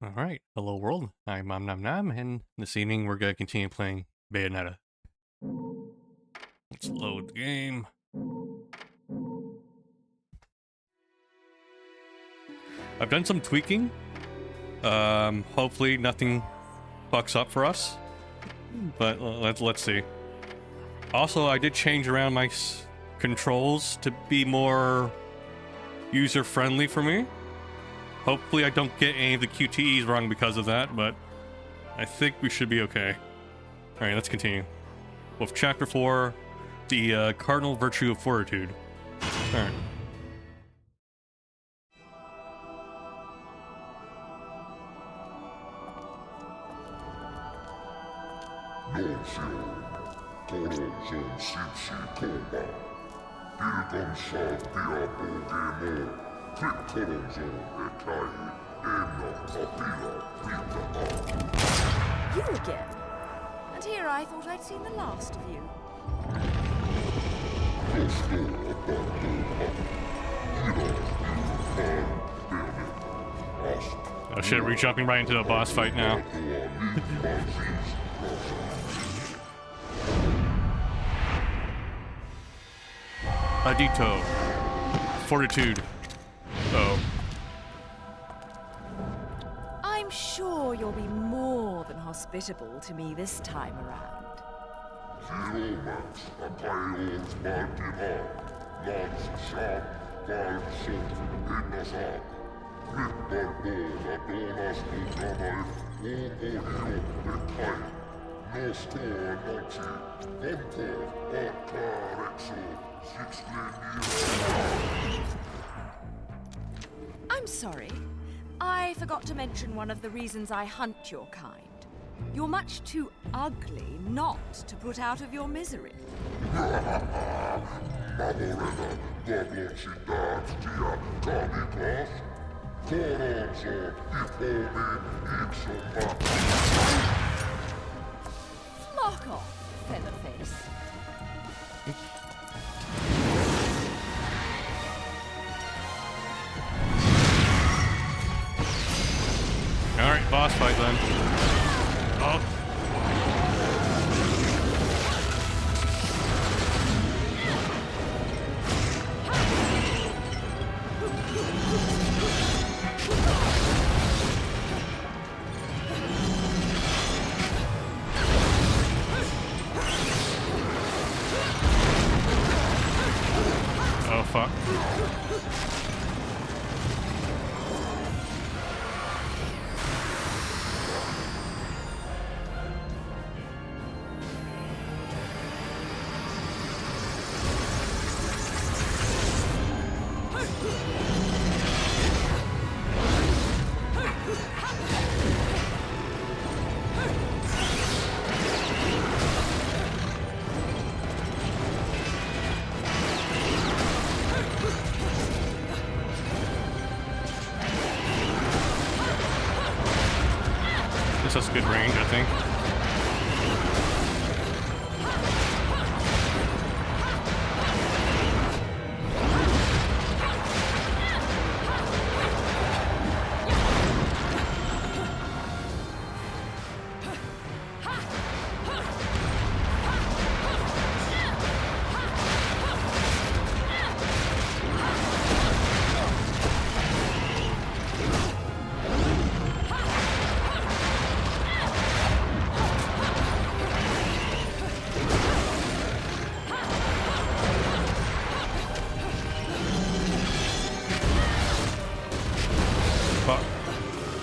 Alright, hello world, I'm Nom Nom, and this evening we're gonna continue playing Bayonetta. Let's load the game. I've done some tweaking. Hopefully nothing fucks up for us, but let's see. Also, I did change around my controls to be more user-friendly for me. Hopefully I don't get any of the QTEs wrong because of that, but I think we should be okay. Alright, let's continue. With Chapter 4, the Cardinal Virtue of Fortitude. Alright. You again? And here I thought I'd seen the last of you. Oh shit, we're jumping right into a boss fight now. Adito. Fortitude. Oh. I'm sure you'll be more than hospitable to me this time around. I'm sorry. I forgot to mention one of the reasons I hunt your kind. You're much too ugly not to put out of your misery. Flock off, Featherface. Alright, boss fight then. Oh. Oh, fuck. This has good range, I think. Fuck.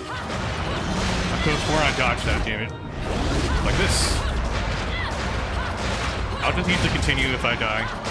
I could have sworn I dodged that, damn it. Like this. I'll just need to continue if I die.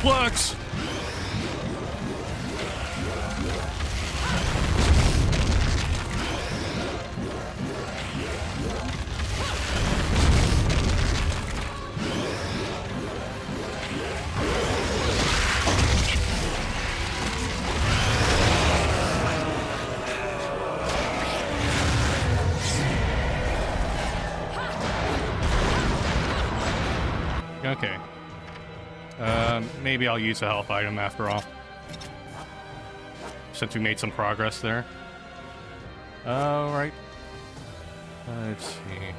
suplex! Okay. Maybe I'll use a health item after all. Since we made some progress there. Alright. Let's see.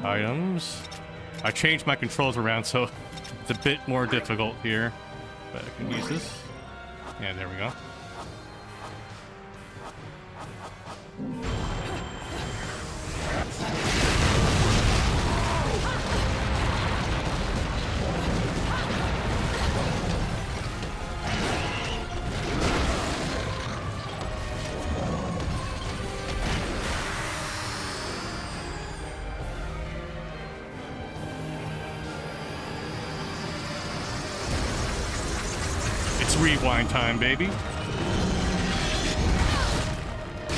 Items. I changed my controls around, so it's a bit more difficult here. But I can use this. Yeah, there we go. It's rewind time, baby.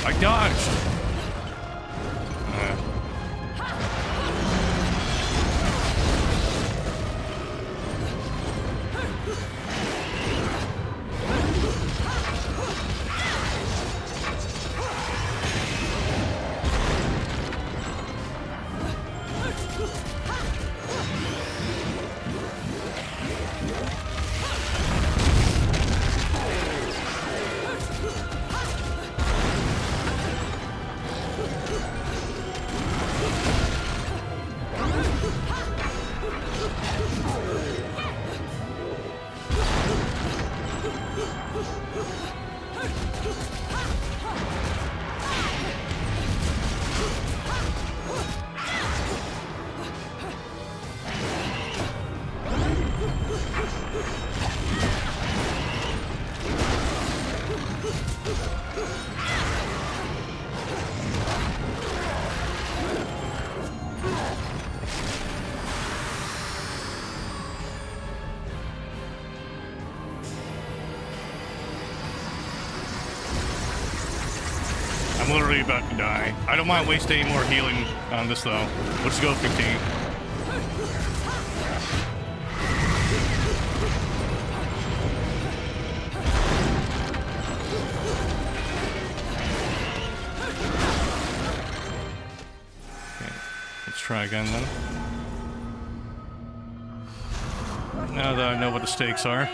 I dodged. I'm literally about to die. I don't mind wasting any more healing on this though. Let's go 15. Okay, let's try again then. Now that I know what the stakes are.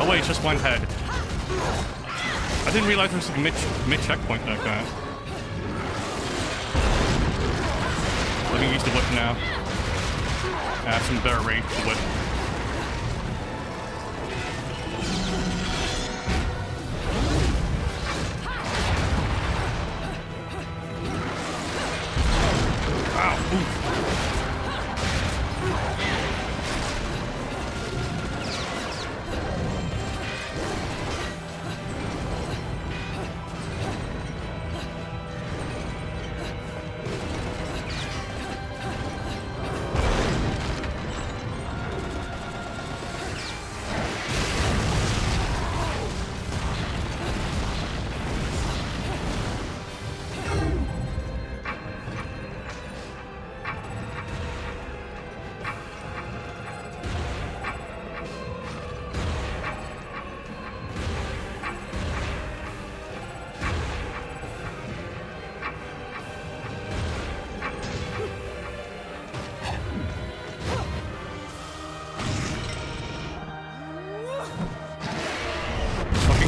Oh wait, it's just one head. I didn't realize there was a mid-checkpoint like that. Let me use the whip now. I have some better range to whip. Wow. Ooh.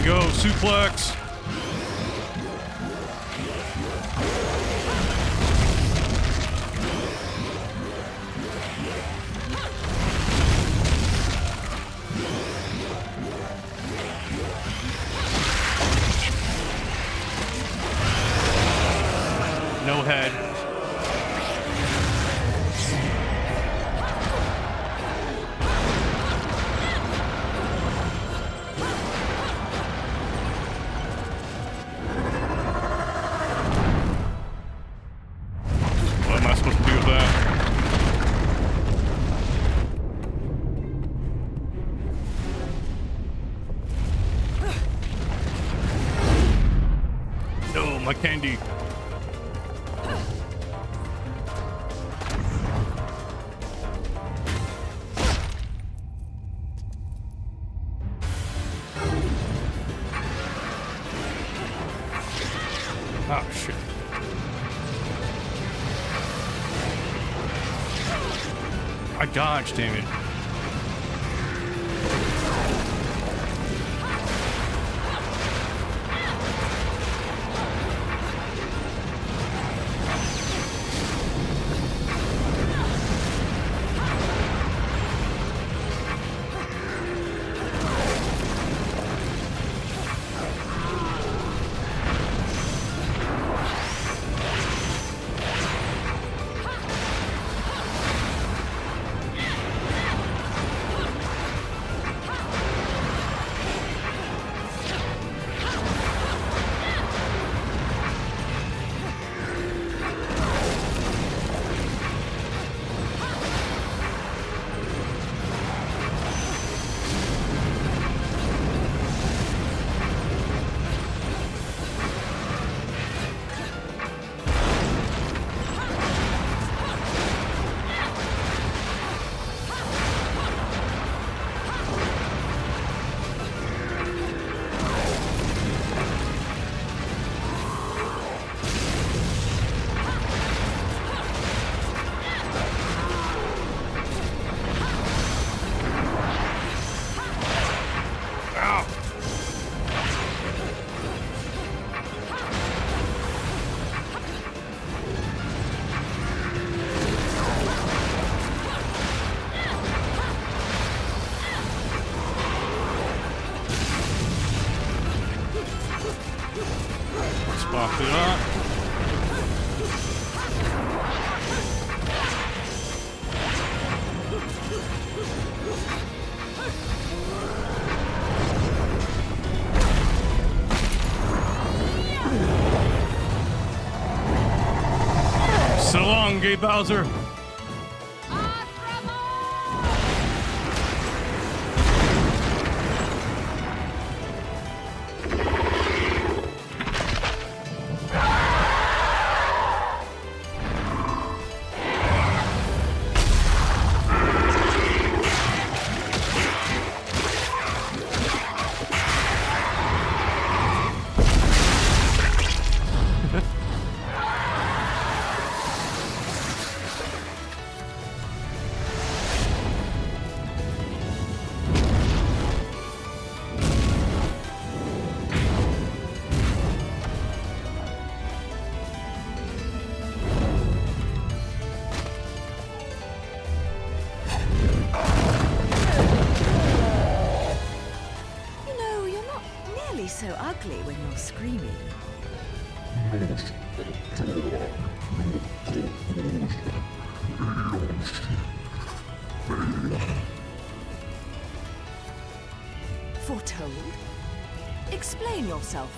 Go, suplex! my candy. Oh, shit. I dodged, damn it. Spark it up. So long, Gay Bowser. So ugly when you're screaming. Foretold? Explain yourself.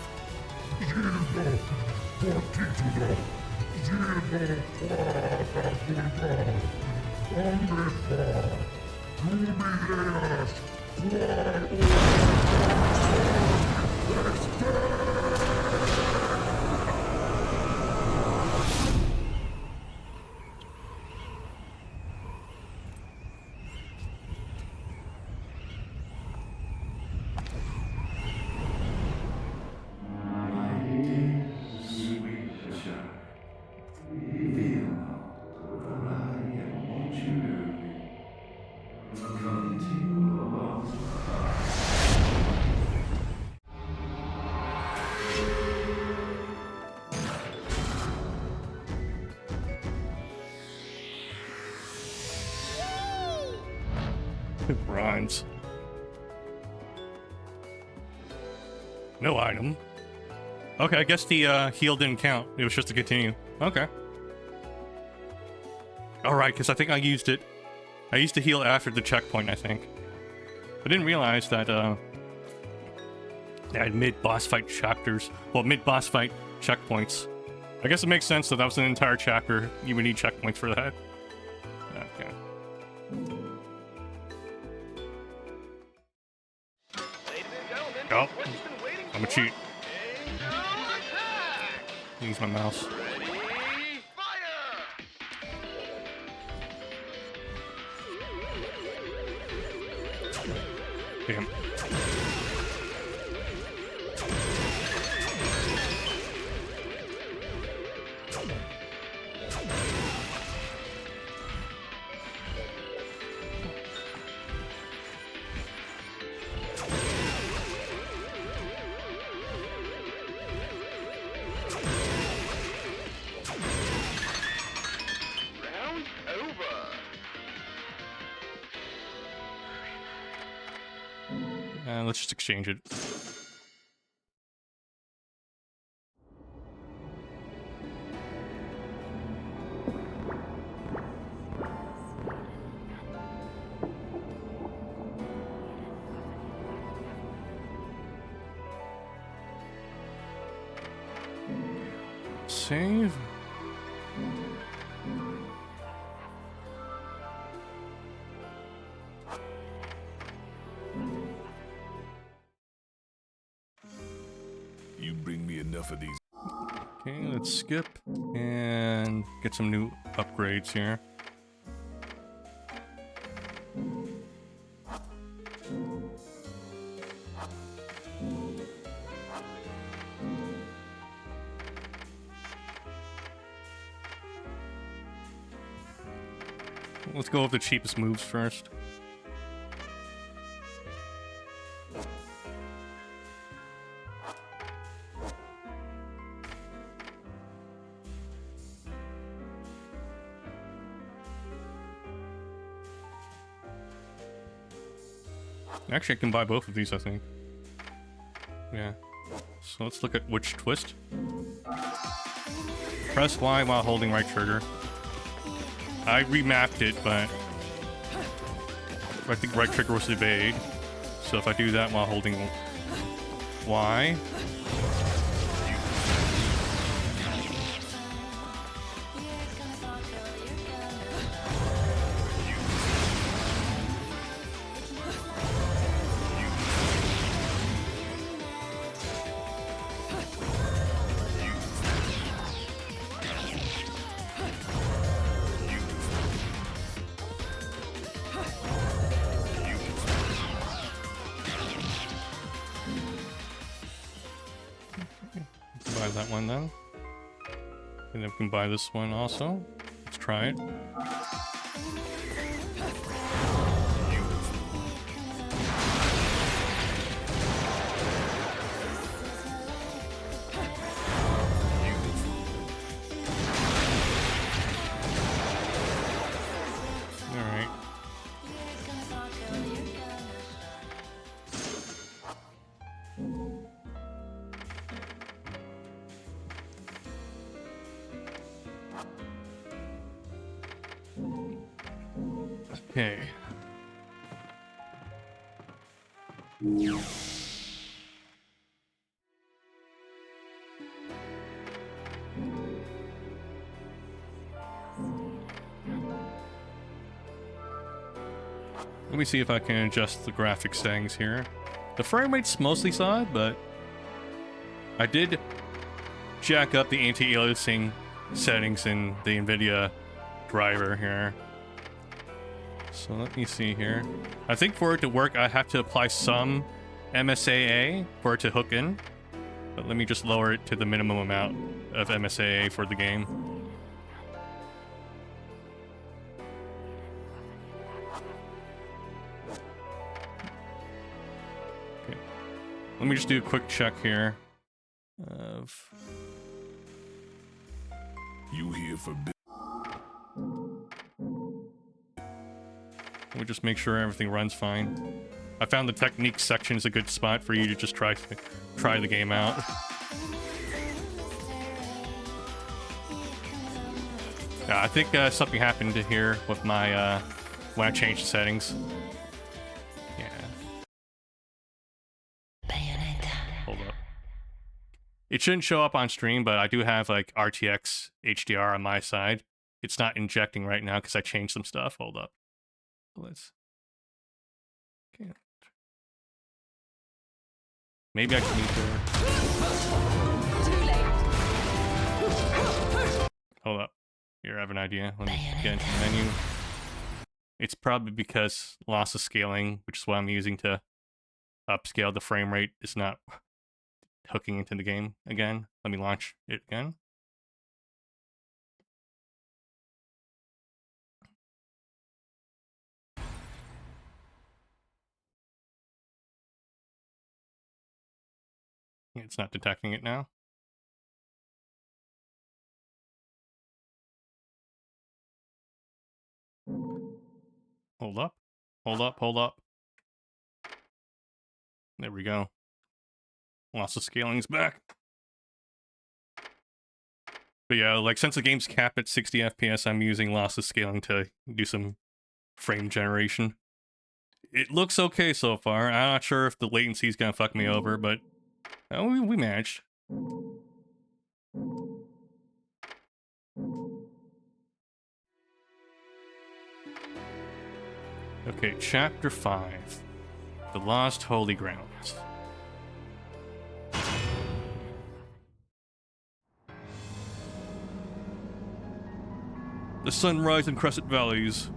Rhymes. No item. Okay, I guess the heal didn't count. It was just to continue. Okay. Alright, because I think I used it. I used to heal after the checkpoint, I think. I didn't realize that they had mid-boss fight chapters. Well, mid-boss fight checkpoints. I guess it makes sense that that was an entire chapter. You would need checkpoints for that. Okay. Ladies and gentlemen, Oh, what you've been waiting I'm a for? cheat. Use my mouse. Damn. Let's just exchange it. Save. You bring me enough of these. Okay, let's skip and get some new upgrades here. Let's go with the cheapest moves first. Actually, I can buy both of these, I think. Yeah. So let's look at which twist. Press Y while holding right trigger. I remapped it, but I think right trigger was evade. So if I do that while holding Y. Buy that one then. And then we can buy this one also. Let's try it. Alright. Okay. Let me see if I can adjust the graphics settings here. The frame rate's mostly solid, but I did jack up the anti-aliasing settings in the NVIDIA driver here. So let me see here. I think for it to work, I have to apply some MSAA for it to hook in. But let me just lower it to the minimum amount of MSAA for the game. Okay. Let me just do a quick check here of... You here for business? Let me just make sure everything runs fine. I found the technique section is a good spot for you to just try the game out. Yeah, I think something happened here with my when I changed the settings. Yeah. Bayonetta. Hold up. It shouldn't show up on stream, but I do have like RTX HDR on my side. It's not injecting right now because I changed some stuff. Hold up. Let's. Okay. Maybe I just need to. Too late. Hold up. Here, I have an idea. Let me get into the menu. It's probably because loss of scaling, which is what I'm using to upscale the frame rate, is not hooking into the game again. Let me launch it again. It's not detecting it now. Hold up. Hold up, hold up. There we go. Loss of scaling's back. But yeah, like since the game's capped at 60 FPS, I'm using loss of scaling to do some frame generation. It looks okay so far. I'm not sure if the latency is gonna fuck me over, but we managed. Okay, Chapter 5. The Lost Holy Grounds. The Sunrise and Crescent Valleys.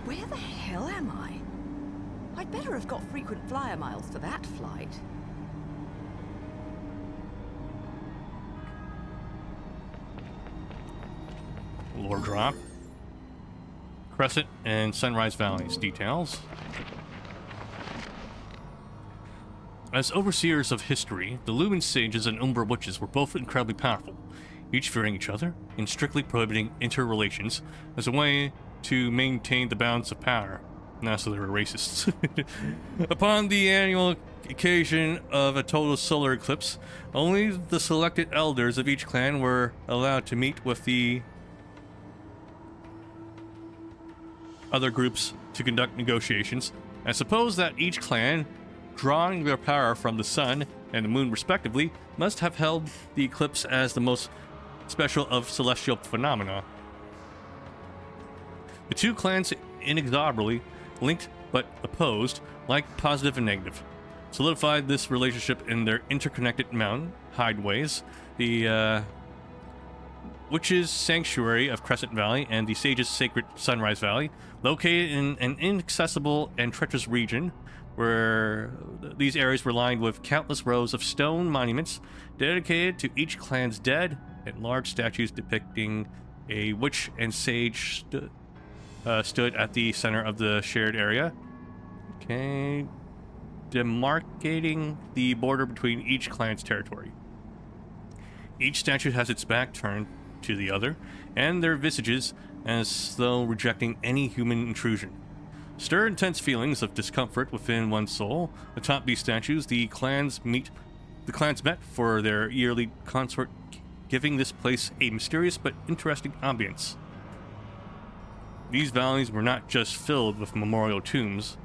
Where the hell am I? I'd better have got frequent flyer miles for that flight. Lore drop. Crescent and Sunrise Valleys details. As overseers of history, the Lumen Sages and Umbra Witches were both incredibly powerful, each fearing each other and strictly prohibiting interrelations as a way to maintain the balance of power. Now, so they were racists. Upon the annual occasion of a total solar eclipse, only the selected elders of each clan were allowed to meet with the other groups to conduct negotiations. I suppose that each clan, drawing their power from the sun and the moon respectively, must have held the eclipse as the most special of celestial phenomena. The two clans inexorably linked but opposed, like positive and negative, solidified this relationship in their interconnected mountain hideaways, the Witches' Sanctuary of Crescent Valley and the Sage's Sacred Sunrise Valley, located in an inaccessible and treacherous region where these areas were lined with countless rows of stone monuments dedicated to each clan's dead and large statues depicting a witch and sage stood at the center of the shared area. Okay, demarcating the border between each clan's territory. Each statue has its back turned to the other, and their visages as though rejecting any human intrusion. Stir intense feelings of discomfort within one's soul. Atop these statues, the clans met for their yearly concert, giving this place a mysterious but interesting ambience. These valleys were not just filled with memorial tombs,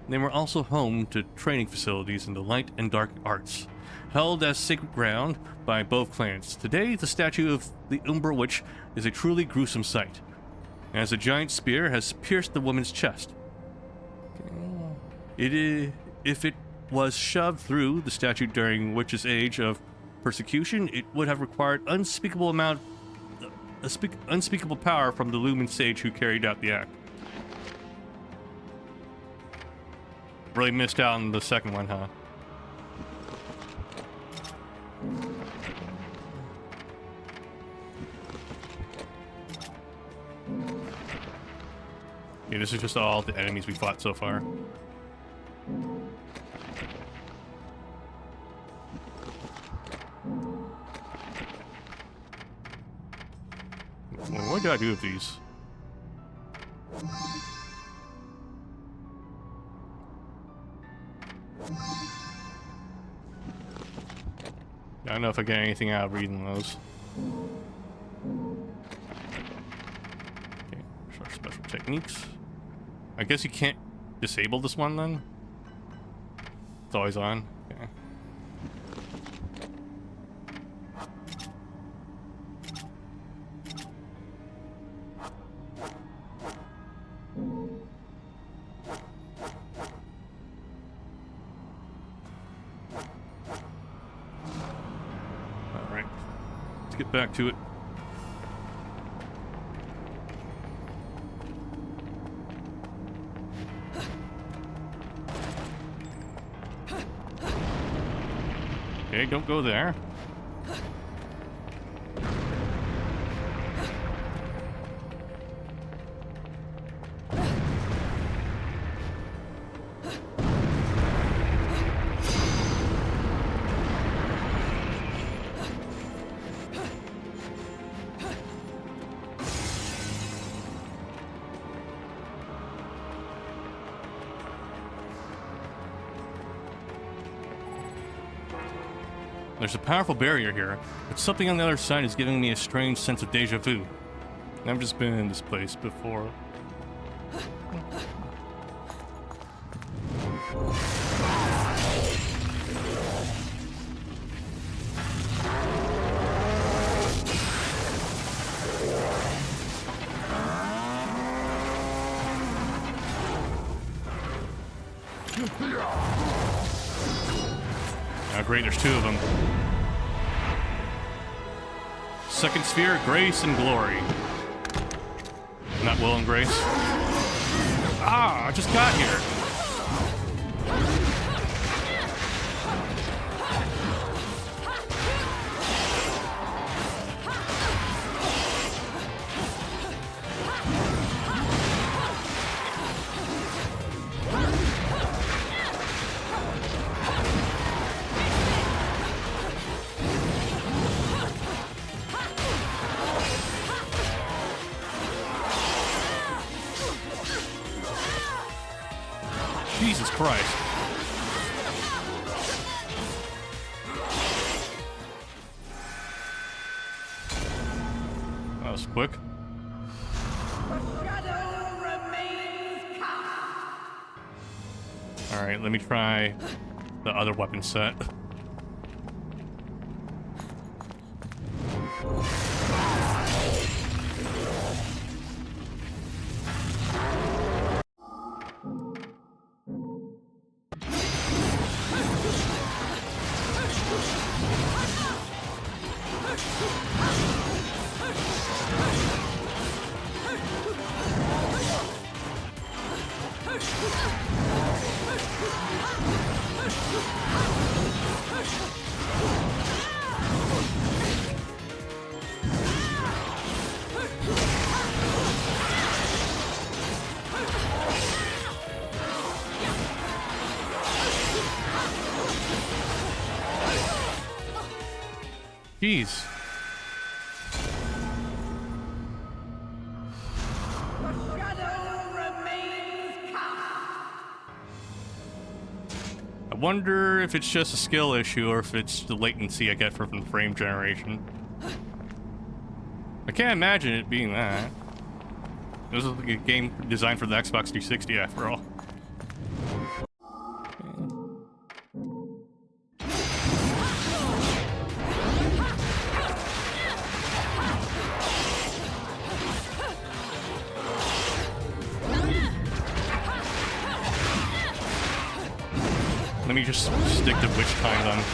they were also home to training facilities in the light and dark arts, held as sacred ground by both clans. Today, the statue of the Umbra Witch is a truly gruesome sight, as a giant spear has pierced the woman's chest. If it was shoved through the statue during Witch's age of persecution, it would have required unspeakable power from the Lumen Sage who carried out the act. Really missed out on the second one, huh? Yeah, this is just all the enemies we fought so far. Well, what do I do with these? I don't know if I get anything out of reading those. Okay, there's our special techniques. I guess you can't disable this one then? It's always on. Okay. get back to it. Okay, don't go there. There's a powerful barrier here, but something on the other side is giving me a strange sense of deja vu. I've just been in this place before. Oh, great, there's two of them. Second sphere, grace and glory. Not will and grace. Ah, I just got here. Jesus Christ. That was quick. Alright, let me try the other weapon set. Jeez. I wonder if it's just a skill issue or if it's the latency I get from frame generation. I can't imagine it being that. This is like a game designed for the Xbox 360 after all. Let me just stick to which kind I'm...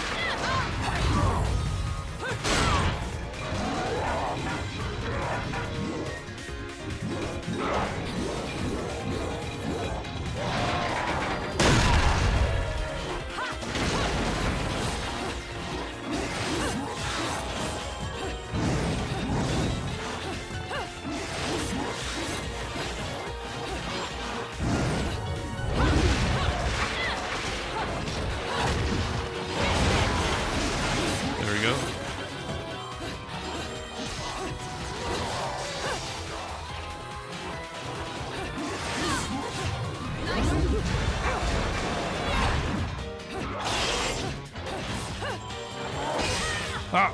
Ah!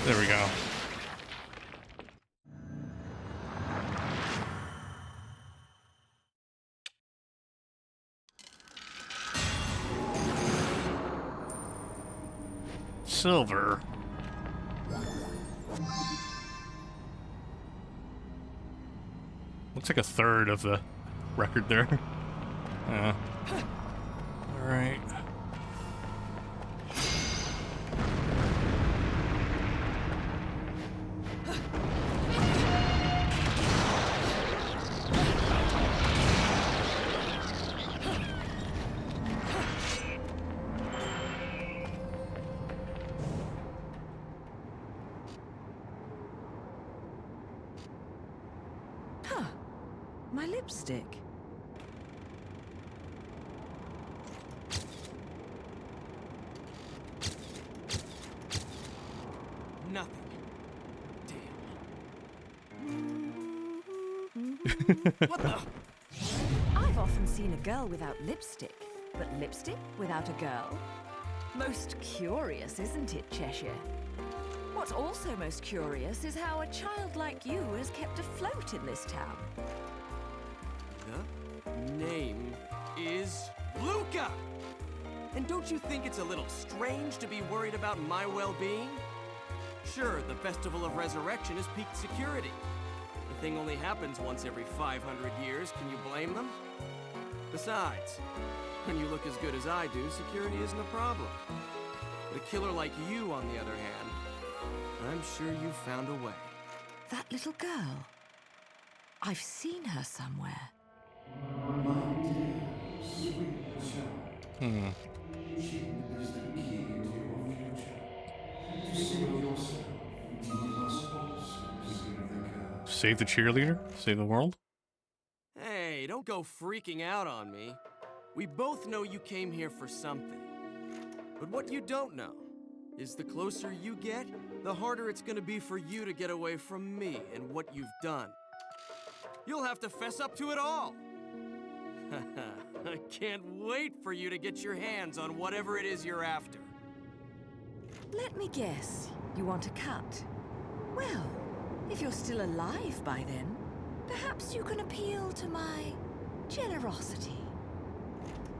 There we go. Silver. Looks like a third of the record there. Alright. My lipstick. Nothing. Damn. What the? I've often seen a girl without lipstick, but lipstick without a girl? Most curious, isn't it, Cheshire? What's also most curious is how a child like you is kept afloat in this town. The name is Luca! And don't you think it's a little strange to be worried about my well-being? Sure, the Festival of Resurrection is peak security. The thing only happens once every 500 years, can you blame them? Besides, when you look as good as I do, security isn't a problem. But a killer like you, on the other hand, I'm sure you found a way. That little girl. I've seen her somewhere. She is the key to your future. To save yourself, you must also save the girl. Save the cheerleader? Save the world? Hey, don't go freaking out on me. We both know you came here for something. But what you don't know is the closer you get, the harder it's gonna be for you to get away from me and what you've done. You'll have to fess up to it all. I can't wait for you to get your hands on whatever it is you're after. Let me guess. You want a cut? Well, if you're still alive by then, perhaps you can appeal to my generosity.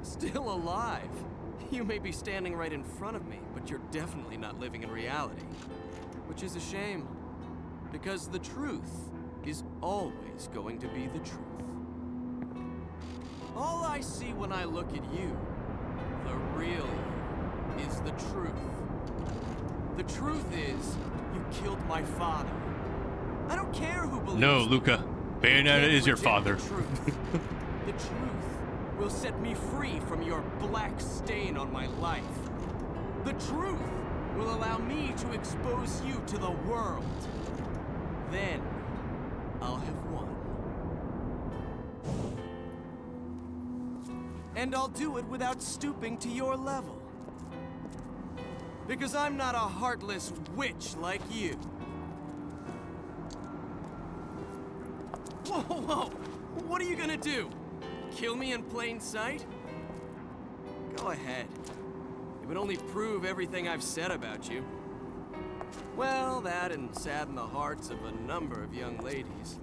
Still alive? You may be standing right in front of me, but you're definitely not living in reality. Which is a shame, because the truth is always going to be the truth. All I see when I look at you, the real you, is the truth. The truth is, you killed my father. I don't care who believes No, me. Luca. Bayonetta is your Reject father. The truth. The truth will set me free from your black stain on my life. The truth will allow me to expose you to the world. Then, I'll have won. And I'll do it without stooping to your level. Because I'm not a heartless witch like you. Whoa, whoa! What are you gonna do? Kill me in plain sight? Go ahead. It would only prove everything I've said about you. Well, that and sadden the hearts of a number of young ladies.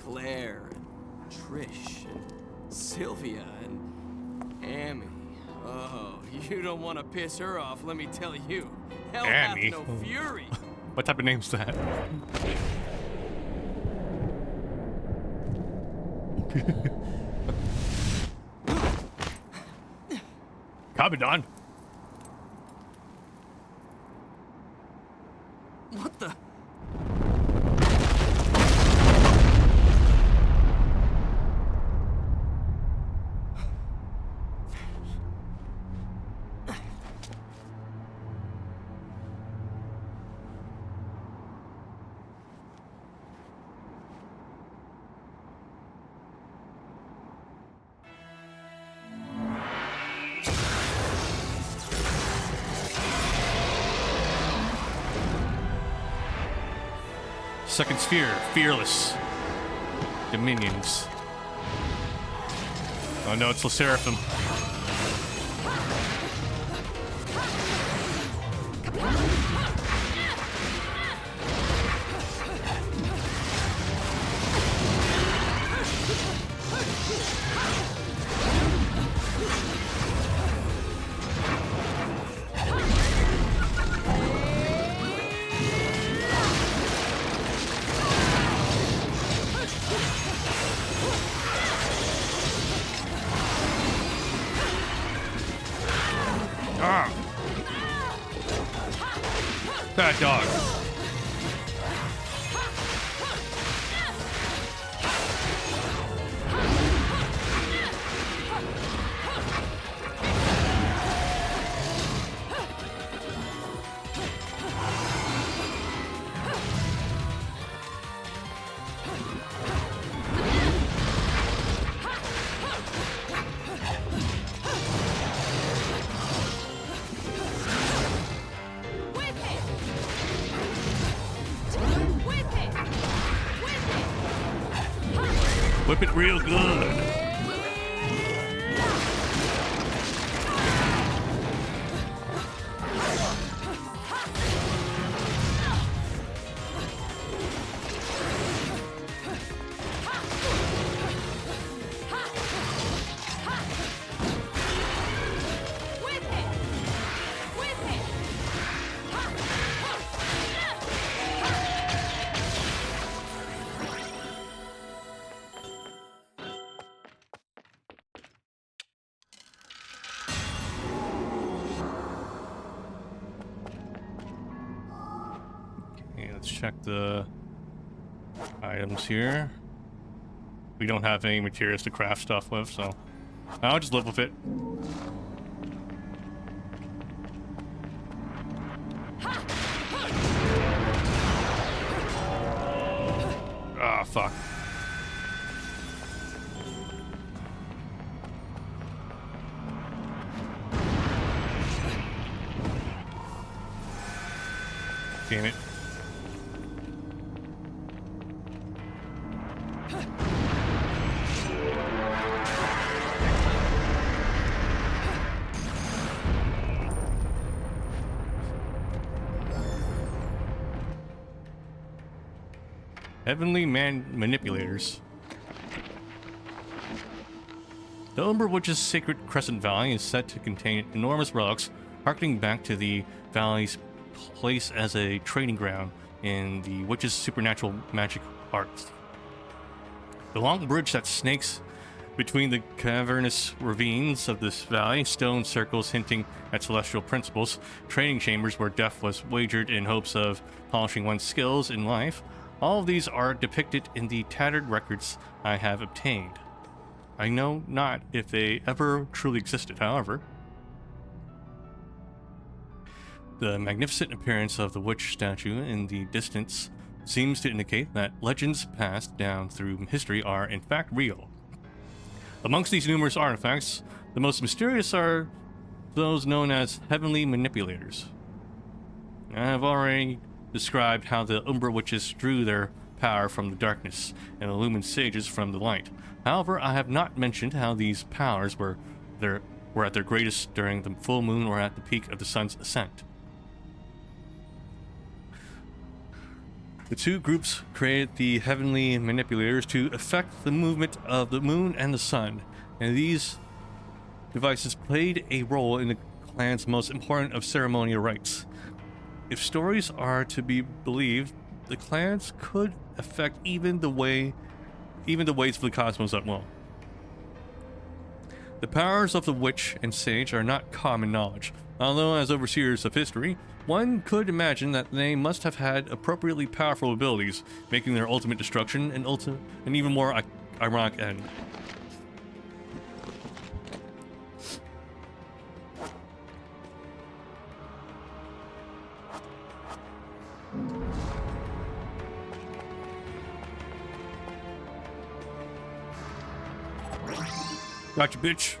Claire, and Trish, and Sylvia, and Amy. Oh, you don't want to piss her off, let me tell you. Hell hath Amy? no fury. What type of name's that? Kabadon. What the? Second sphere, fearless. Dominions. Oh no, it's the Seraphim. that dog. Whip it real good. Okay, let's check the items here. We don't have any materials to craft stuff with, so I'll just live with it. Ah, fuck. Damn it. Heavenly manipulators. The Umber Witch's sacred Crescent Valley is said to contain enormous relics, harkening back to the valley's place as a training ground in the witch's supernatural magic arts. The long bridge that snakes between the cavernous ravines of this valley, stone circles hinting at celestial principles, training chambers where death was wagered in hopes of polishing one's skills in life. All of these are depicted in the tattered records I have obtained. I know not if they ever truly existed, however. The magnificent appearance of the witch statue in the distance seems to indicate that legends passed down through history are in fact real. Amongst these numerous artifacts, the most mysterious are those known as heavenly manipulators. I have already described how the Umber Witches drew their power from the darkness and illumined sages from the light. However, I have not mentioned how these powers were at their greatest during the full moon or at the peak of the sun's ascent. The two groups created the heavenly manipulators to affect the movement of the moon and the sun, and these devices played a role in the clan's most important of ceremonial rites. If stories are to be believed, the clans could affect even the ways of the cosmos at will. The powers of the witch and sage are not common knowledge, although as overseers of history, one could imagine that they must have had appropriately powerful abilities, making their ultimate destruction an even more ironic end. Gotcha, bitch.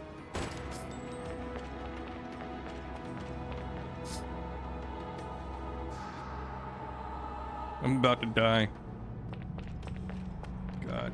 I'm about to die. God.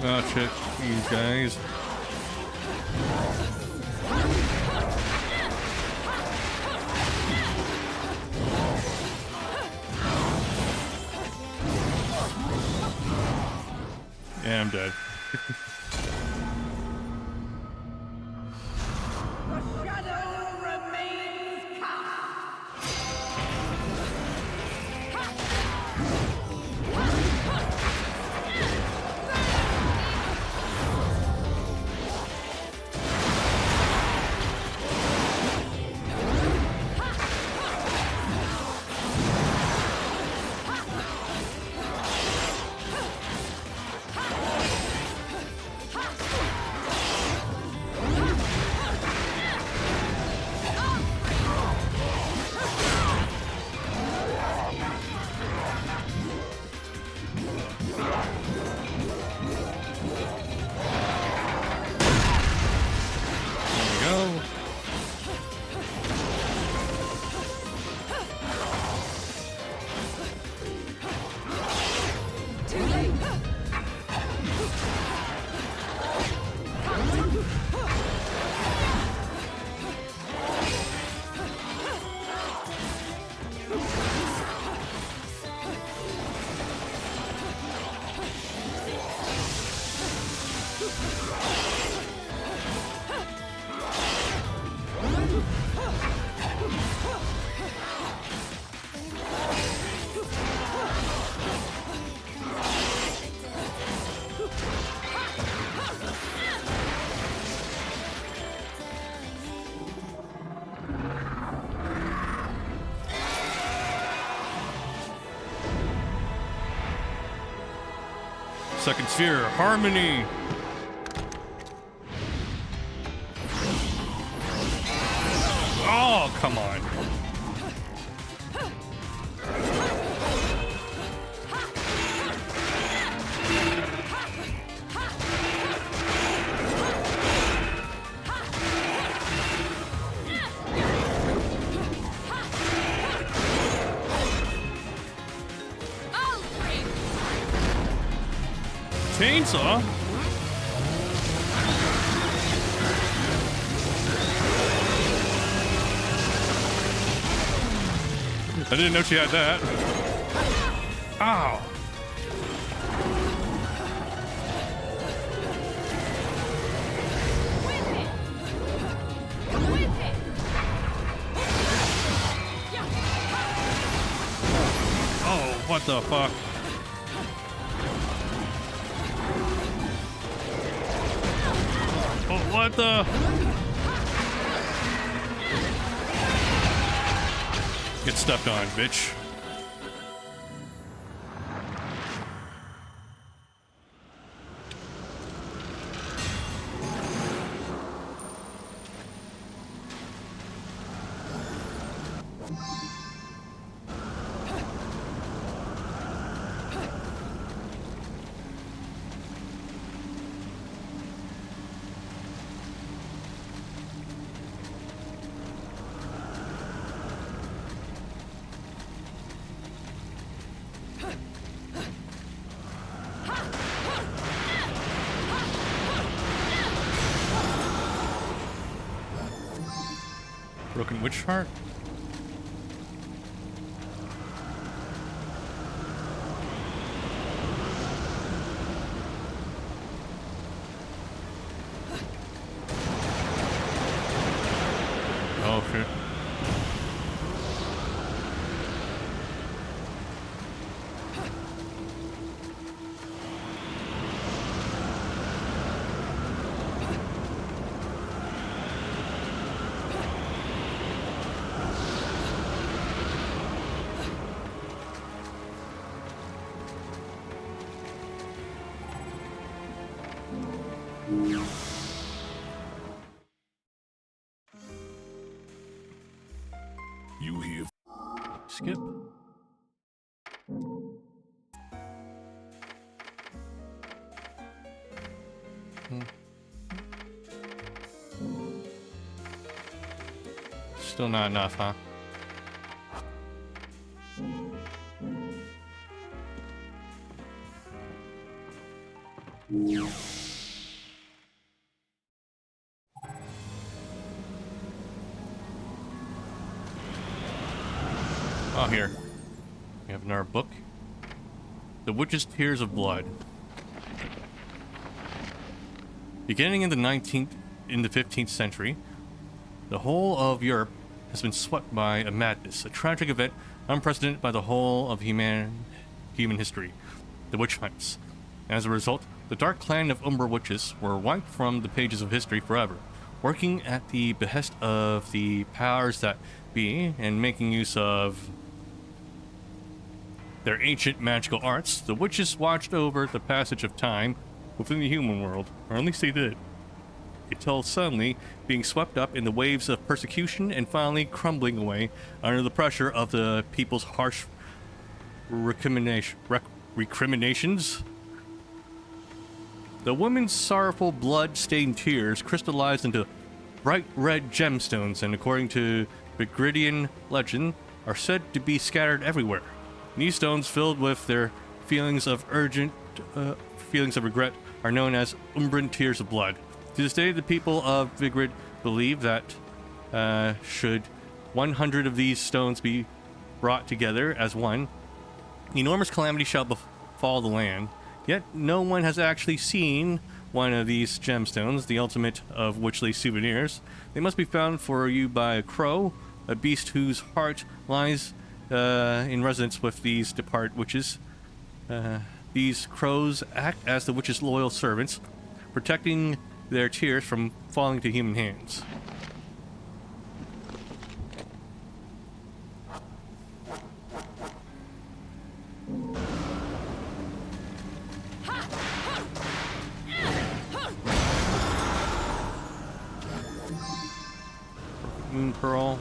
Oh shit, these guys. Yeah, I'm dead. Second sphere, harmony. Oh, come on. Chainsaw? I didn't know she had that. Ow. Oh, what the fuck? Oh, what the? Get stepped on, bitch. Broken witch heart? Oh shit. You here? Skip. Still not enough, huh? Oh, here. We have another book. The Witch's Tears of Blood. Beginning in the 15th century, the whole of Europe has been swept by a madness, a tragic event unprecedented by the whole of human history, the witch hunts. As a result, the dark clan of Umbra witches were wiped from the pages of history forever, working at the behest of the powers that be and making use of their ancient magical arts. The witches watched over the passage of time within the human world, or at least they did, until suddenly being swept up in the waves of persecution and finally crumbling away under the pressure of the people's harsh recriminations. The women's sorrowful blood-stained tears crystallized into bright red gemstones, and according to Vigridian legend, are said to be scattered everywhere. These stones, filled with their feelings of regret, are known as Umbran Tears of Blood. To this day, the people of Vigrid believe that should 100 of these stones be brought together as one, enormous calamity shall befall the land. Yet no one has actually seen one of these gemstones, the ultimate of witchly souvenirs. They must be found for you by a crow, a beast whose heart lies in resonance with these departed witches. These crows act as the witches' loyal servants, protecting their tears from falling to human hands. Moon Pearl.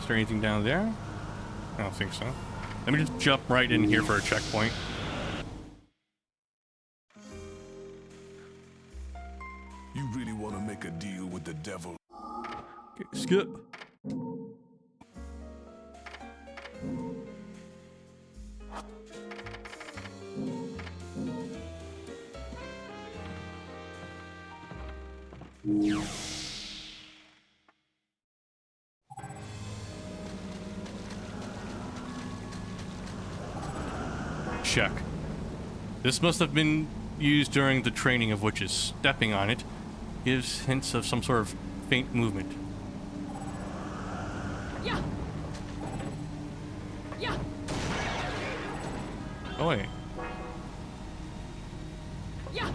Is there anything down there? I don't think so. Let me just jump right in here for a checkpoint. You really want to make a deal with the devil? Okay, skip. Check. This must have been used during the training of witches. Stepping on it gives hints of some sort of faint movement. Yeah. Yeah. Oh wait. Yeah.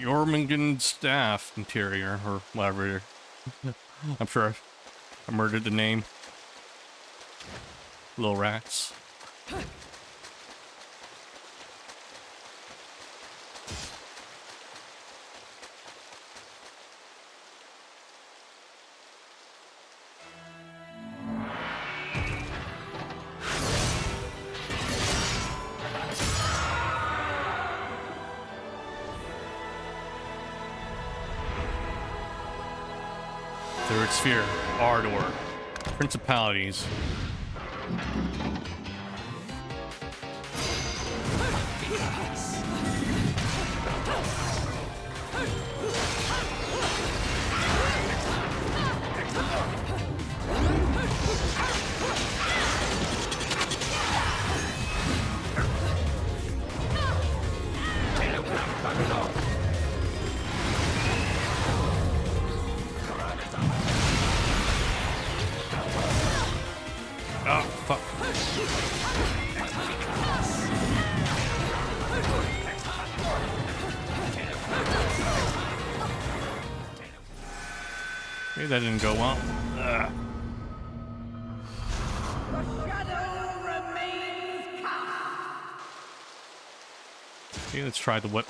Jormungand staff interior, or whatever. I'm sure I murdered the name. Little rats. Third sphere, Ardor, principalities. Oh, fuck. Maybe that didn't go well. Ugh. Okay, let's try the whip.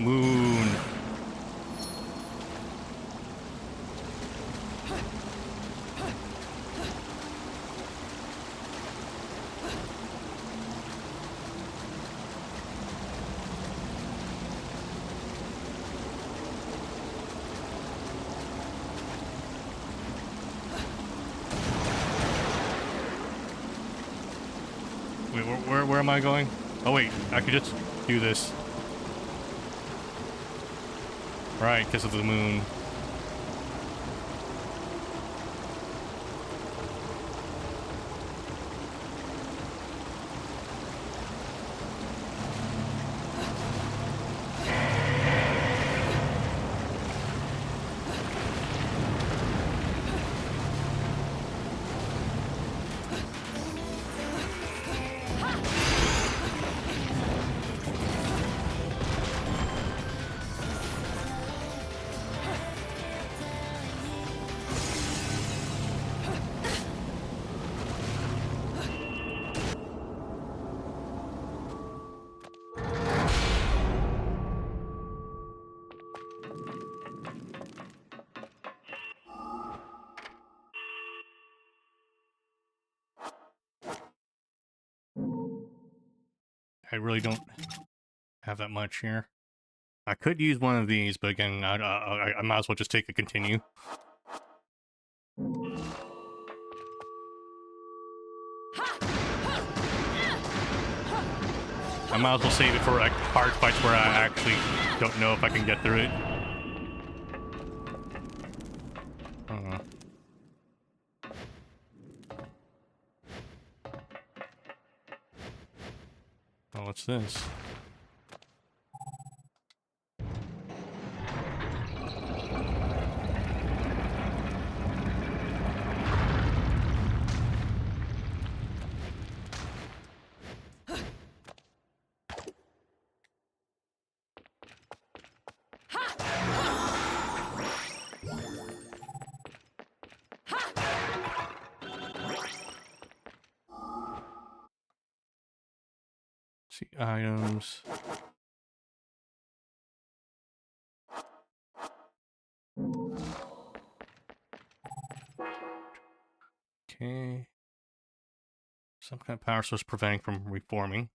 Moon. Wait, where am I going? Oh wait, I could just do this. Right, because of the moon. I really don't have that much here. I could use one of these, but again, I might as well just take a continue. I might as well save it for like hard fights where I actually don't know if I can get through it. Oh, what's this? See items. Okay. Some kind of power source preventing from reforming.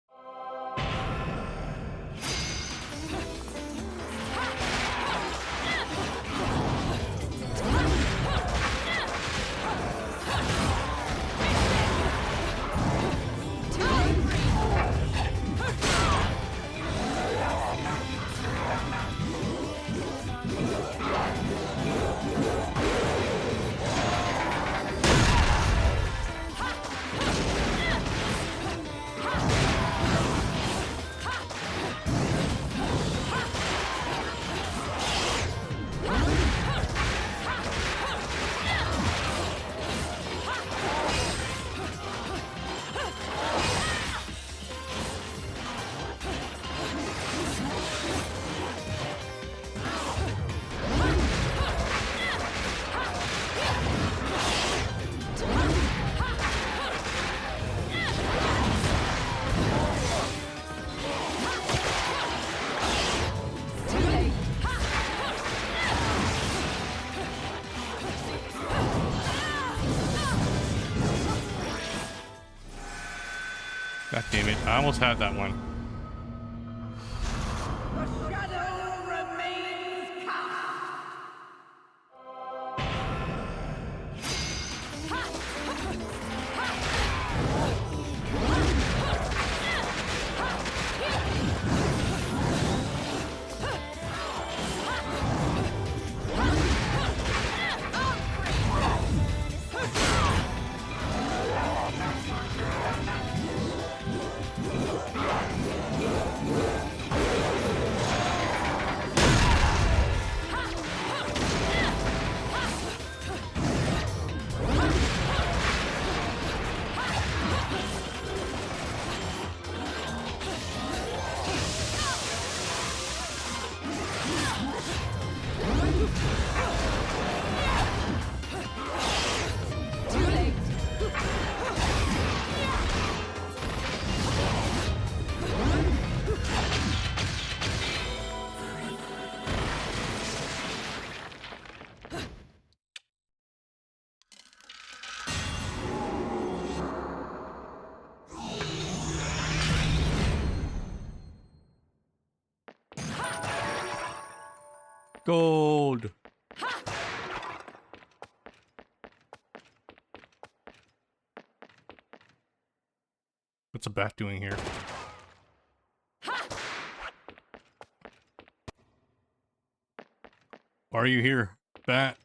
God damn it, I almost had that one. Gold. What's a bat doing here? Why are you here, bat?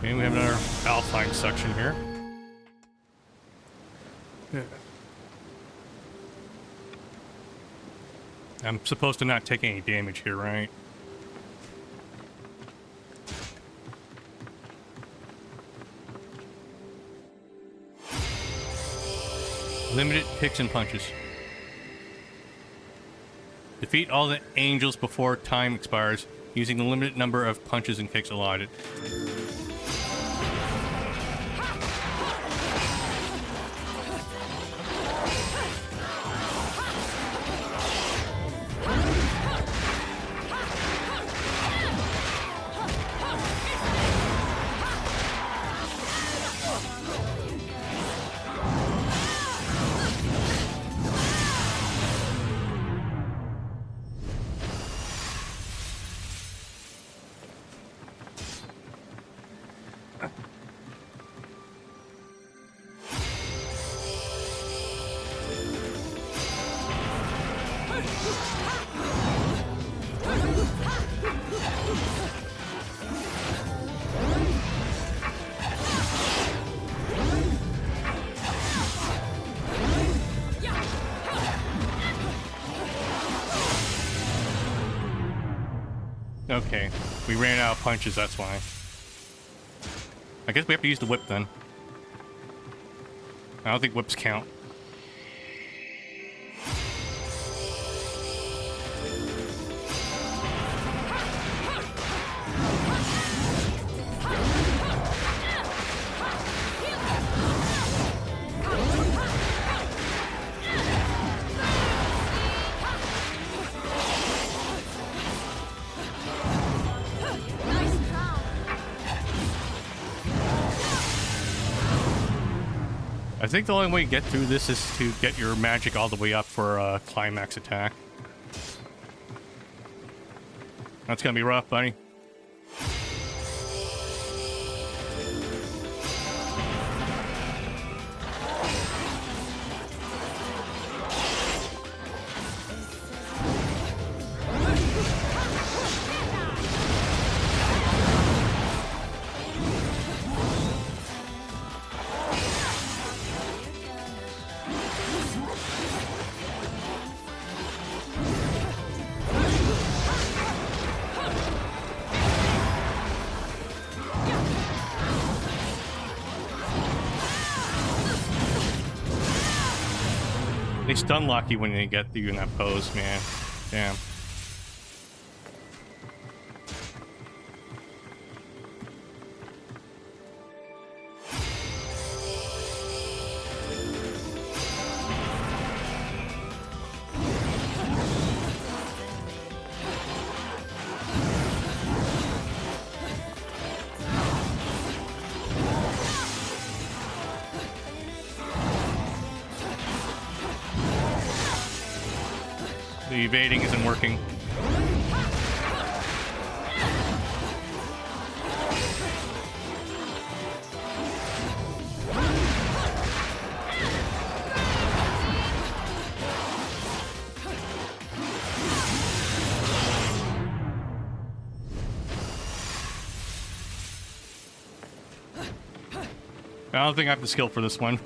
Okay, we have another Alpine section here. Yeah. I'm supposed to not take any damage here, right? Limited kicks and punches. Defeat all the angels before time expires, using the limited number of punches and kicks allotted. Okay, we ran out of punches, that's why. I guess we have to use the whip then. I don't think whips count. I think the only way to get through this is to get your magic all the way up for a climax attack. That's gonna be rough, buddy. They stun lock you when they get you in that pose, man. Damn. The evading isn't working. I don't think I have the skill for this one.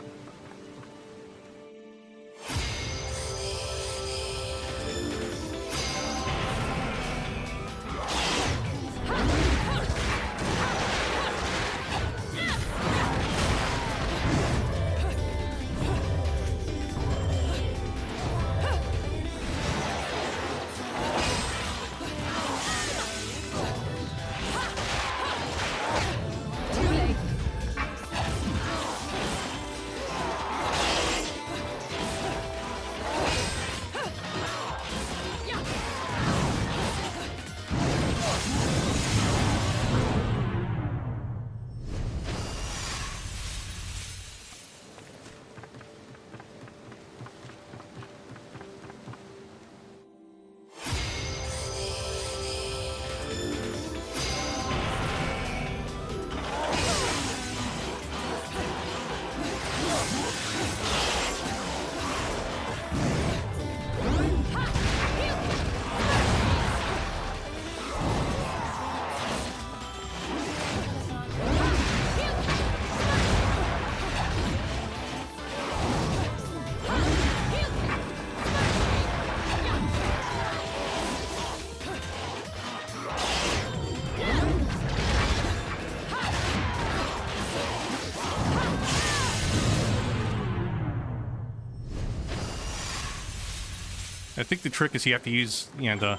I think the trick is you have to use, the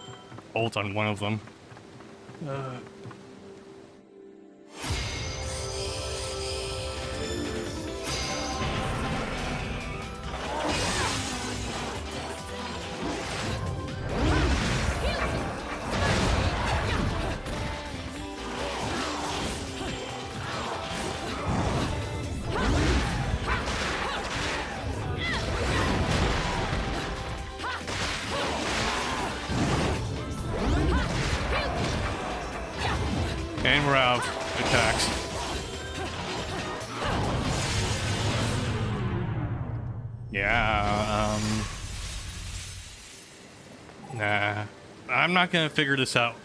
ult on one of them. And we're out of attacks. Yeah, nah. I'm not gonna figure this out.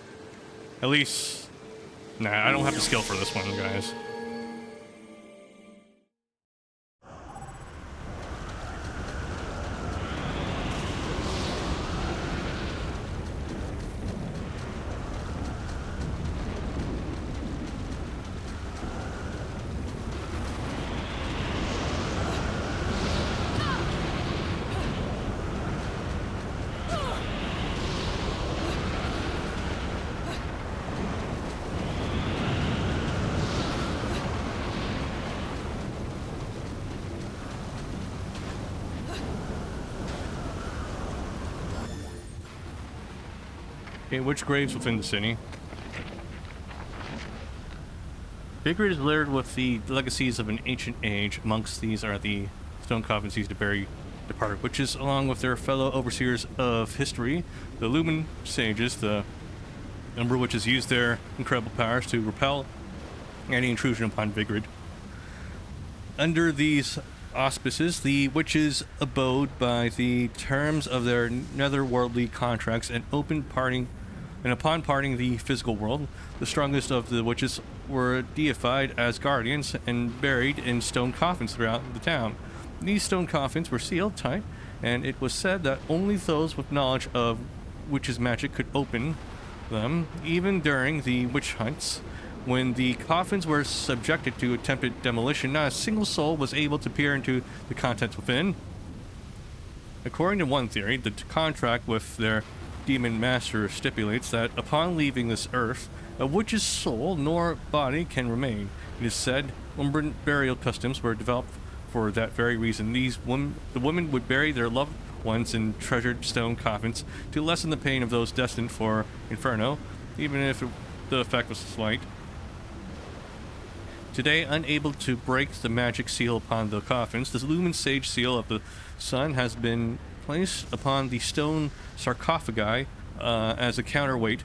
At least, nah, I don't have the skill for this one, guys. Okay, which graves within the city? Vigrid is littered with the legacies of an ancient age. Amongst these are the stone coffins used to bury departed witches, along with their fellow overseers of history, the Lumen Sages. The Umbra witches used their incredible powers to repel any intrusion upon Vigrid. Under these auspices, the witches abode by the terms of their netherworldly contracts and upon parting the physical world, the strongest of the witches were deified as guardians and buried in stone coffins throughout the town. These stone coffins were sealed tight, and it was said that only those with knowledge of witches' magic could open them. Even during the witch hunts, when the coffins were subjected to attempted demolition, not a single soul was able to peer into the contents within. According to one theory, the contract with their demon master stipulates that upon leaving this earth, a witch's soul nor body can remain. It is said Umbran burial customs were developed for that very reason. The women would bury their loved ones in treasured stone coffins to lessen the pain of those destined for Inferno, even if the effect was slight. Today, unable to break the magic seal upon the coffins, the Lumen Sage seal of the sun has been placed upon the stone sarcophagi as a counterweight.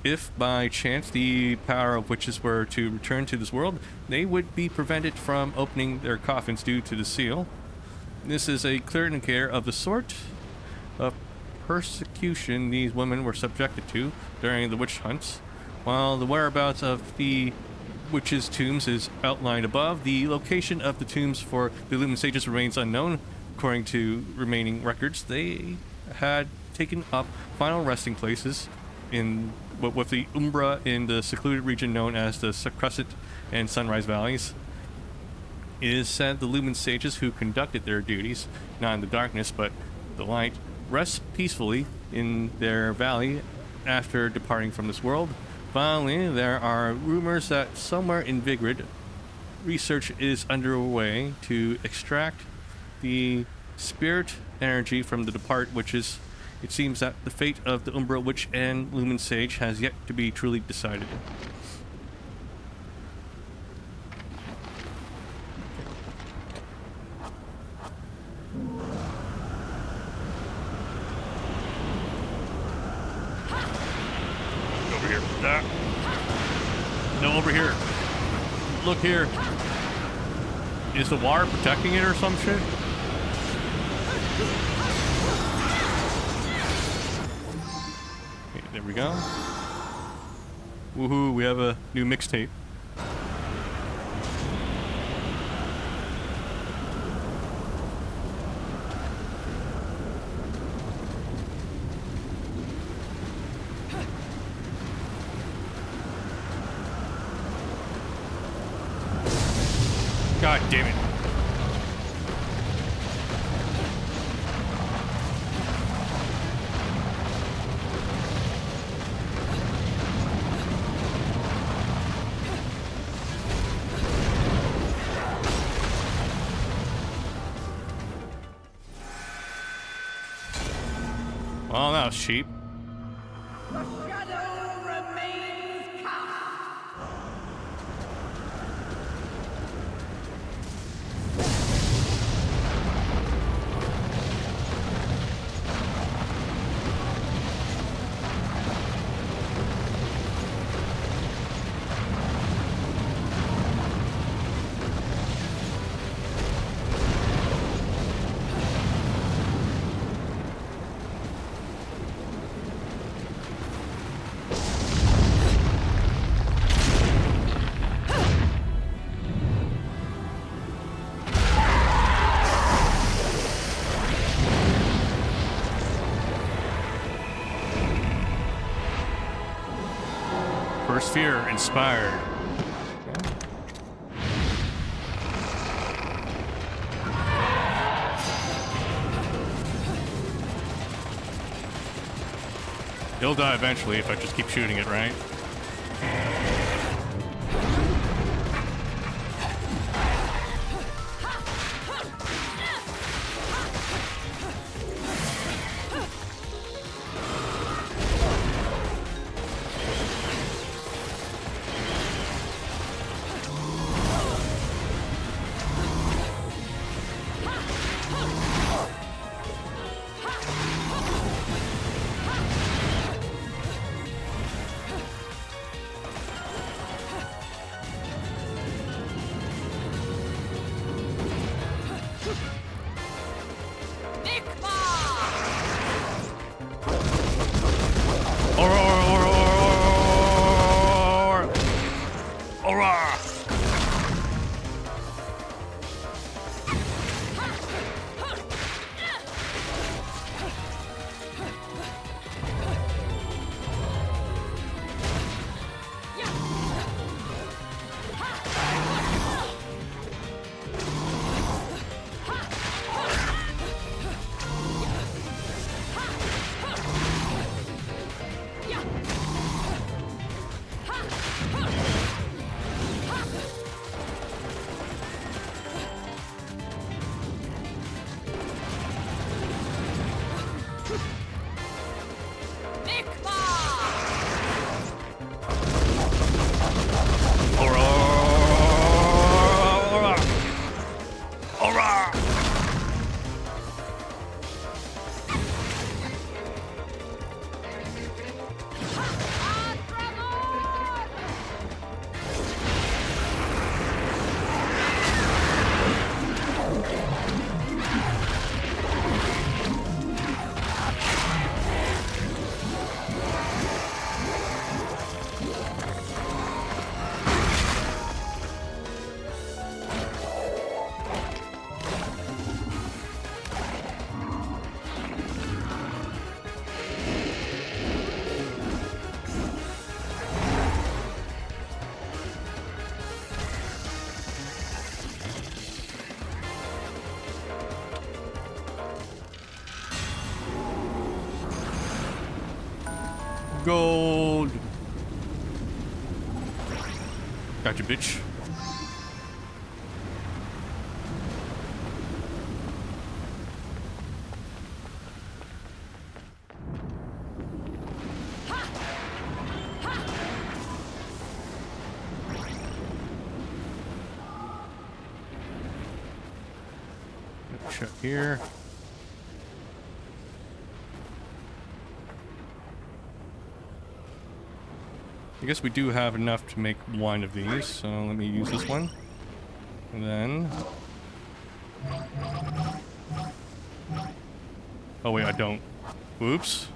If by chance the power of witches were to return to this world, they would be prevented from opening their coffins due to the seal. This is a clear indicator of the sort of persecution these women were subjected to during the witch hunts. While the whereabouts of the witches' tombs is outlined above, the location of the tombs for the Lumen Sages remains unknown. According to remaining records, they had taken up final resting places with the Umbra in the secluded region known as the Crescent and Sunrise Valleys. It is said the Lumen Sages who conducted their duties, not in the darkness but the light, rest peacefully in their valley after departing from this world. Finally, there are rumors that somewhere in Vigrid, research is underway to extract the spirit energy from the departed witches. It seems that the fate of the Umbra Witch and Lumen Sage has yet to be truly decided. Over here. No, over here. Look here. Is the water protecting it or some shit? Okay, there we go. Woohoo, we have a new mixtape. God damn it. Well, that was cheap. The shadow remains cast. First Fear, inspired. He'll die eventually if I just keep shooting it, right? Gold. Gotcha, bitch. Shut here. I guess we do have enough to make one of these, so let me use this one. And then... oh wait, I don't. Whoops.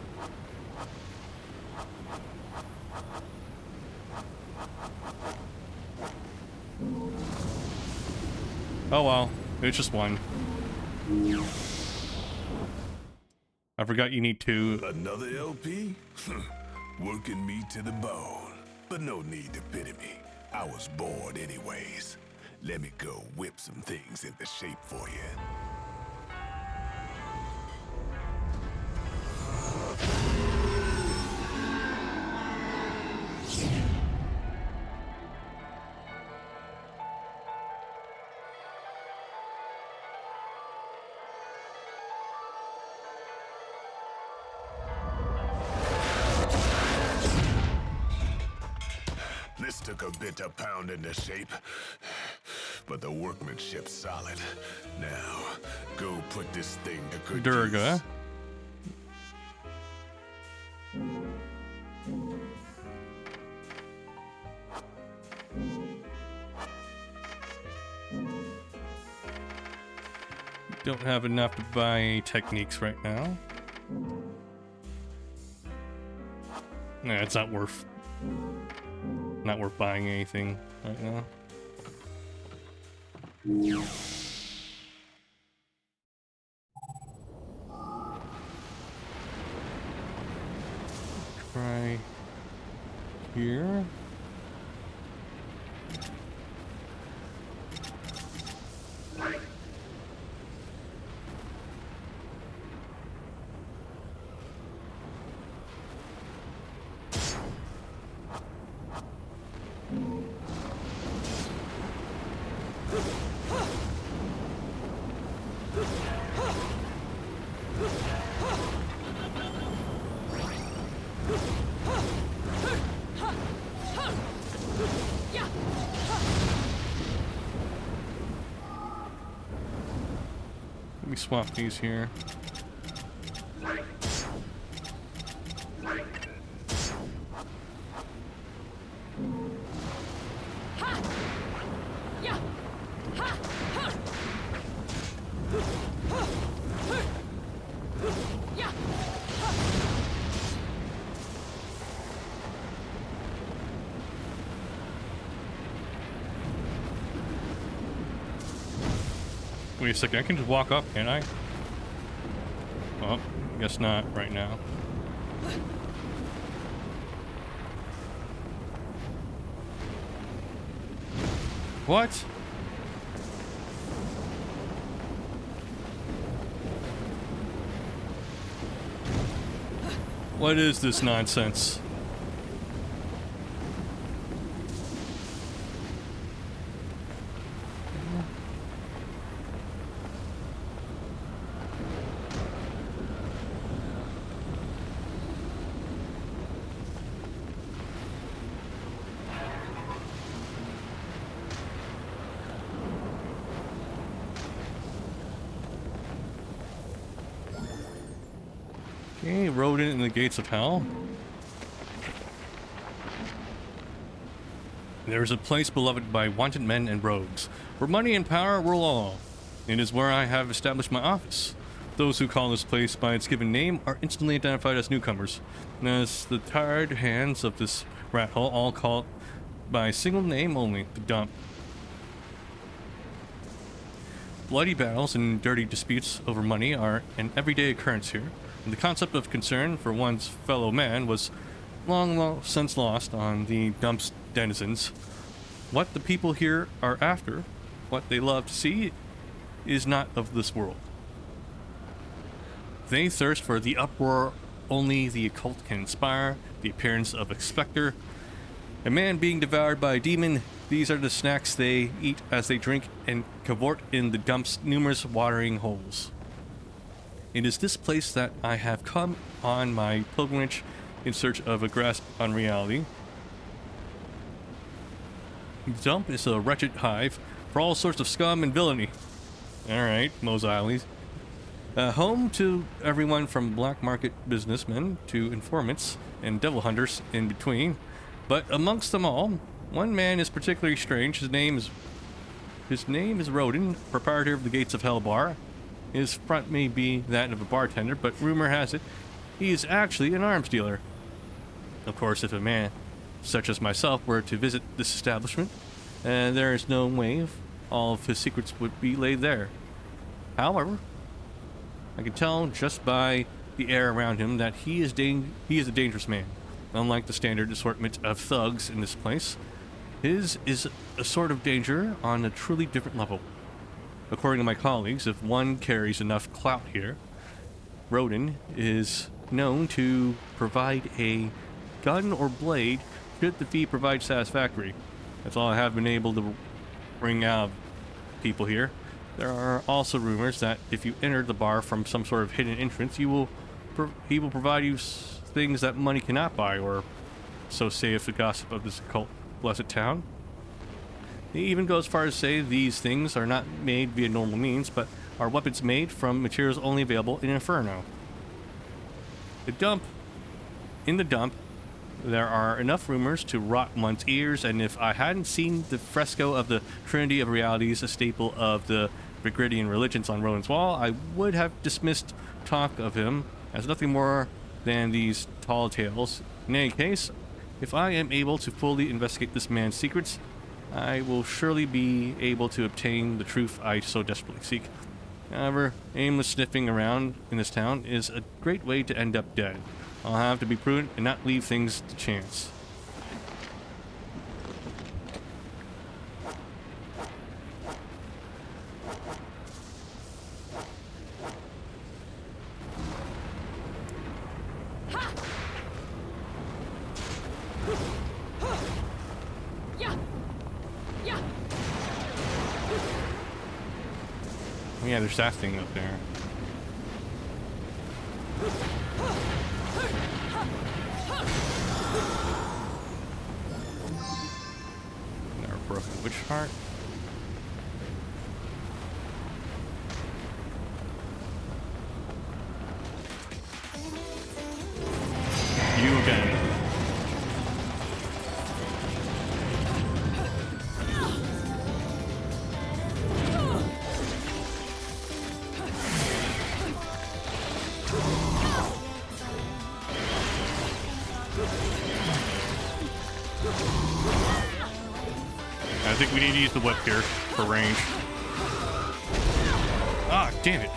Oh well, it's just one. I forgot you need two. Another LP? Working me to the bone. But no need to pity me. I was bored anyways. Let me go whip some things into shape for you. took a bit to pound into shape, but the workmanship's solid. Now, go put this thing to good Durga. use. Don't have enough to buy techniques right now. Nah, it's not worth buying anything right now. Try here. Let me swap these here. Wait a second, I can just walk up, can't I? Well, guess not right now. What? What is this nonsense? Okay, rodent in the gates of hell. There is a place beloved by wanted men and rogues, where money and power rule all. It is where I have established my office. Those who call this place by its given name are instantly identified as newcomers, and as the tired hands of this rat hole all call it by a single name only, the dump. Bloody battles and dirty disputes over money are an everyday occurrence here. The concept of concern for one's fellow man was long since lost on the dump's denizens. What the people here are after, what they love to see, is not of this world. They thirst for the uproar only the occult can inspire, the appearance of a specter, a man being devoured by a demon. These are the snacks they eat as they drink and cavort in the dump's numerous watering holes. It is this place that I have come on my pilgrimage in search of a grasp on reality. The dump is a wretched hive for all sorts of scum and villainy. Alright, Mos Eisley. Home to everyone from black market businessmen to informants and devil hunters in between. But amongst them all, one man is particularly strange. His name is Rodin, proprietor of the Gates of Hell bar. His front may be that of a bartender, but rumor has it he is actually an arms dealer. Of course, if a man such as myself were to visit this establishment, there is no way all of his secrets would be laid there. However, I can tell just by the air around him that he is a dangerous man. Unlike the standard assortment of thugs in this place, his is a sort of danger on a truly different level. According to my colleagues, if one carries enough clout here, Rodin is known to provide a gun or blade should the fee provide satisfactory. That's all I have been able to bring out of people here. There are also rumors that if you enter the bar from some sort of hidden entrance, he will provide you things that money cannot buy, or so saith the gossip of this cult. blessed town. They even go as far as say these things are not made via normal means, but are weapons made from materials only available in Inferno. In the dump, there are enough rumors to rot one's ears, and if I hadn't seen the fresco of the Trinity of Realities, a staple of the Vigridian religions on Rowan's wall, I would have dismissed talk of him as nothing more than these tall tales. In any case, if I am able to fully investigate this man's secrets, I will surely be able to obtain the truth I so desperately seek. However, aimless sniffing around in this town is a great way to end up dead. I'll have to be prudent and not leave things to chance. Yeah, there's that thing up there. Another broken witch heart. You again. I think we need to use the whip here for range. Ah, damn it.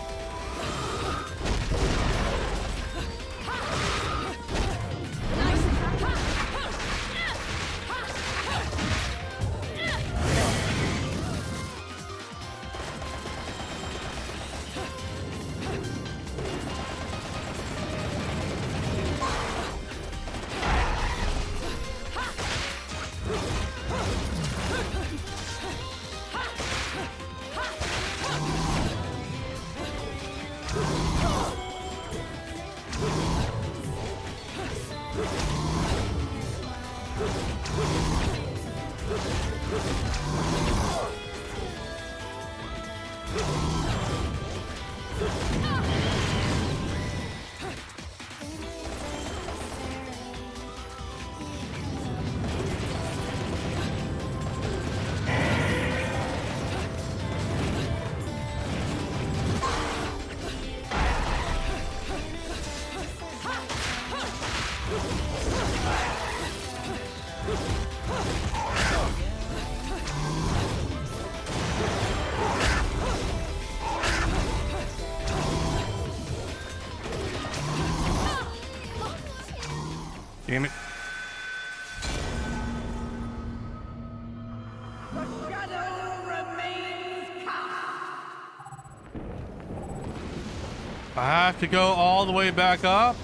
Damn it. The shadow remains cast. I have to go all the way back up?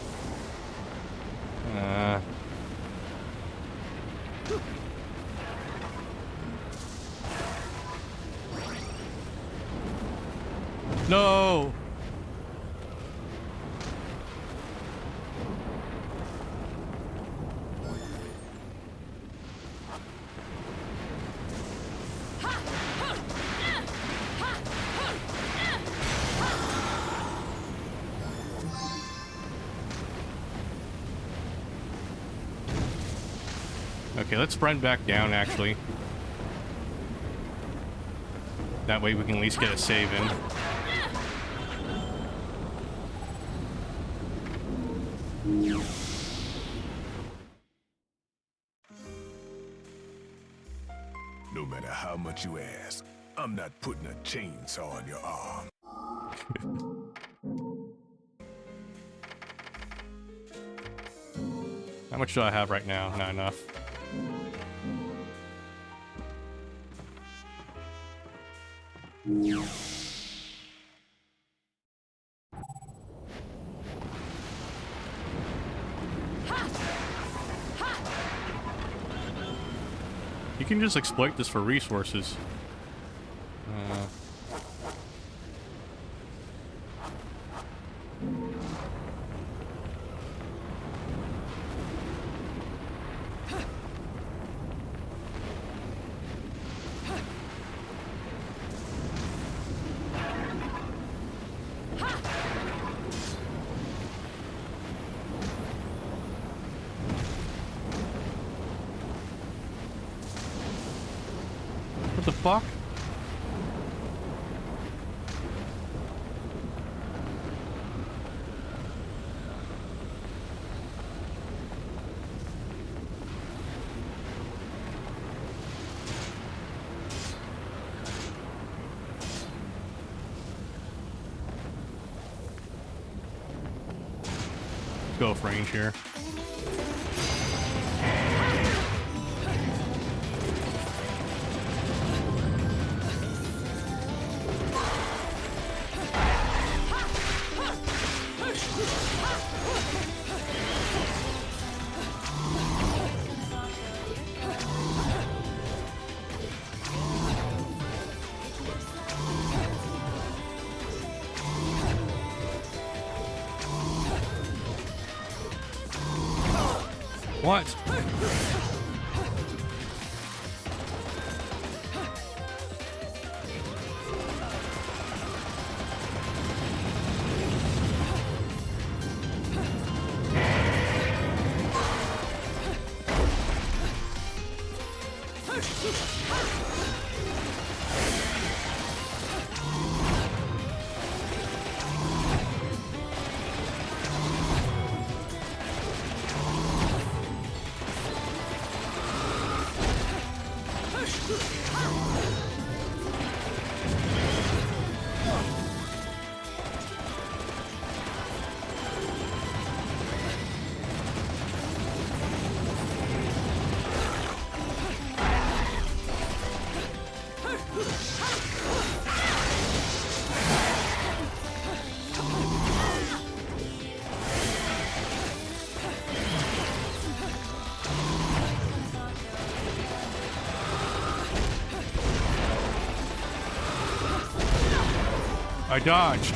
No! Okay, let's run back down, actually. That way we can at least get a save in. No matter how much you ask, I'm not putting a chainsaw on your arm. How much do I have right now? Not enough. You can just exploit this for resources. the fuck? Go off range here. What? I dodged.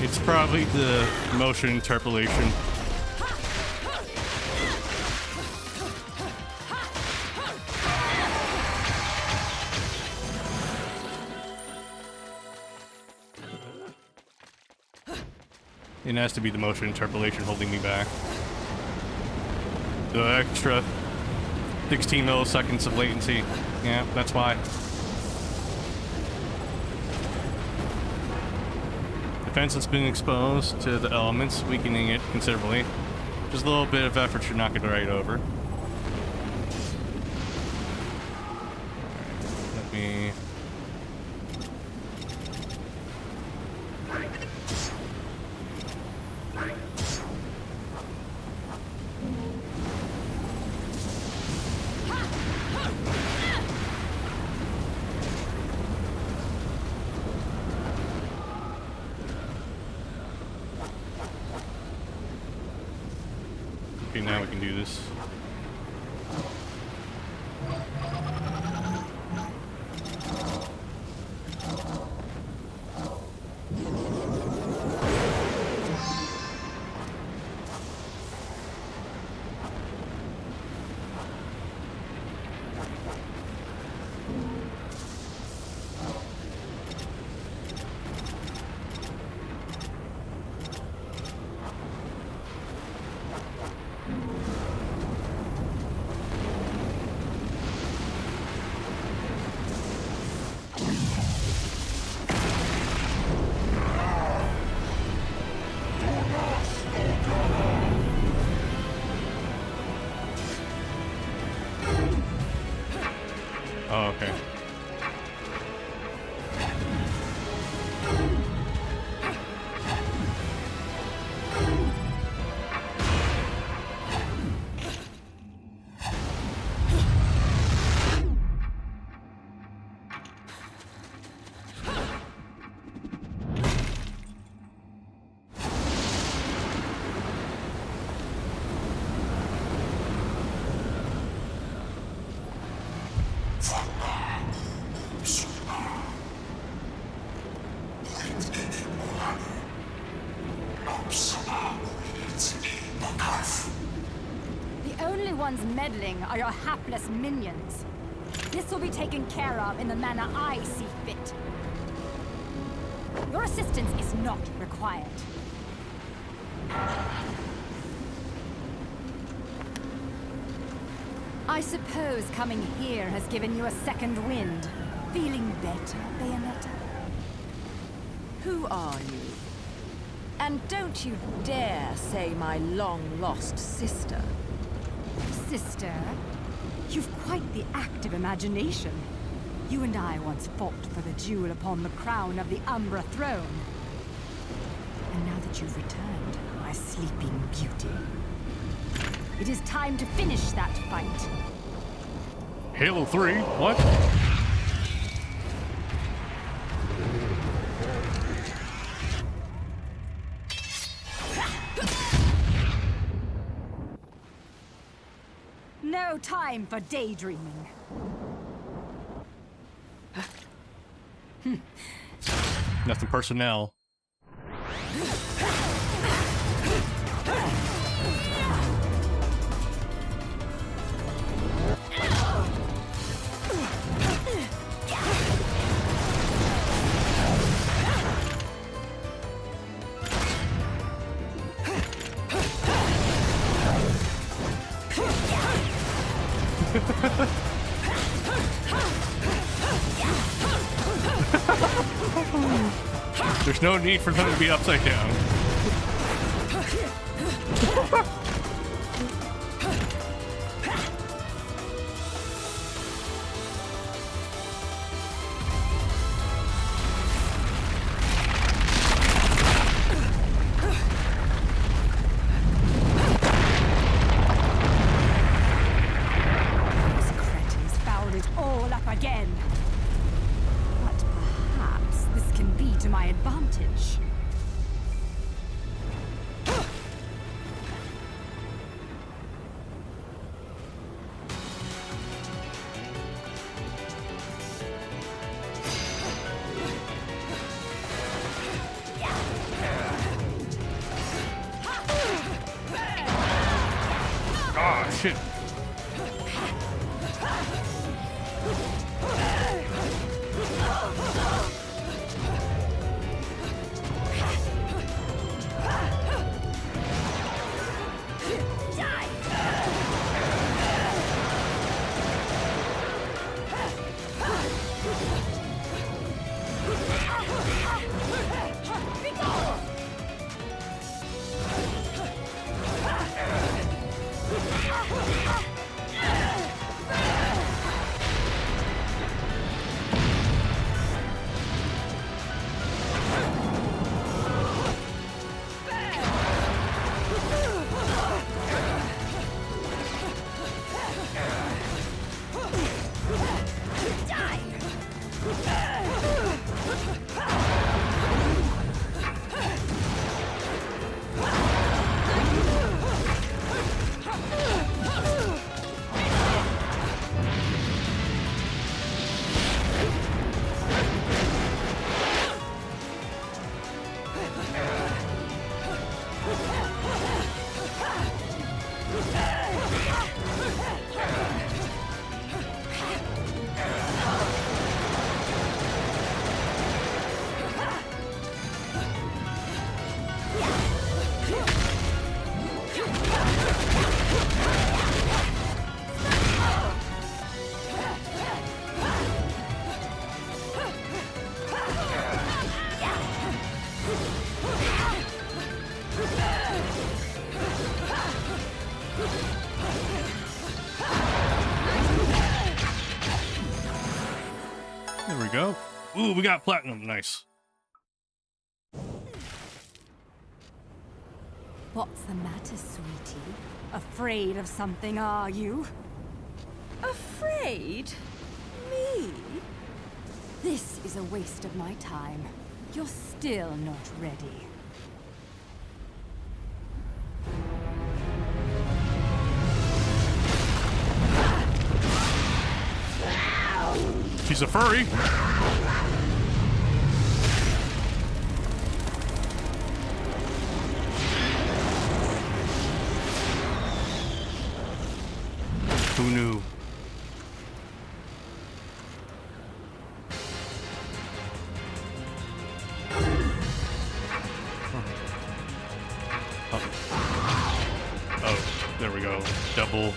It's probably the motion interpolation. It has to be the motion interpolation holding me back. The extra 16 milliseconds of latency. Yeah, that's why. Defense has been exposed to the elements, weakening it considerably. Just a little bit of effort should knock it right over. Let me... Okay, now we can do this. Oh, okay. The only ones meddling are your hapless minions. This will be taken care of in the manner I see fit. Your assistance is not required. I suppose coming here has given you a second wind. Feeling better, Bayonetta? Who are you? And don't you dare say my long-lost sister. Sister, you've quite the active imagination. You and I once fought for the jewel upon the crown of the Umbra throne. And now that you've returned, my sleeping beauty, it is time to finish that fight. Halo 3? What? No time for daydreaming. Nothing personnel. There's no need for them to be upside down. These cretins fouled it all up again. But perhaps this can be to my advantage. Ah, shit. There we go. Ooh, we got platinum. Nice. What's the matter, sweetie? Afraid of something, are you? Afraid? Me? This is a waste of my time. You're still not ready. She's a furry. Who knew? Oh, there we go. Double.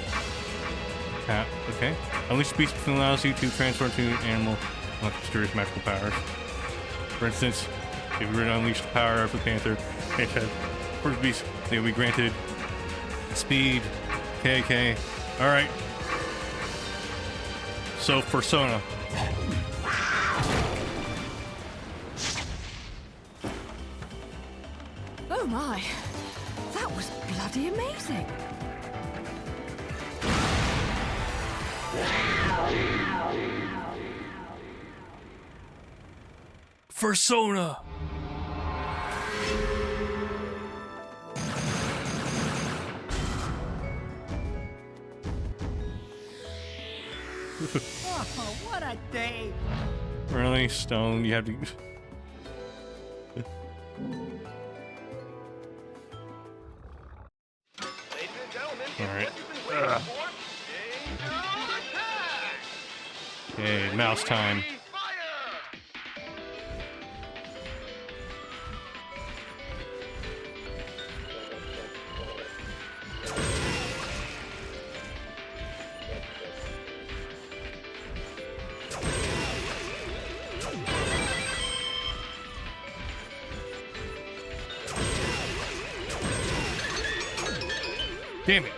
Tap. Okay. Unleash beast allows you to transform to an animal with mysterious magical powers. For instance, if you were to unleash the power of the panther, it says, first beast, they will be granted speed. Okay. Alright. So, Persona. Oh my, that was bloody amazing. Persona! Oh, what a day! Really? Stone, you have to... Alright. Okay, mouse time. Damn it.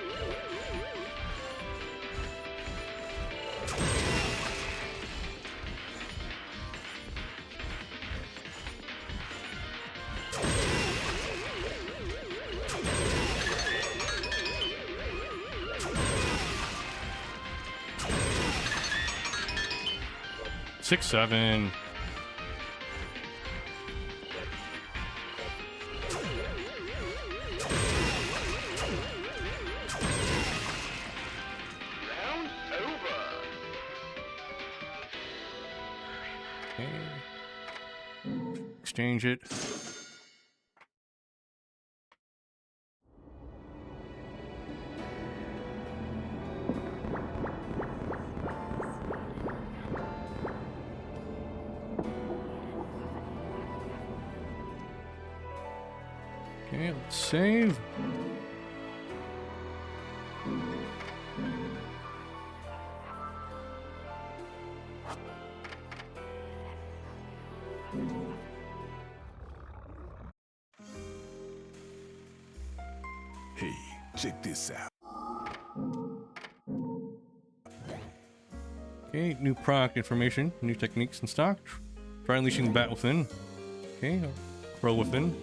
Six, 7. Exchange it. Okay, let's save. Hey, check this out. Okay, new product information, new techniques in stock. Try unleashing the bat within. Okay, crow within.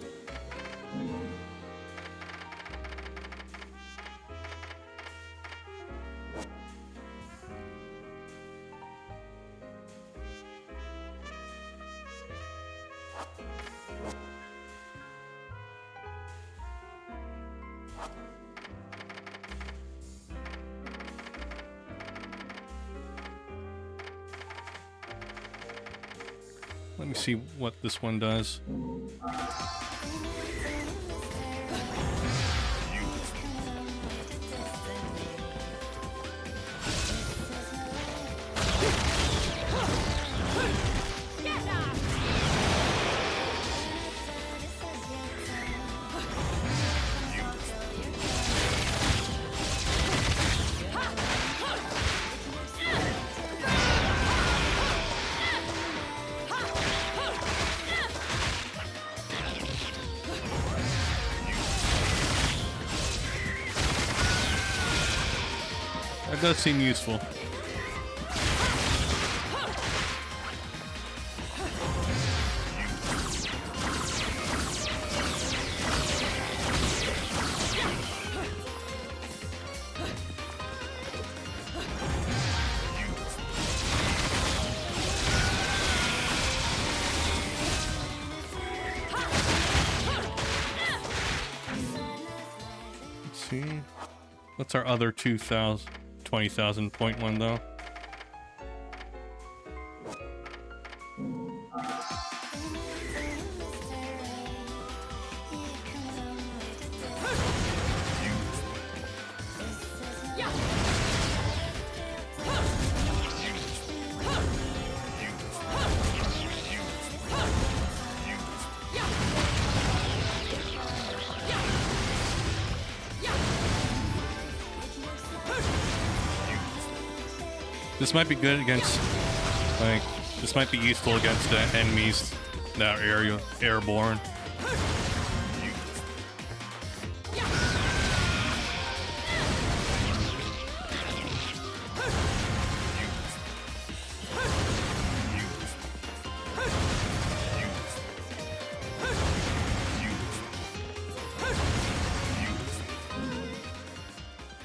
Let me see what this one does. That does seem useful. Let's see. What's our other 20,000 point one though? This might be good against, like, this might be useful against enemies that are airborne.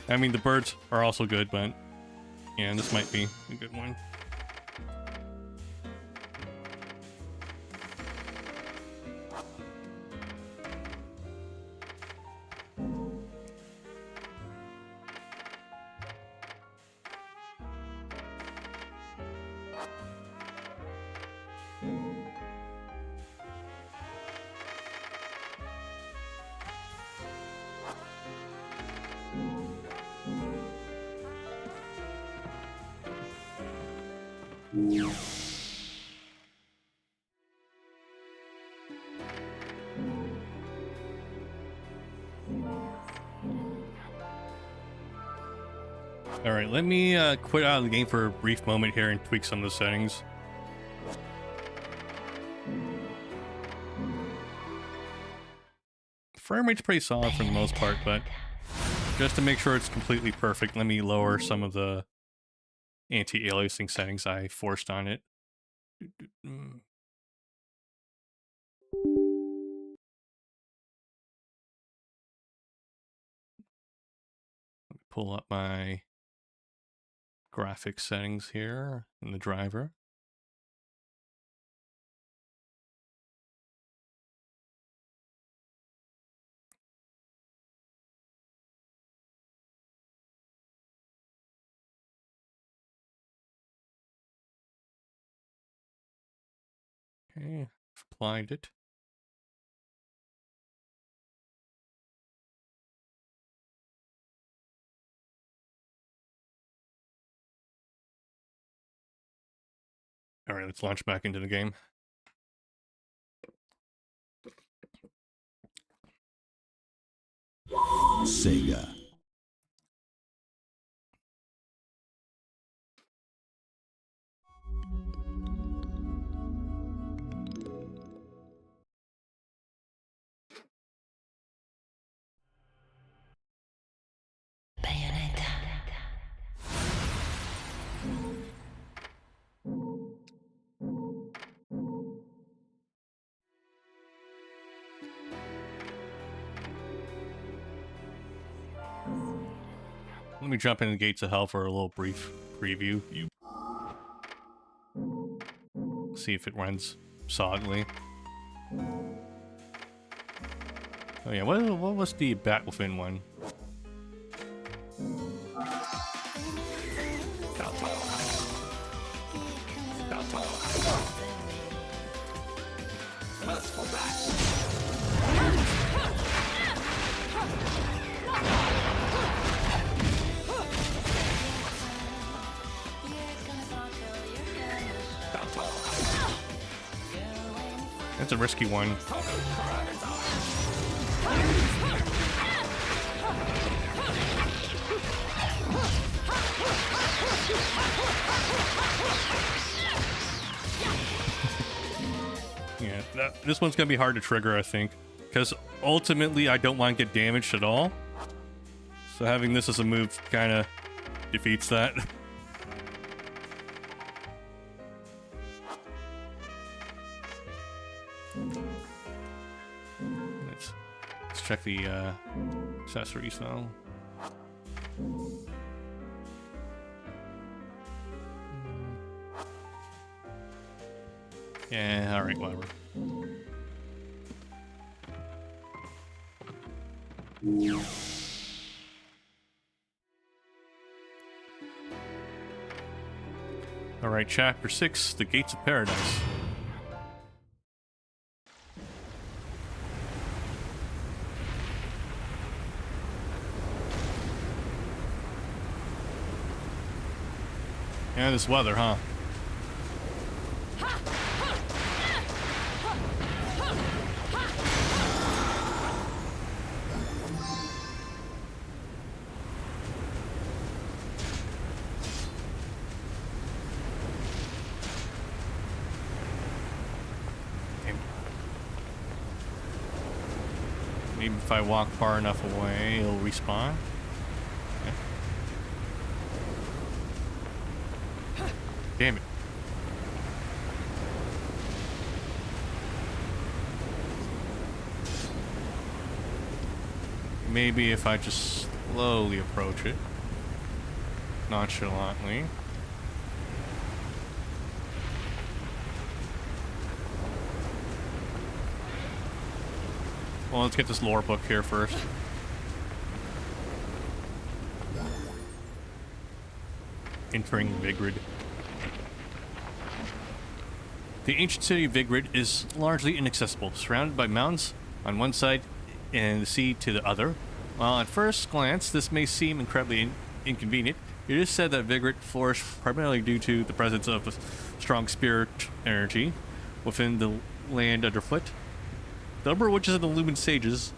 I mean, the birds are also good, but yeah, this might be a good one. Alright, let me quit out of the game for a brief moment here and tweak some of the settings. Frame rate's pretty solid for the most part, but just to make sure it's completely perfect, let me lower some of the anti-aliasing settings I forced on it. Pull up my graphics settings here in the driver. Okay, applied it. Alright, let's launch back into the game. Sega. Bayonetta. Let me jump into the Gates of Hell for a little brief preview. See if it runs solidly. Oh yeah, what was the Bat Within one? That's a risky one. Yeah, this one's gonna be hard to trigger, I think, because ultimately I don't want to get damaged at all. So having this as a move kind of defeats that. Let's check the accessories now. Yeah, alright, whatever. Alright, chapter 6, The Gates of Paradise. Yeah, this weather, huh? Maybe if I walk far enough away, it'll respawn. Okay. Damn it. Maybe if I just slowly approach it, nonchalantly. Well, let's get this lore book here first. Entering Vigrid. The ancient city of Vigrid is largely inaccessible, surrounded by mountains on one side and the sea to the other. While at first glance this may seem incredibly inconvenient, it is said that Vigrid flourished primarily due to the presence of a strong spirit energy within the land underfoot. The Umbra Witches and the Lumen Sages,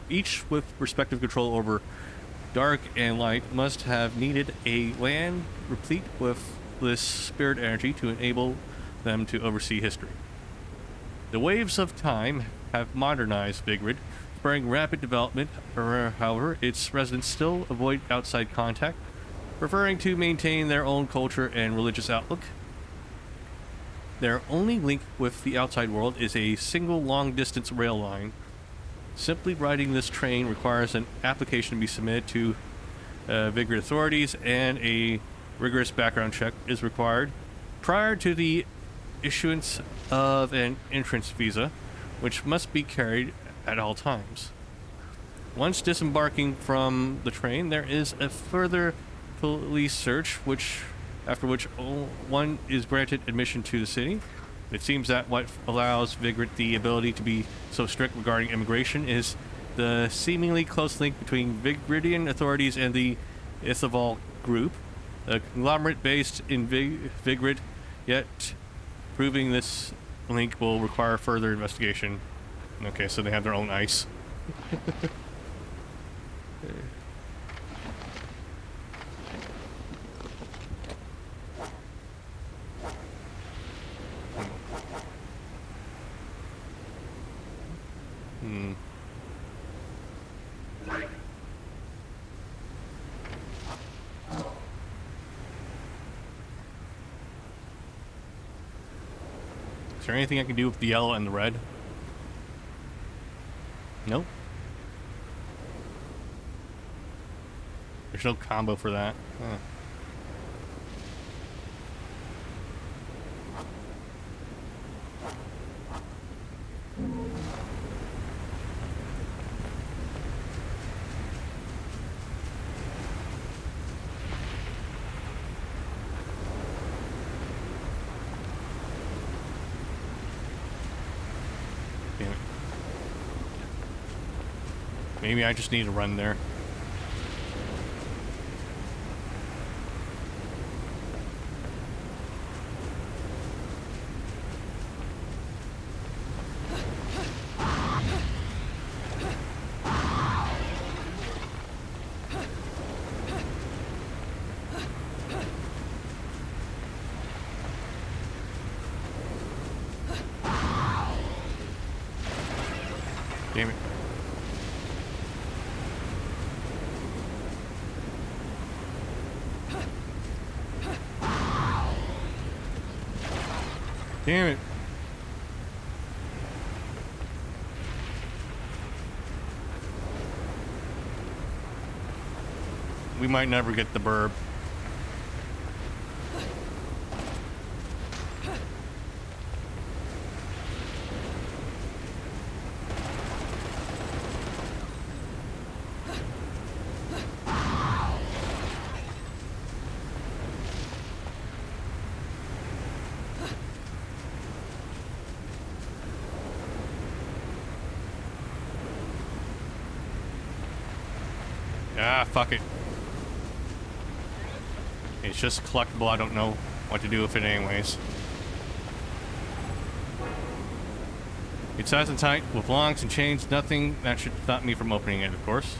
each with respective control over dark and light, must have needed a land replete with this spirit energy to enable them to oversee history. The waves of time have modernized Vigrid, spurring rapid development. However, its residents still avoid outside contact, preferring to maintain their own culture and religious outlook. Their only link with the outside world is a single long-distance rail line. Simply riding this train requires an application to be submitted to Vigrid authorities, and a rigorous background check is required prior to the issuance of an entrance visa, which must be carried at all times. Once disembarking from the train, there is a further police search, after which one is granted admission to the city. It seems that what allows Vigrid the ability to be so strict regarding immigration is the seemingly close link between Vigridian authorities and the Ithaval group, a conglomerate based in Vigrid, yet proving this link will require further investigation. Okay, so they have their own ice. Is there anything I can do with the yellow and the red? Nope. There's no combo for that. Huh. Damn it. Maybe I just need to run there. Damn it. Damn it. We might never get the burb. Ah, fuck it. It's just collectible. I don't know what to do with it anyways. It's size and tight with longs and chains. Nothing that should stop me from opening it, of course.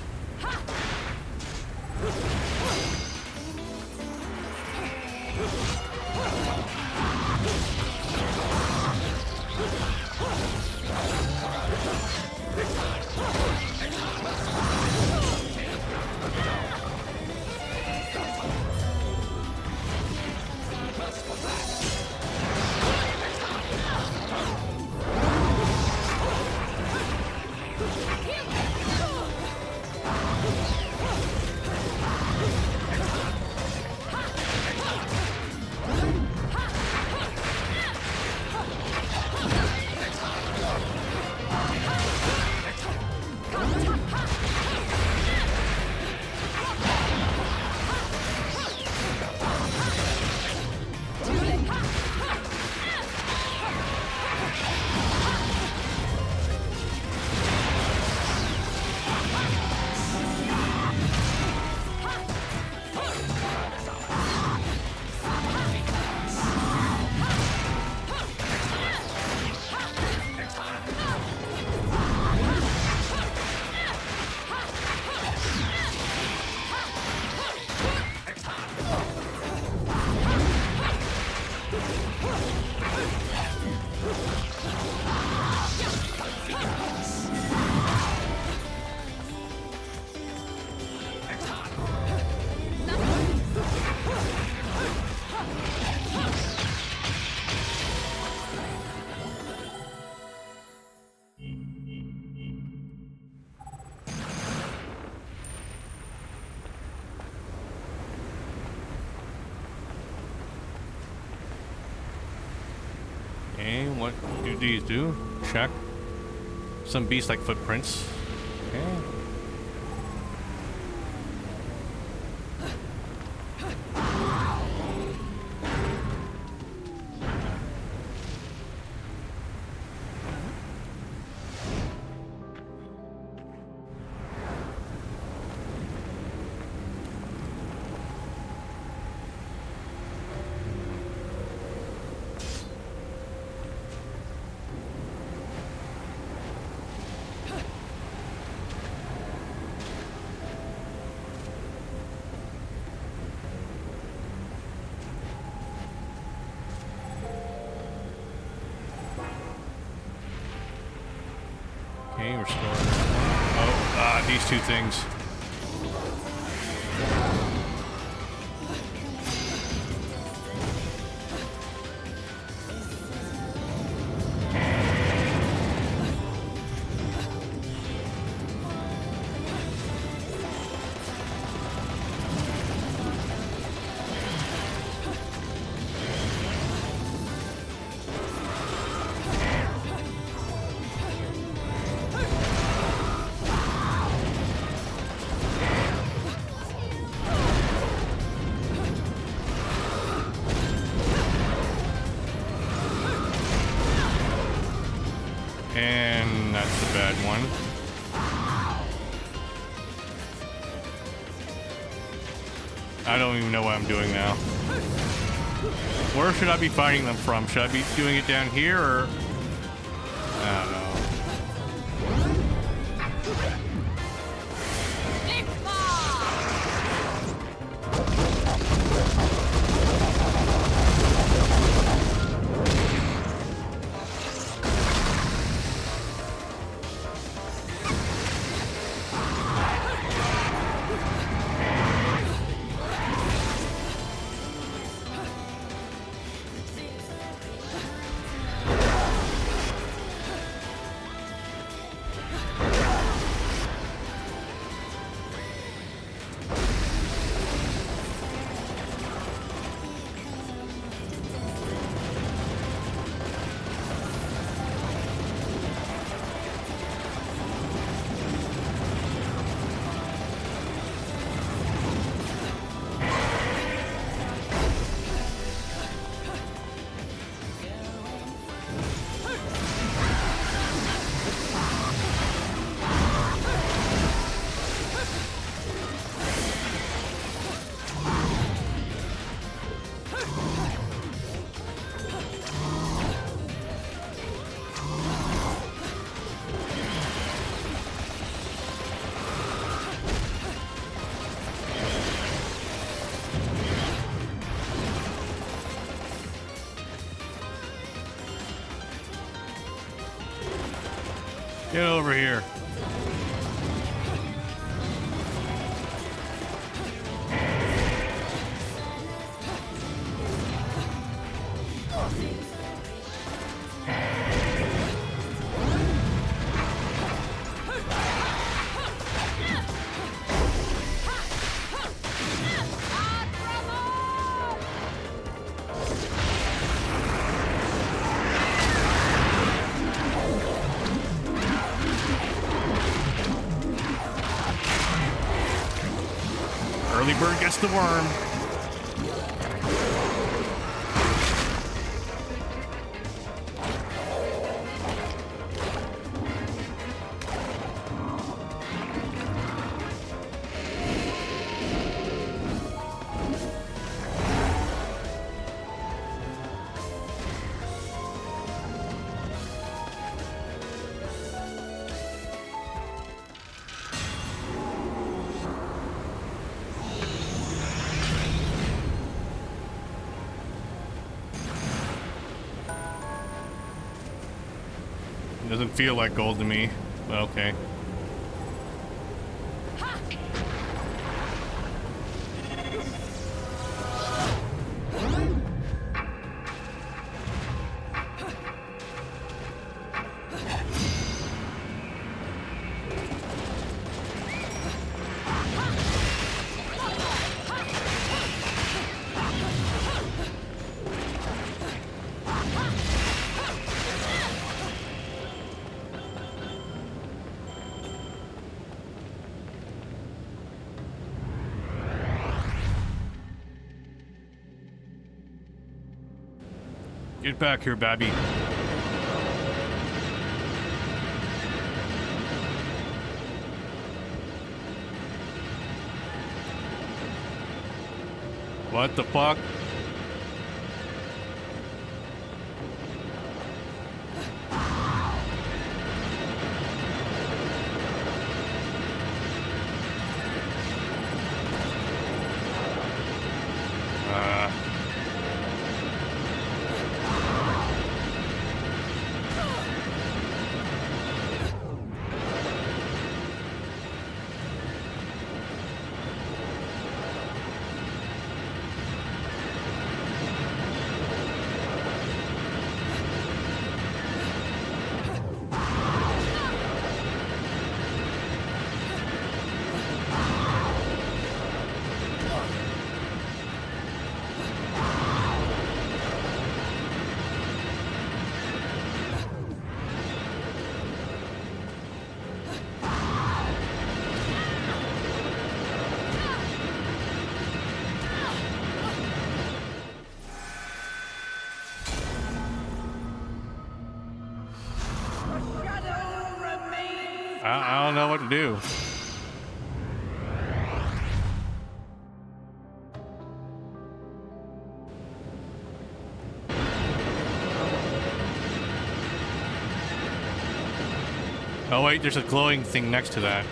What do these do? Check. Some beast-like footprints. Okay. Okay, restore. Oh, these two things. And that's the bad one. I don't even know what I'm doing now. Where should I be fighting them from? Should I be doing it down here or... I don't know. Get over here. Early bird gets the worm. Doesn't feel like gold to me, but okay. Get back here, Babby. What the fuck? I don't know what to do. Oh wait, there's a glowing thing next to that.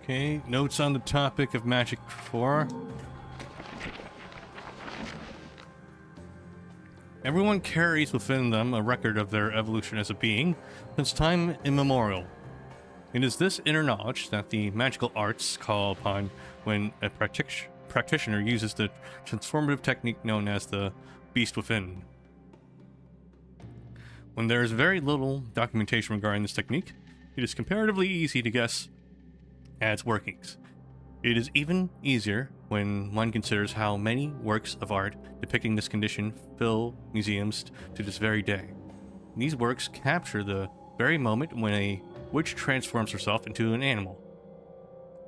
Okay, notes on the topic of Magic 4. Everyone carries within them a record of their evolution as a being since time immemorial. It is this inner knowledge that the magical arts call upon when a practitioner uses the transformative technique known as the Beast Within. When there is very little documentation regarding this technique, it is comparatively easy to guess at its workings. It is even easier when one considers how many works of art depicting this condition fill museums to this very day. These works capture the very moment when a witch transforms herself into an animal.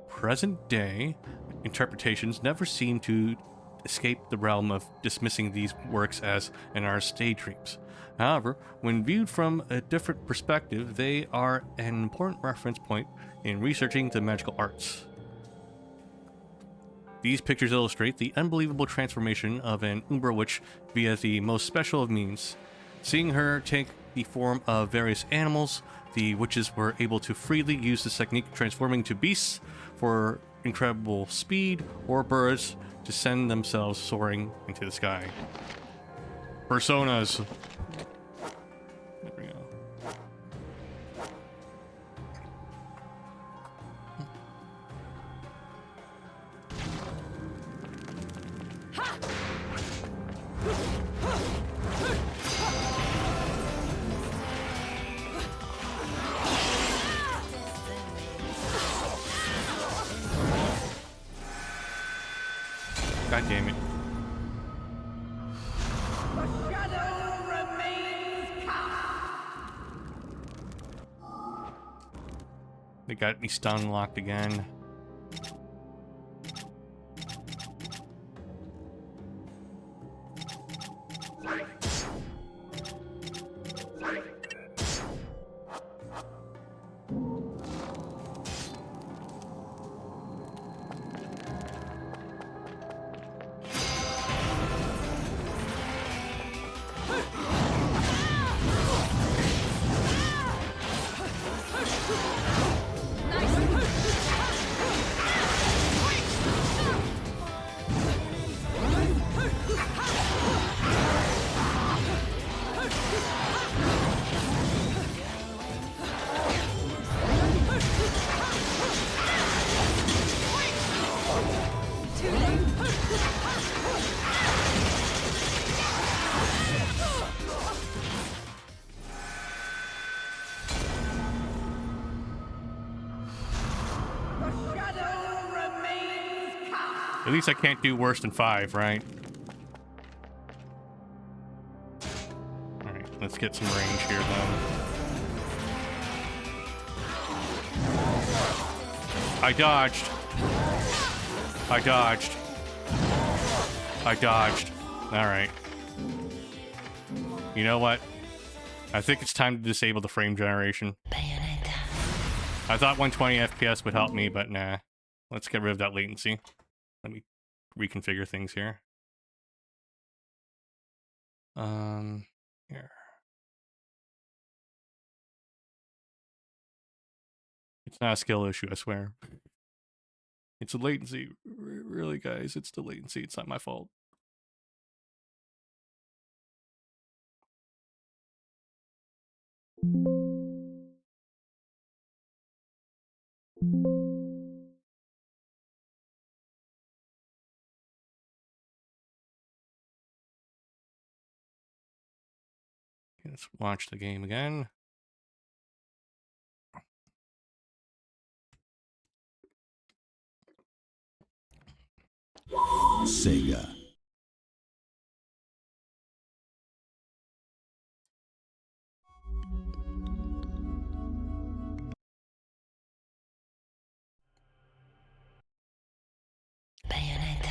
Present day interpretations never seem to escape the realm of dismissing these works as an artist's daydreams. However, when viewed from a different perspective, they are an important reference point in researching the magical arts. These pictures illustrate the unbelievable transformation of an Umbra witch via the most special of means. Seeing her take the form of various animals, the witches were able to freely use this technique, transforming to beasts for incredible speed or birds to send themselves soaring into the sky. Personas. There we go. God damn it. The shadow remains cast. They got me stun locked again. At least I can't do worse than 5, right? Alright, let's get some range here then. I dodged. I dodged. I dodged. Alright. You know what? I think it's time to disable the frame generation. Bayonetta. I thought 120 FPS would help me, but nah. Let's get rid of that latency. Let me reconfigure things here. Here. It's not a skill issue, I swear. It's a latency. Really, guys, it's the latency. It's not my fault. Let's launch the game again. Sega. Bayonetta.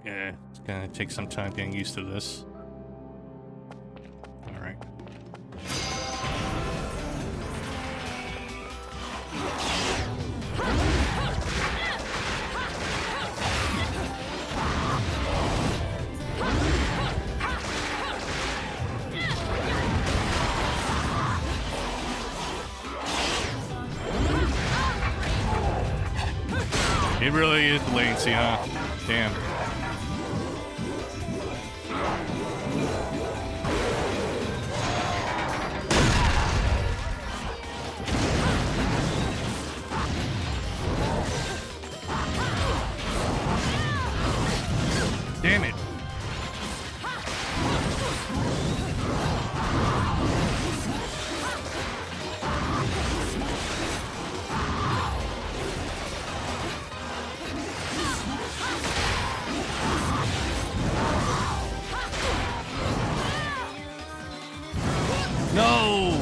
Yeah, it's gonna take some time getting used to this. Alright. It really is the latency, huh? Damn. Damn it. No!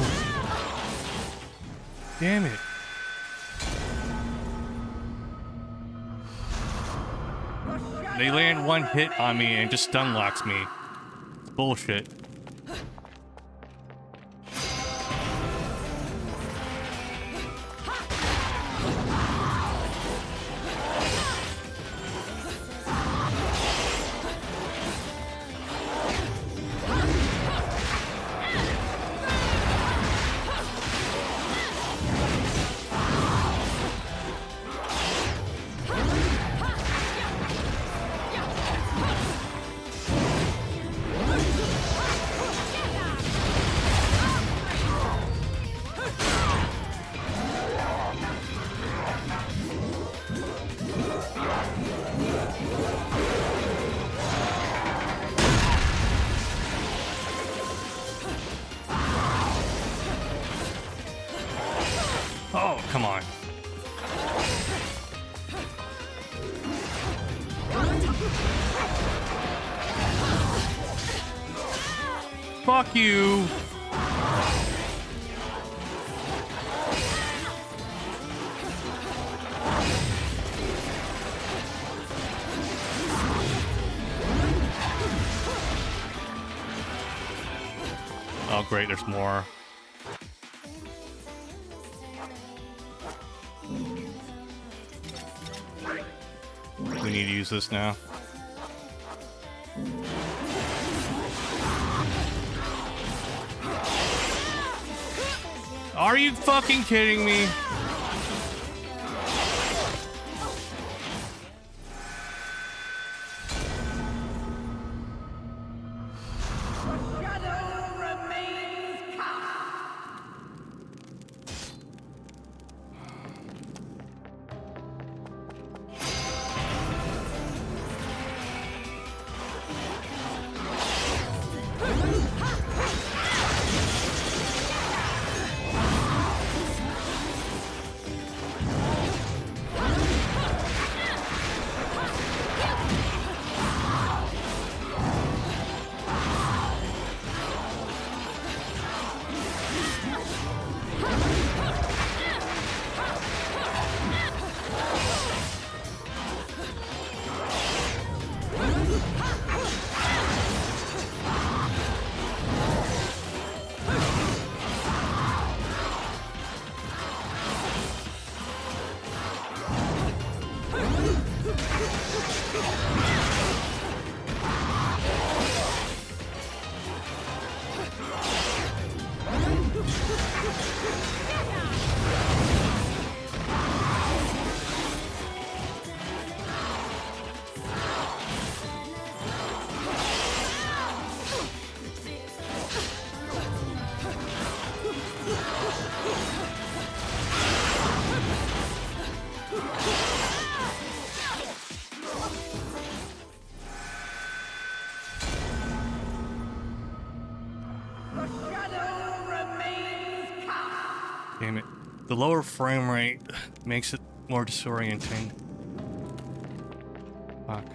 Damn it. They land one hit on me and just stun locks me. It's bullshit. come on. Fuck you. Oh great, there's more. We need to use this now. Are you fucking kidding me? Shadow remains cast. Damn it. The lower frame rate makes it more disorienting. Fuck.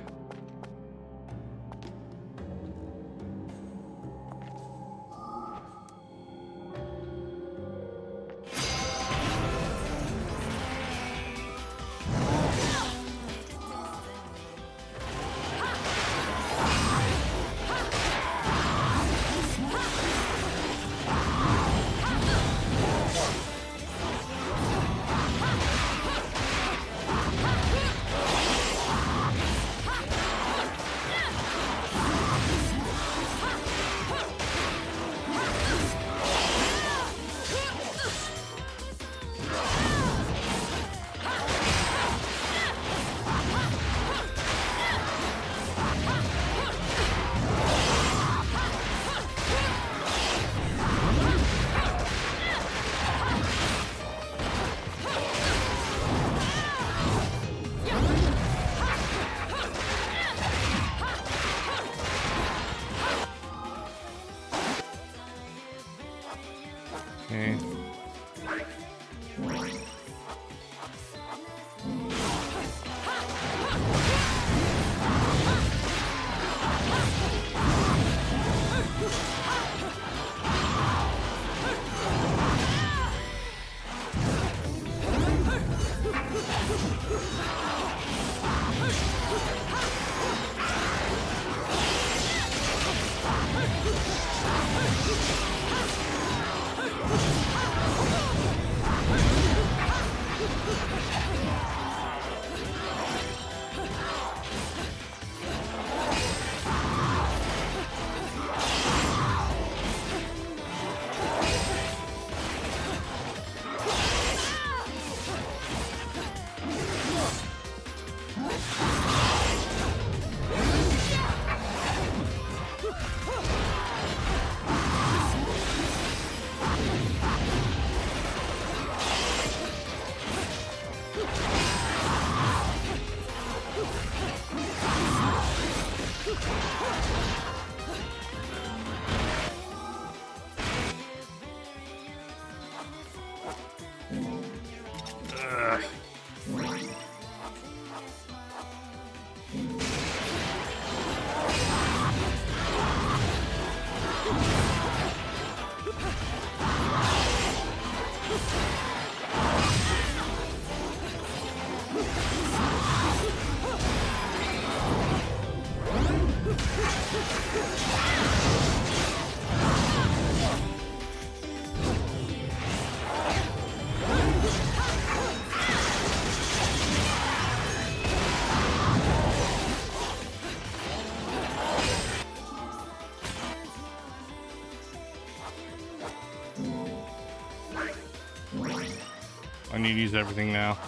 need to use everything now.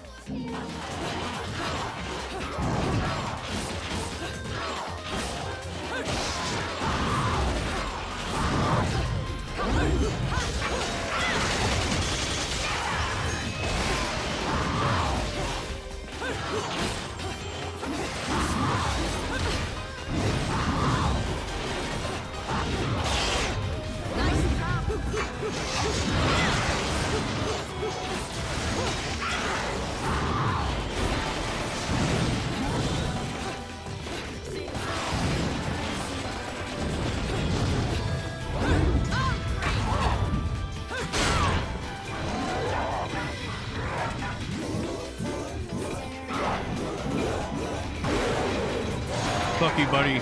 Fuck you, buddy.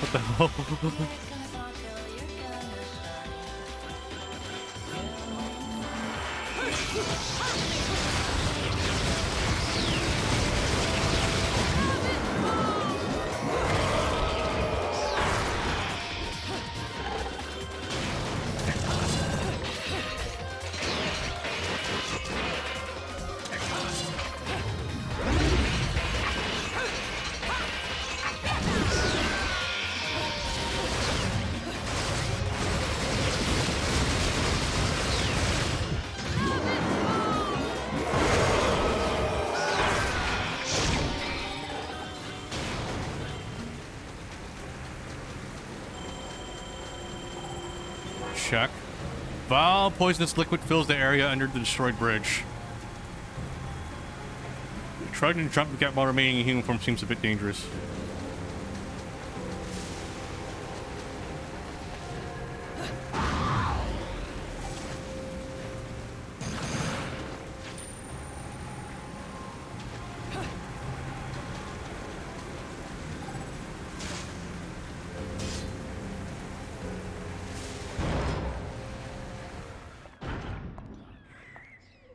What the hell? Check. Vile poisonous liquid fills the area under the destroyed bridge. Trying to jump the gap while remaining in human form seems a bit dangerous.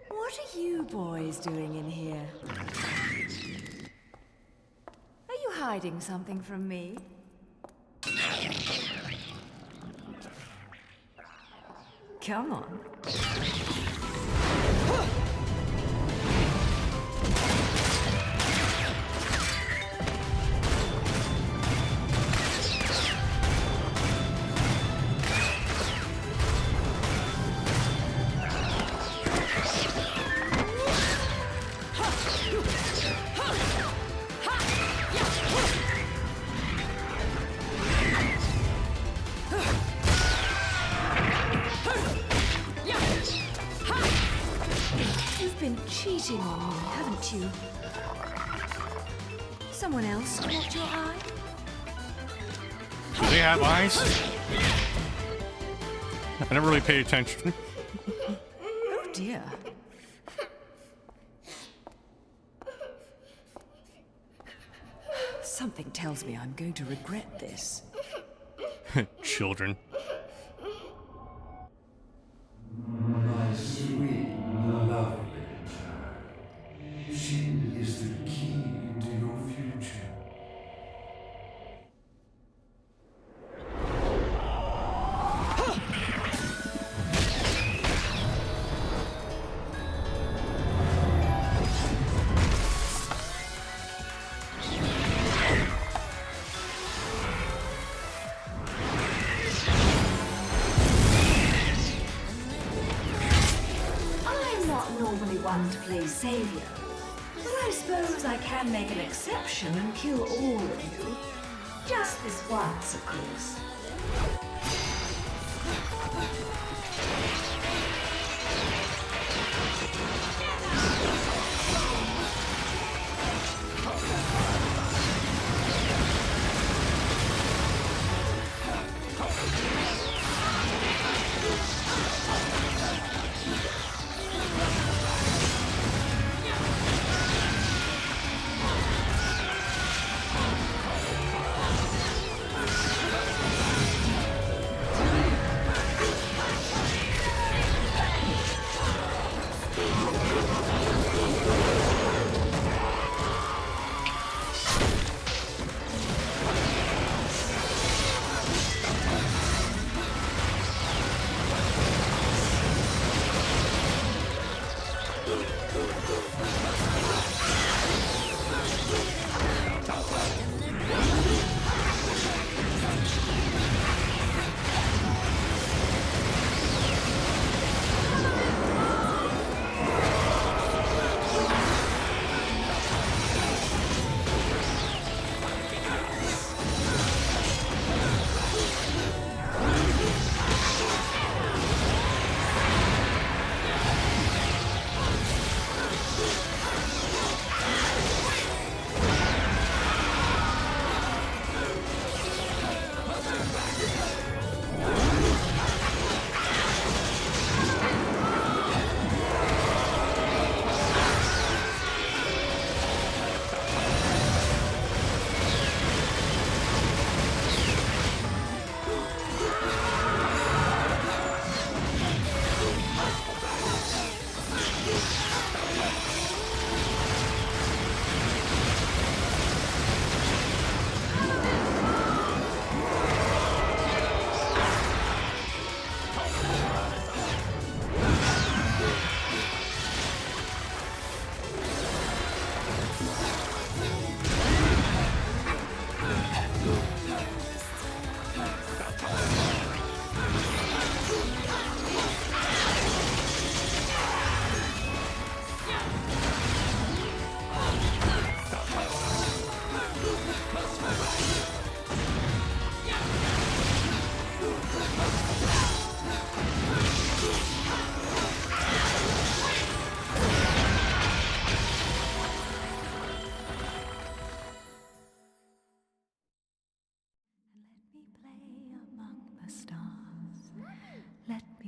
What are you boys doing in here? Are you hiding something from me? Come on. Cheating on me, haven't you? Someone else caught your eye? Do they have eyes? I never really paid attention. Oh dear. Something tells me I'm going to regret this. Children. My sweet, lovely child. She is the key to your future. To play savior, but I suppose I can make an exception and kill all of you. Just this once, of course.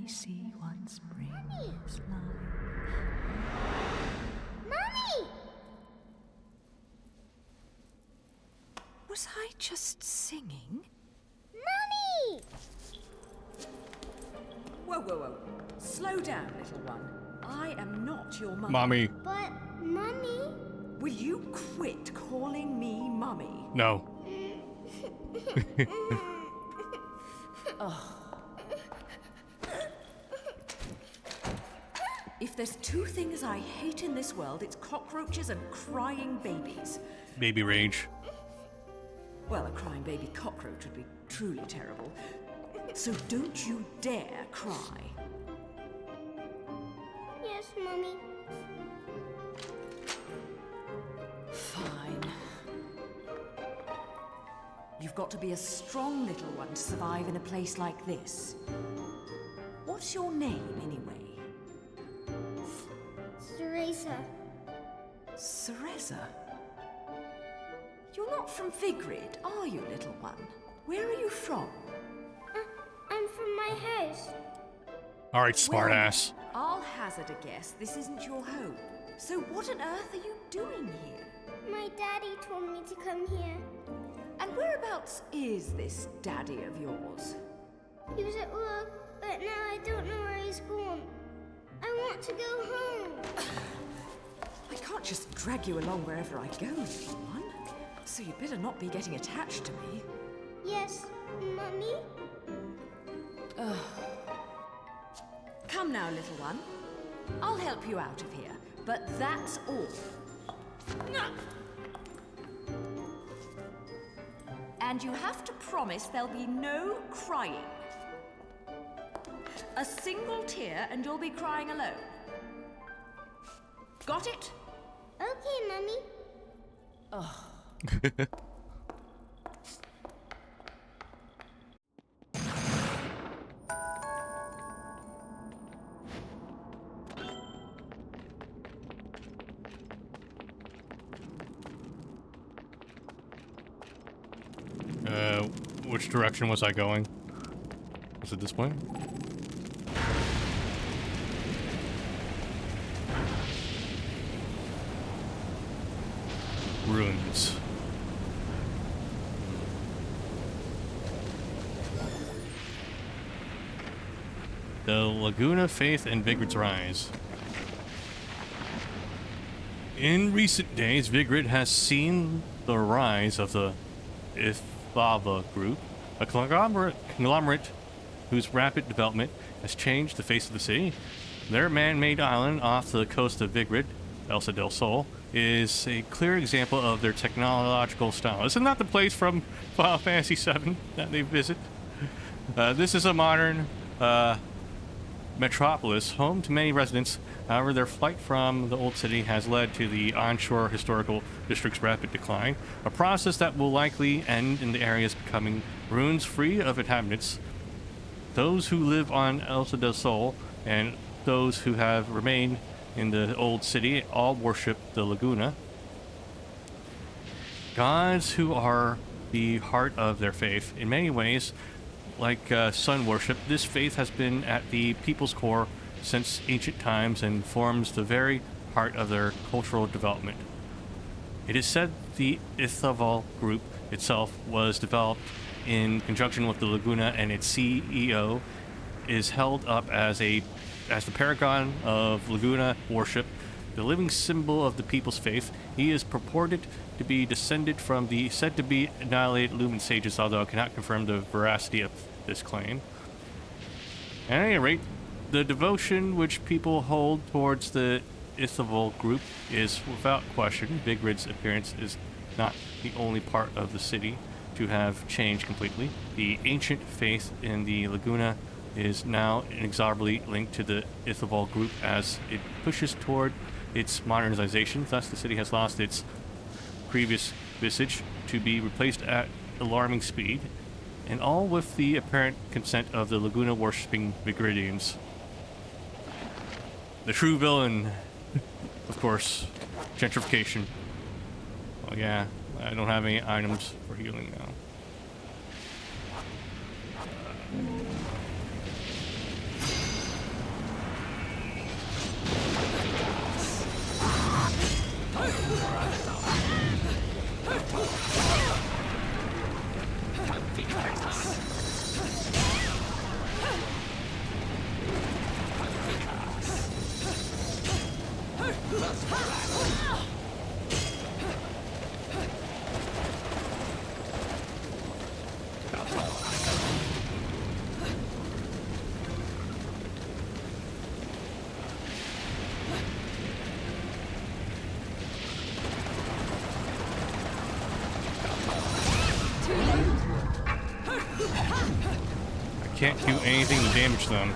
see what spring is like. Mommy! Was I just singing? Mommy! Whoa, whoa, whoa. Slow down, little one. I am not your mum. Mommy. But, Mommy... Will you quit calling me Mummy? No. If there's two things I hate in this world, it's cockroaches and crying babies. Baby rage. Well, a crying baby cockroach would be truly terrible. So don't you dare cry. Yes, Mommy. Fine. You've got to be a strong little one to survive in a place like this. What's your name, anyway? Teresa. Cereza? You're not from Vigrid, are you, little one? Where are you from? I'm from my house. All right, smartass. Well, I'll hazard a guess this isn't your home. So what on earth are you doing here? My daddy told me to come here. And whereabouts is this daddy of yours? He was at work, but now I don't know where he's gone. I want to go home. I can't just drag you along wherever I go, little one. So you'd better not be getting attached to me. Yes, Mommy? Come now, little one. I'll help you out of here, but that's all. And you have to promise there'll be no crying. A single tear and you'll be crying alone. Got it? Okay, Mommy. Which direction was I going? Was it this way? Ruins. The Laguna Faith and Vigrid's Rise. In recent days, Vigrid has seen the rise of the Ithava group, a conglomerate whose rapid development has changed the face of the city. Their man-made island off the coast of Vigrid, Elsa del Sol, is a clear example of their technological style. Isn't that the place from Final Fantasy VII that they visit? This is a modern metropolis, home to many residents. However, their flight from the old city has led to the onshore historical district's rapid decline, a process that will likely end in the areas becoming ruins free of inhabitants. Those who live on Elsa del Sol and those who have remained in the old city all worship the Laguna, gods who are the heart of their faith. In many ways, like sun worship, this faith has been at the people's core since ancient times and forms the very heart of their cultural development. It is said the Ithaval group itself was developed in conjunction with the Laguna, and its CEO is held up as the paragon of Laguna worship, the living symbol of the people's faith. He is purported to be descended from the said to be annihilated Lumen sages, although I cannot confirm the veracity of this claim. At any rate, the devotion which people hold towards the Ithaval group is without question. Vigrid's appearance is not the only part of the city to have changed completely. The ancient faith in the Laguna is now inexorably linked to the Ithaval group as it pushes toward its modernization. Thus, the city has lost its previous visage to be replaced at alarming speed, and all with the apparent consent of the Laguna worshipping Vigridians. The true villain, of course, gentrification. Oh yeah, I don't have any items for healing now. I can't do anything to damage them.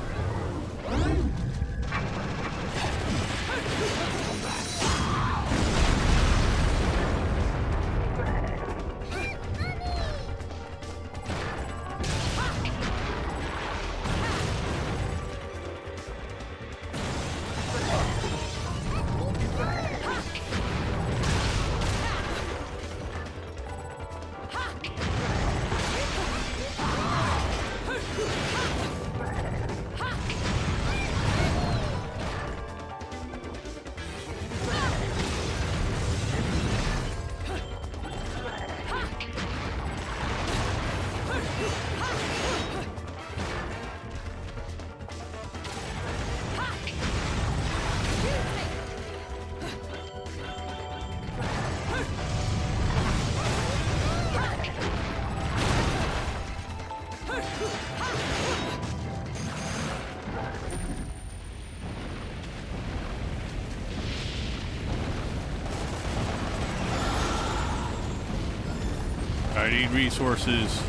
I need resources.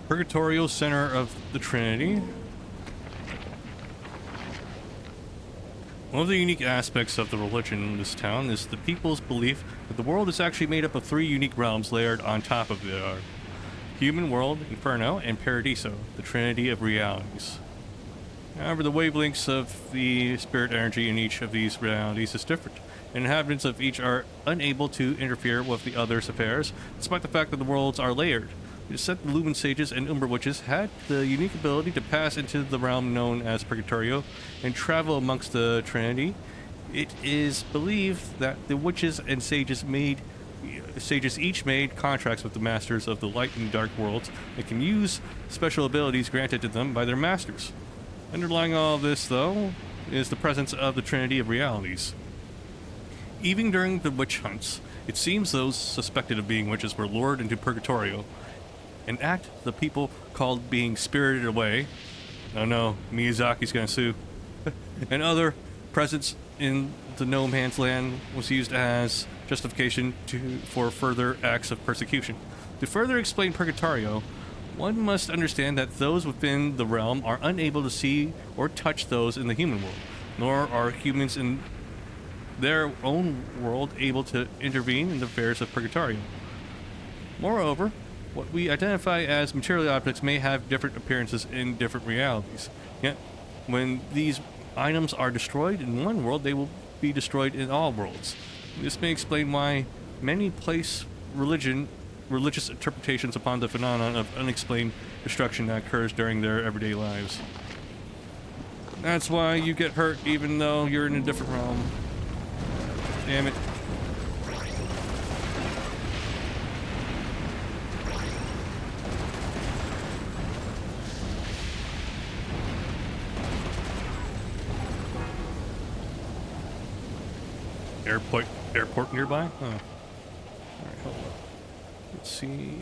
Purgatorial center of the Trinity. One of the unique aspects of the religion in this town is the people's belief that the world is actually made up of 3 unique realms layered on top of the human world, Inferno, and Paradiso, the Trinity of realities. However, the wavelengths of the spirit energy in each of these realities is different, and inhabitants of each are unable to interfere with the other's affairs, despite the fact that the worlds are layered. It is said the Lumen Sages and Umbra Witches had the unique ability to pass into the realm known as Purgatorio and travel amongst the Trinity. It is believed that the witches and sages each made contracts with the masters of the light and dark worlds and can use special abilities granted to them by their masters. Underlying all of this, though, is the presence of the Trinity of Realities. Even during the witch hunts, it seems those suspected of being witches were lured into Purgatorio, an act the people called being spirited away. Oh no, Miyazaki's gonna sue. And other presence in the no man's land was used as justification for further acts of persecution. To further explain Purgatorio, one must understand that those within the realm are unable to see or touch those in the human world, nor are humans in their own world able to intervene in the affairs of Purgatorio. Moreover, what we identify as material objects may have different appearances in different realities. Yet, when these items are destroyed in one world, they will be destroyed in all worlds. This may explain why many place religious interpretations upon the phenomenon of unexplained destruction that occurs during their everyday lives. That's why you get hurt even though you're in a different realm. Damn it. Airport nearby? Huh. Alright, hold on. Let's see.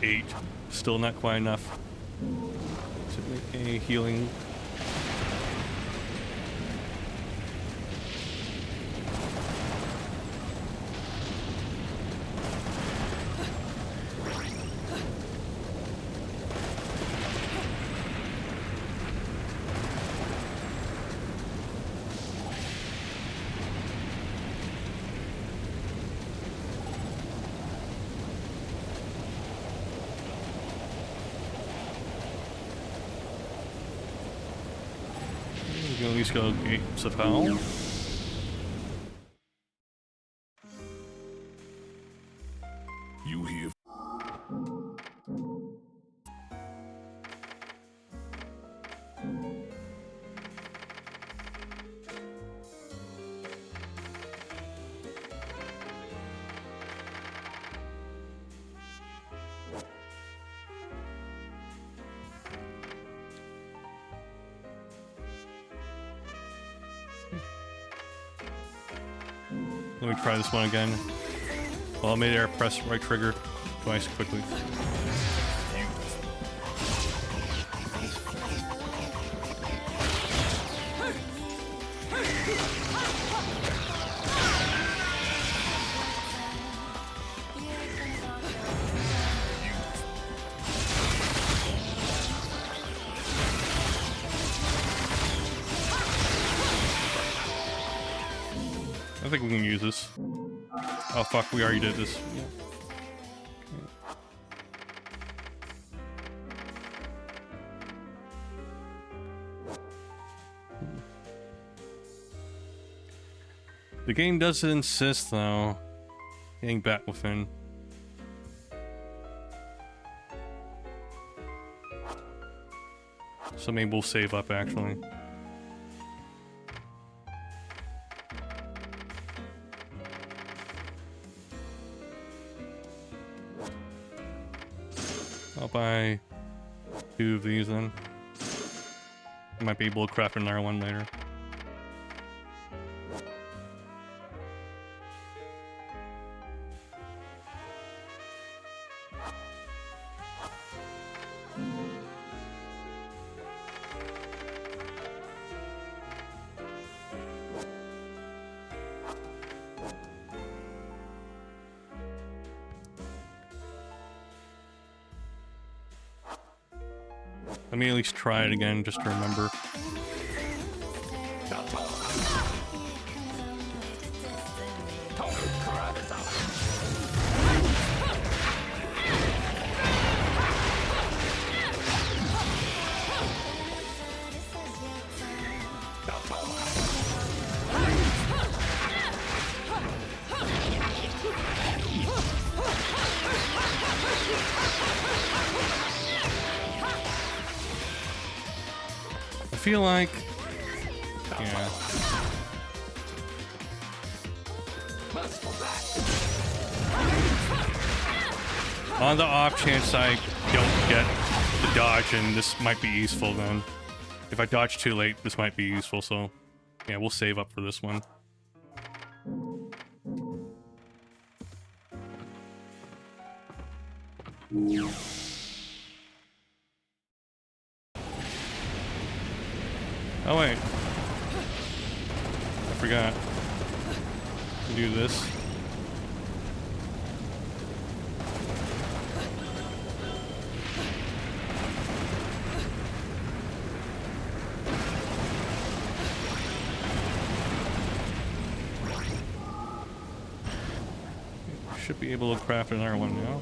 8. Still not quite enough to make any healing. at least go Gates of Hell. You here? Let me try this one again. Well, I made air press right trigger twice quickly. I think we can use this. Oh fuck, we already did this. Yeah. The game does insist, though, getting back within. So maybe we'll save up, actually. I'll buy 2 of these then. I might be able to craft another one later. Let me at least try it again just to remember. I feel like, yeah. On the off chance I don't get the dodge, and this might be useful then. If I dodge too late, this might be useful, so yeah, we'll save up for this one. Oh wait, I forgot to do this. Should be able to craft another one now.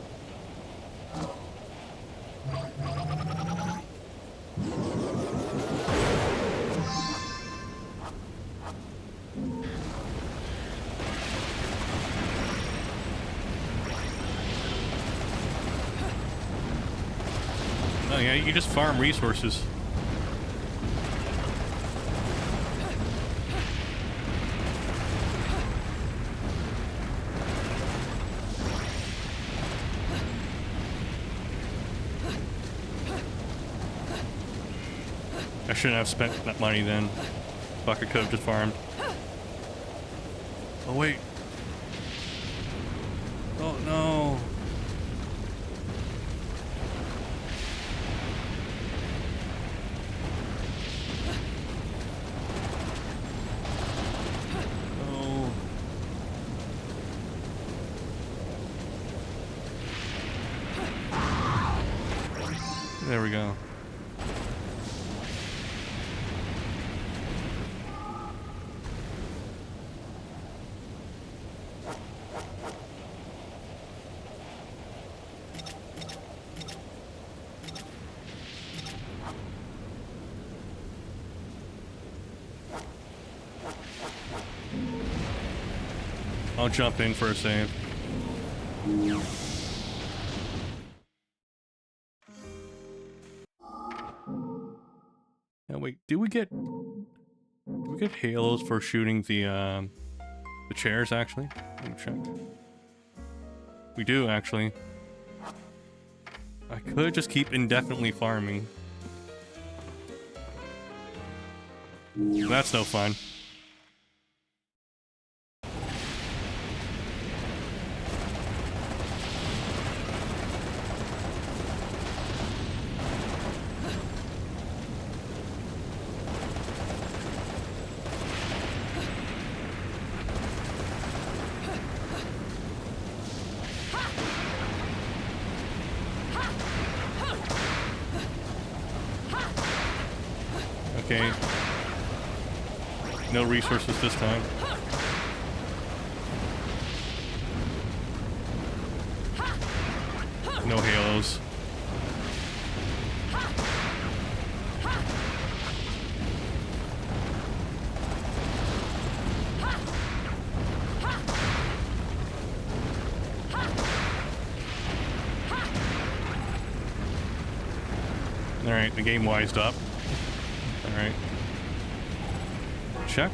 Oh yeah, you just farm resources. I shouldn't have spent that money then. Fuck, I could have just farmed. Oh wait. Oh no. Oh. There we go. I'll jump in for a save. Now wait, do we get halos for shooting the chairs actually? Let me check. We do actually. I could just keep indefinitely farming. That's no fun. Okay. No resources this time. No halos. Alright, the game wised up. Alright. Check.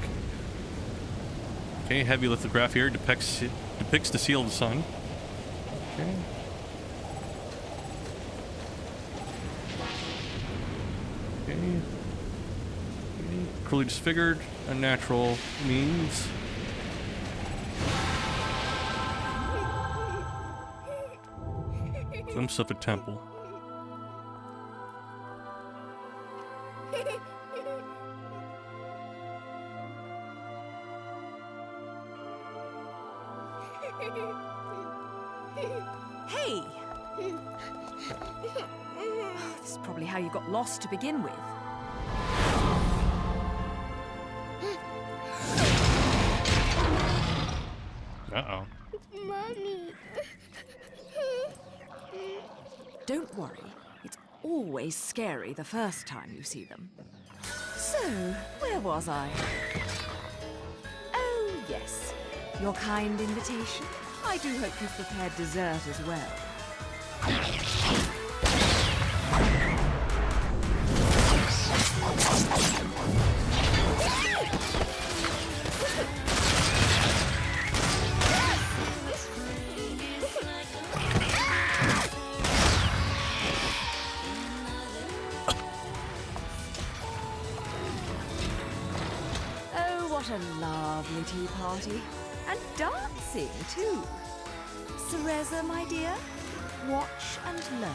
Okay, heavy lithograph here depicts the seal of the sun. Okay. Okay. Cruelly disfigured, unnatural means. Glimpse of a temple. Hey! This is probably how you got lost to begin with. Uh-oh. Mommy. Don't worry. It's always scary the first time you see them. So, where was I? Oh, yes. Your kind invitation. I do hope you've prepared dessert as well. Oh, what a lovely tea party. And dancing, too. Cereza, my dear, watch and learn.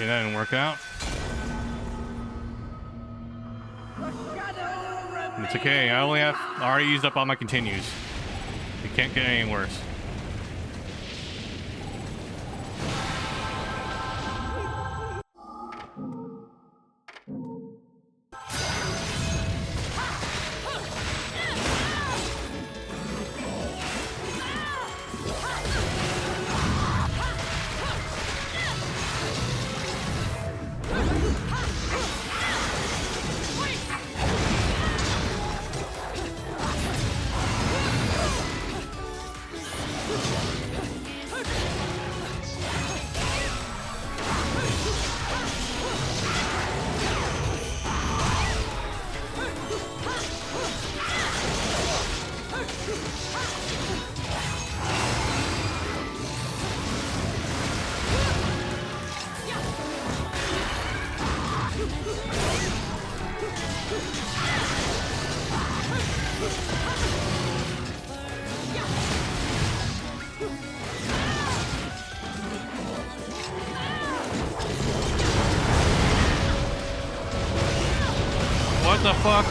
Okay, that didn't work out. It's okay, I already used up all my continues. It can't get any worse. What the fuck?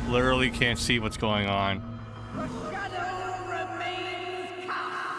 Literally can't see what's going on. The shadow remains cast.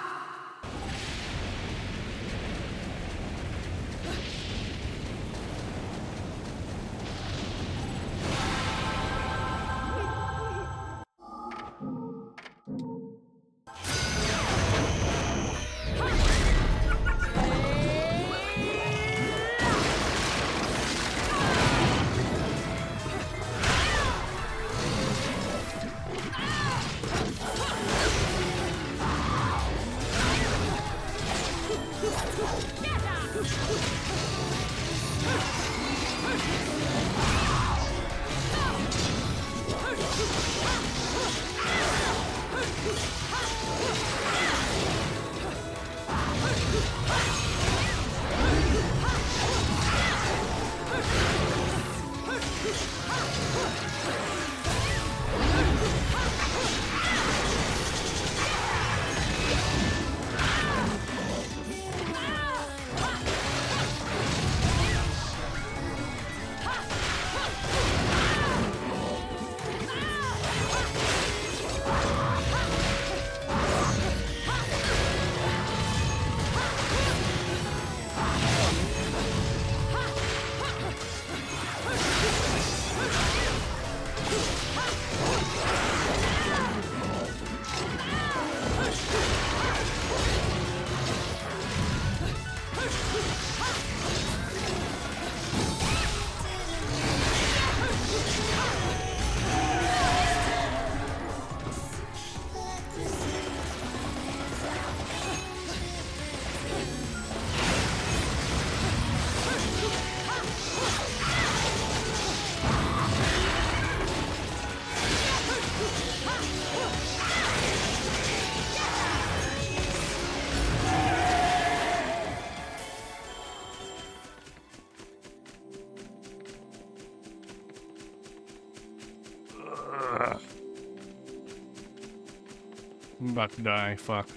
I'm about to die. Fuck.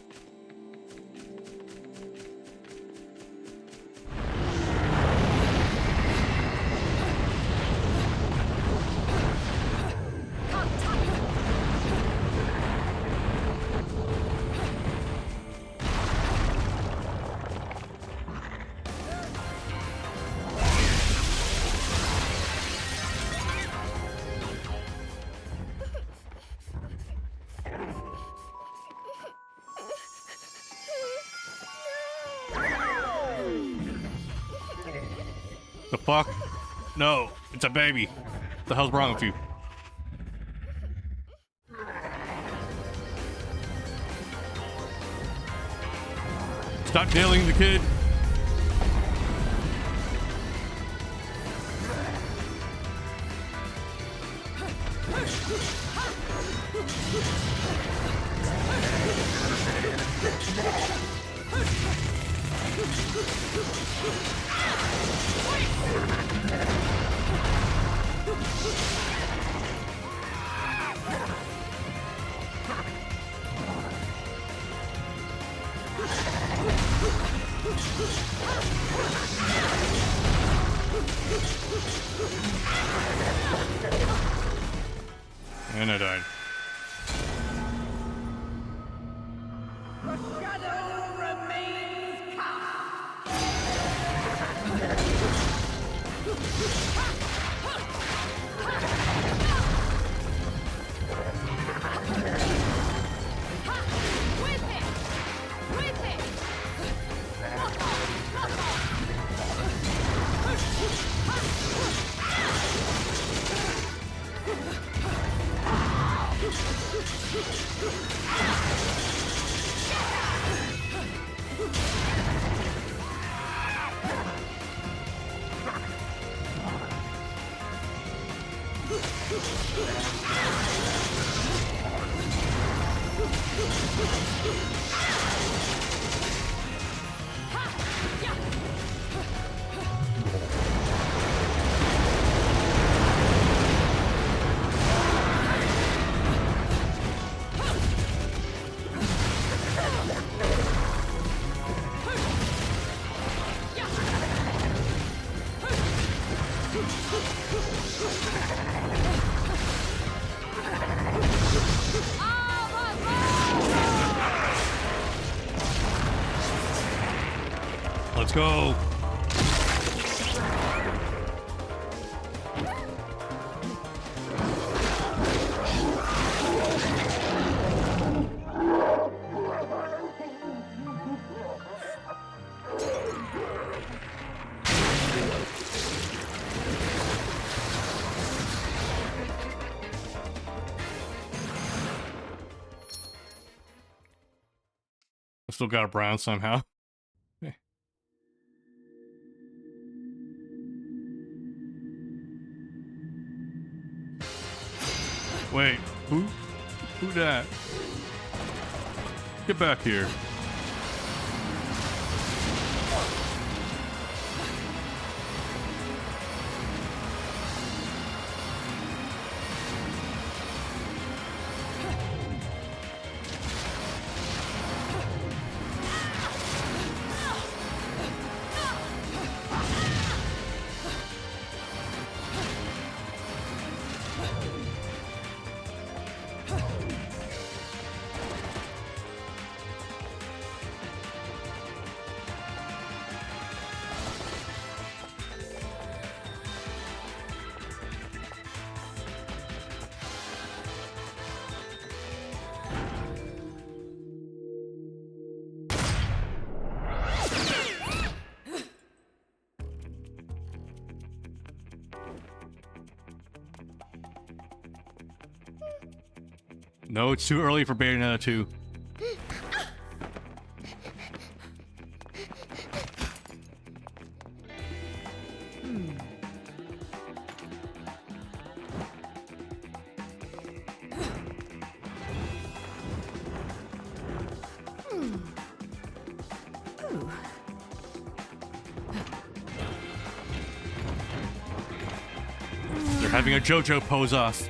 The fuck? No, it's a baby. What the hell's wrong with you? Stop nailing the kid. And I died. The shadow remains cast. Let's go. I still got a brown somehow. Okay. Wait, who that? Get back here. No, it's too early for Bayonetta 2. They're having a JoJo pose off.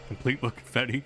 Complete with confetti.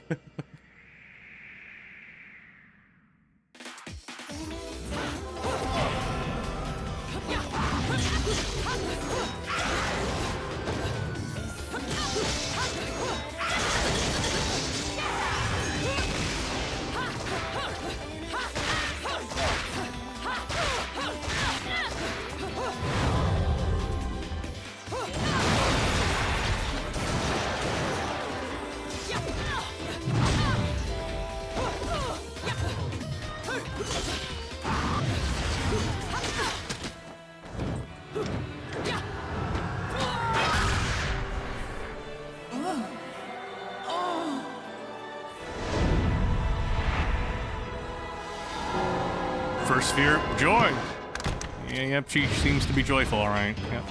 First sphere, joy. Yeah, yep, she seems to be joyful, all right. Yep.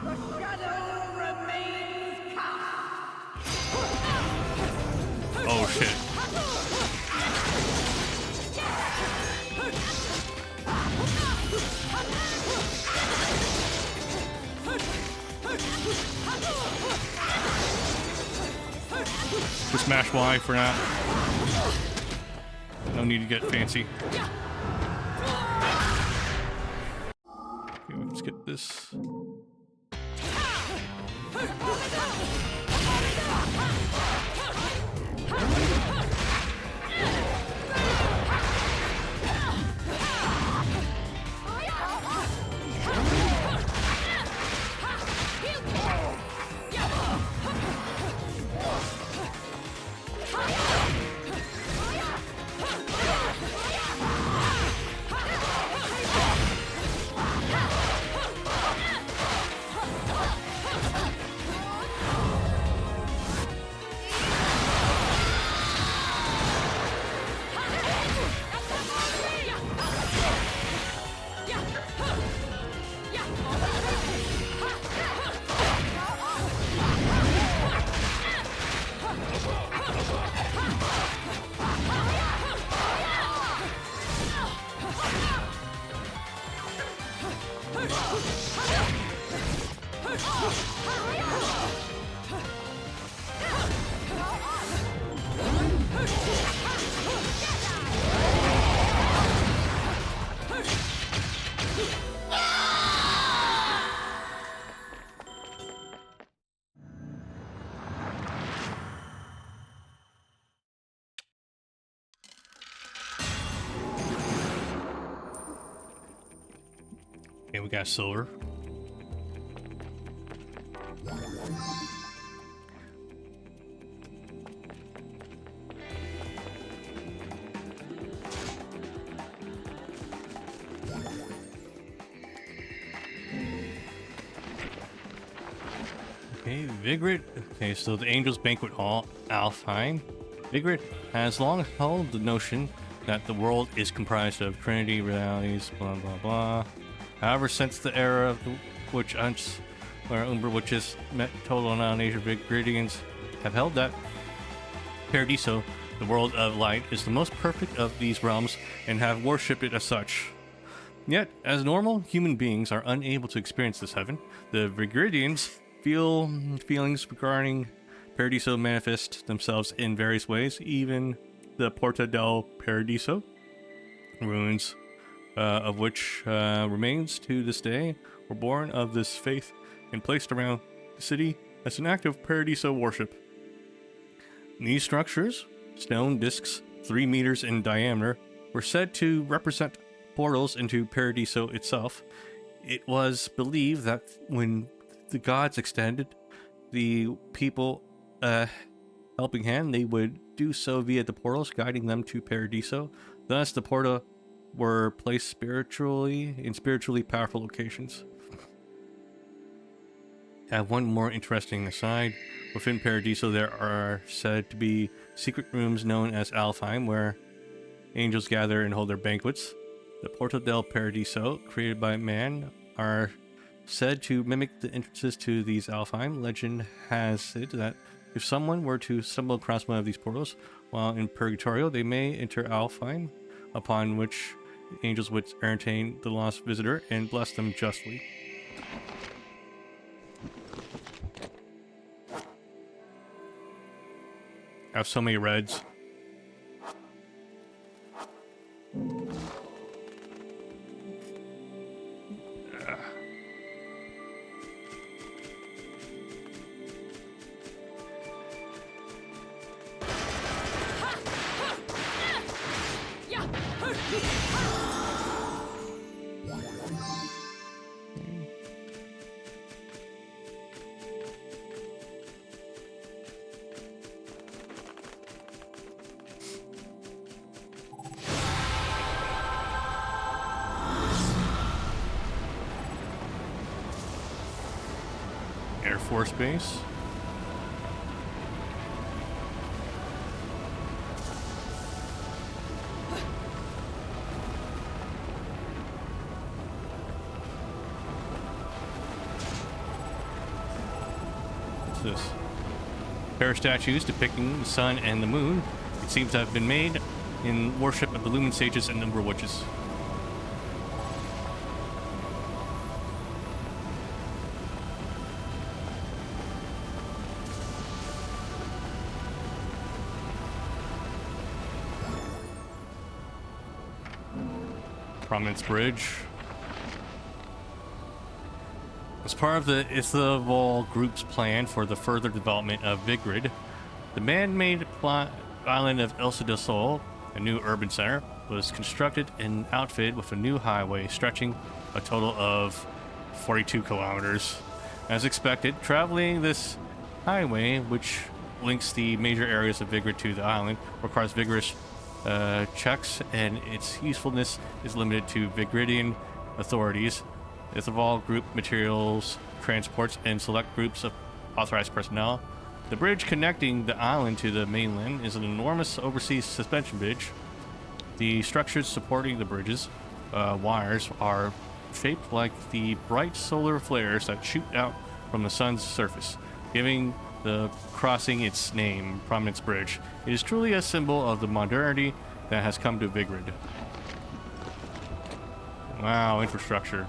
The shadow remains cast. Oh shit. Just smash Y for now. No need to get fancy. Okay, let's get this. Okay, we got silver. Okay, Vigrid. Okay, so the Angel's Banquet Hall, Alfheim. Vigrid has long held the notion that the world is comprised of Trinity realities, blah blah blah. However, since the era of the witch hunts, where Umbra witches met total annihilation, Vigridians have held that Paradiso, the world of light, is the most perfect of these realms and have worshipped it as such. Yet, as normal human beings are unable to experience this heaven, the Vigridians feelings regarding Paradiso manifest themselves in various ways. Even the Porta del Paradiso, ruins of which remains to this day, were born of this faith and placed around the city as an act of Paradiso worship. These structures, stone discs 3 meters in diameter, were said to represent portals into Paradiso itself. It was believed that when the gods extended the people helping hand, they would do so via the portals, guiding them to Paradiso. Thus, the porta were placed in spiritually powerful locations. One more interesting aside. Within Paradiso, there are said to be secret rooms known as Alfheim, where angels gather and hold their banquets. The Porta del Paradiso, created by man, are said to mimic the entrances to these Alfheim. Legend has it that if someone were to stumble across one of these portals while in Purgatorio, they may enter Alfheim, upon which angels would entertain the lost visitor and bless them justly. I have so many reds. Air Force Base. What's this? Pair of statues depicting the sun and the moon. It seems to have been made in worship of the Lumen Sages and Umbra Witches. Prominence Bridge. As part of the Ithaval Group's plan for the further development of Vigrid, the man-made island of Ilsa del Sol, a new urban center, was constructed and outfitted with a new highway stretching a total of 42 kilometers. As expected, traveling this highway, which links the major areas of Vigrid to the island, requires vigorous checks, and its usefulness is limited to Vigridian authorities, Ithaval Group materials, transports, and select groups of authorized personnel. The bridge connecting the island to the mainland is an enormous overseas suspension bridge. The structures supporting the bridge's wires are shaped like the bright solar flares that shoot out from the sun's surface, giving the crossing its name, Prominence Bridge. It is truly a symbol of the modernity that has come to Vigrid. Wow, infrastructure.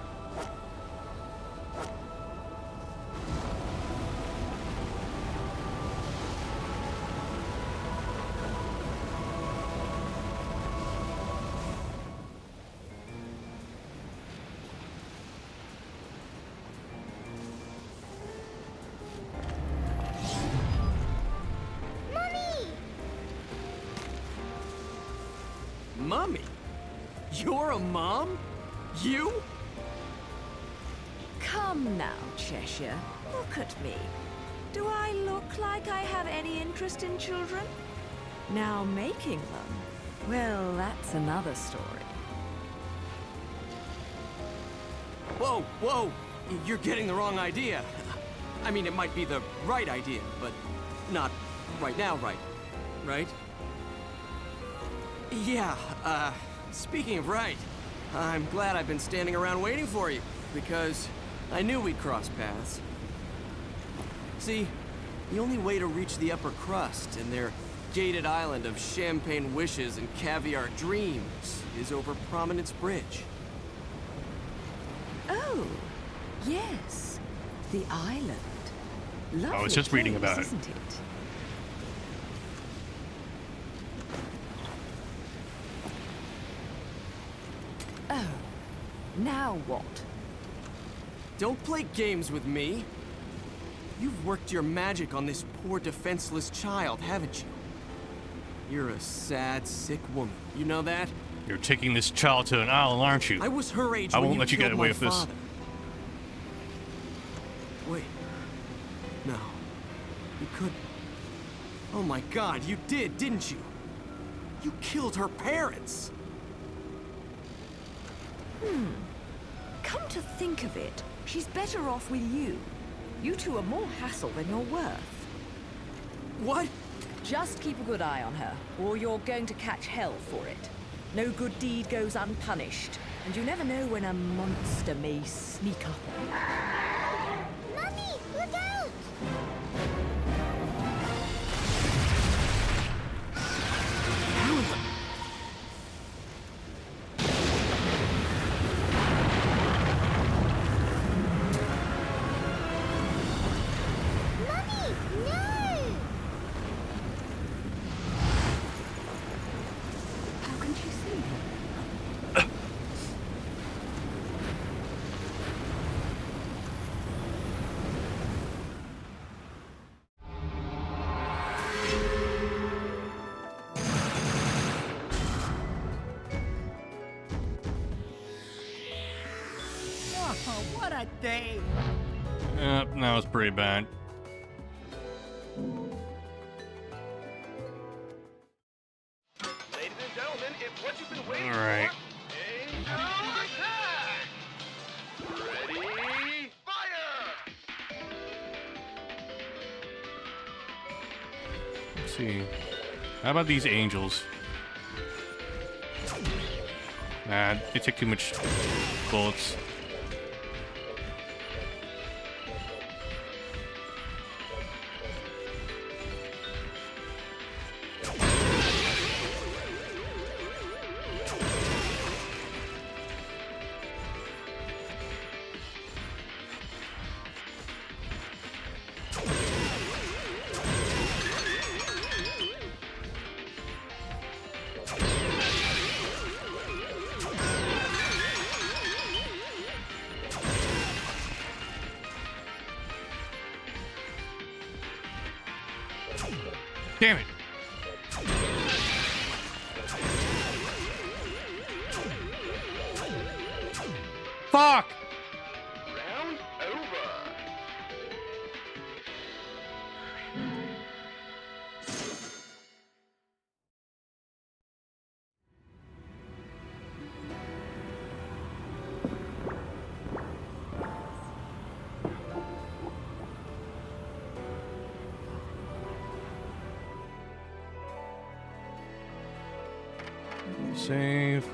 Mommy? You're a mom? You? Come now, Cheshire. Look at me. Do I look like I have any interest in children? Now making them, well, that's another story. Whoa, whoa! You're getting the wrong idea. I mean, it might be the right idea, but not right now, right? Yeah, speaking of right, I'm glad I've been standing around waiting for you, because I knew we'd cross paths. See, the only way to reach the upper crust and their gated island of champagne wishes and caviar dreams is over Prominence Bridge. Oh, yes. The island. Lovely I was just reading place, about it. isn't it? Oh, now what? Don't play games with me. You've worked your magic on this poor defenseless child, haven't you? You're a sad, sick woman. You know that? You're taking this child to an island, aren't you? I was her age I when won't let you get killed away my with this. father. Wait. No. You couldn't. Oh my God, you did, didn't you? You killed her parents! Come to think of it, she's better off with you. You two are more hassle than you're worth. What? Just keep a good eye on her, or you're going to catch hell for it. No good deed goes unpunished, and you never know when a monster may sneak up on you. Mummy, look out! Mummy, no! How can she see him? Oh, what a day! Yep, that was pretty bad. Ladies and gentlemen, it's what you've been waiting Alright. for. Angel attack! Ready, fire! Let's see. How about these angels? Nah, they take too much bullets. Damn it! Fuck! Round over. Save.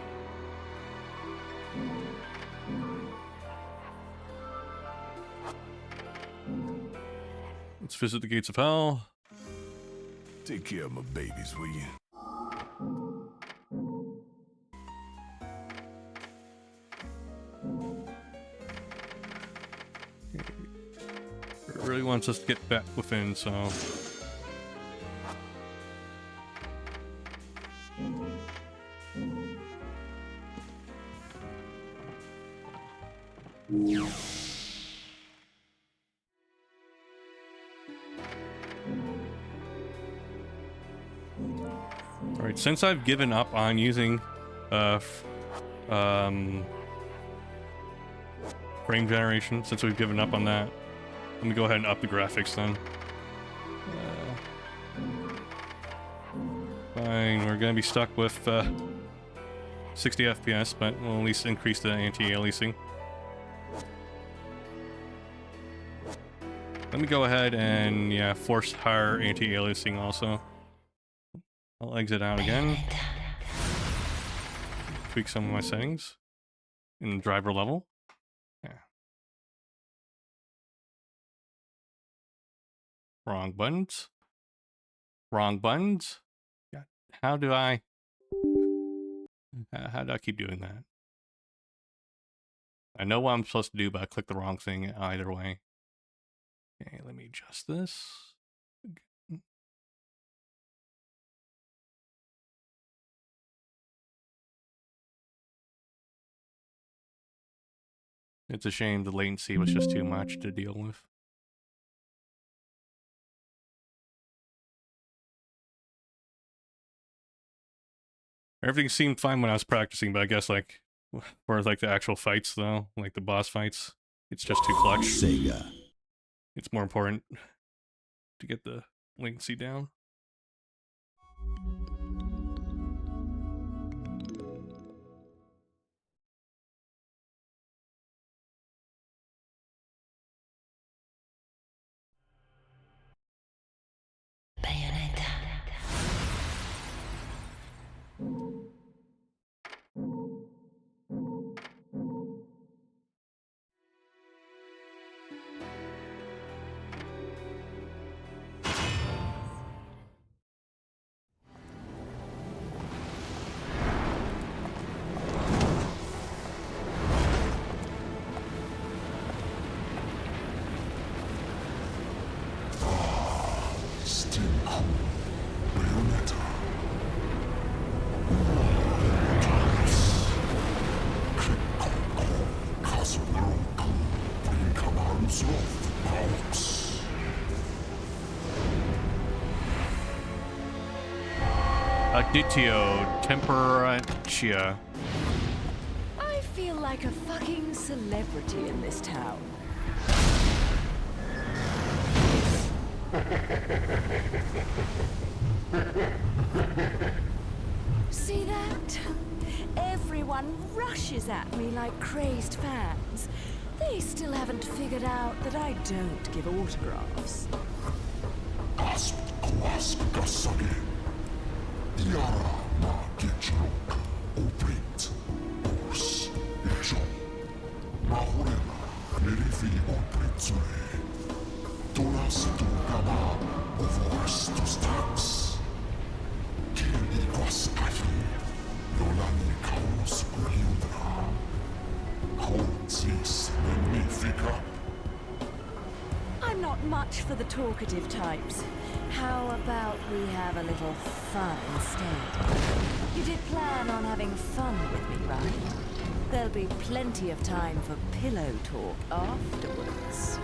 Let's visit the gates of hell. Take care of my babies, will you? It really wants us to get back within, so. Alright, since I've given up on using frame generation since we've given up on that. Let me go ahead and up the graphics then. Fine, we're gonna be stuck with 60 FPS, but we'll at least increase the anti-aliasing. Let me go ahead and, yeah, force higher anti-aliasing also. I'll exit out again. Tweak some of my settings in driver level. Yeah. Wrong buttons. Wrong buttons. God, how do I keep doing that? I know what I'm supposed to do, but I click the wrong thing either way. Okay, let me adjust this. It's a shame the latency was just too much to deal with. Everything seemed fine when I was practicing, but I guess like for like the actual fights though, like the boss fights, it's just too clutch. Sega. It's more important to get the latency down. Bayonetta. Still cool. Bayonetta. Additio Temperancia. I feel like a fucking celebrity in this town. See that? Everyone rushes at me like crazed fans. They still haven't figured out that I don't give autographs. I'm not much for the talkative types. How about we have a little fun instead? You did plan on having fun with me, right? There'll be plenty of time for pillow talk afterwards.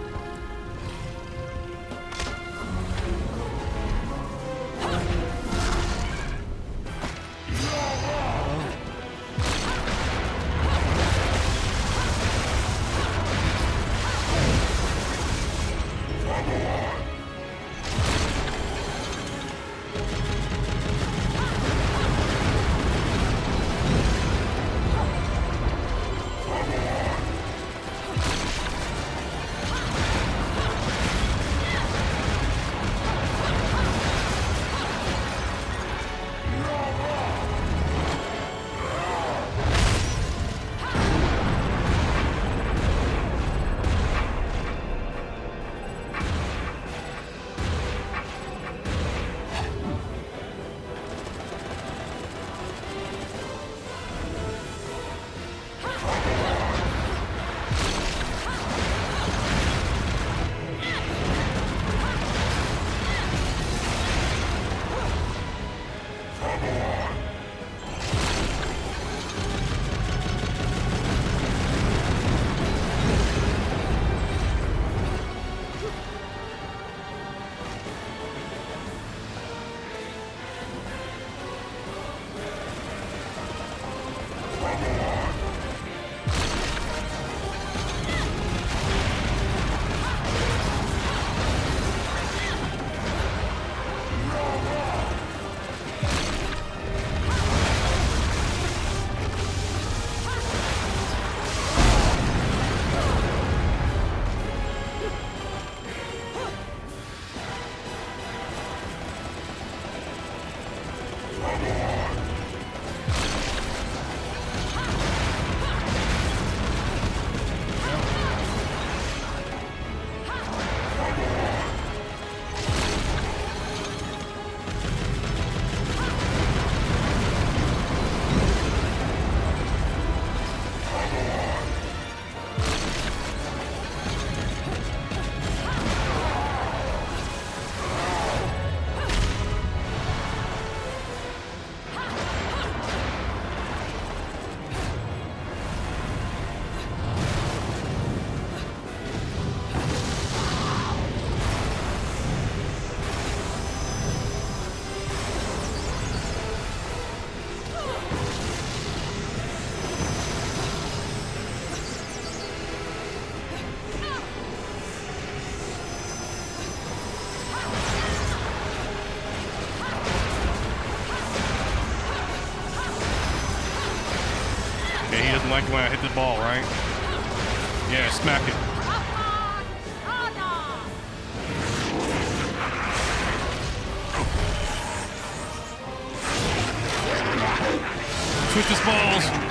Yeah, he doesn't like it when I hit the ball, right? Yeah, smack it. Switch his balls.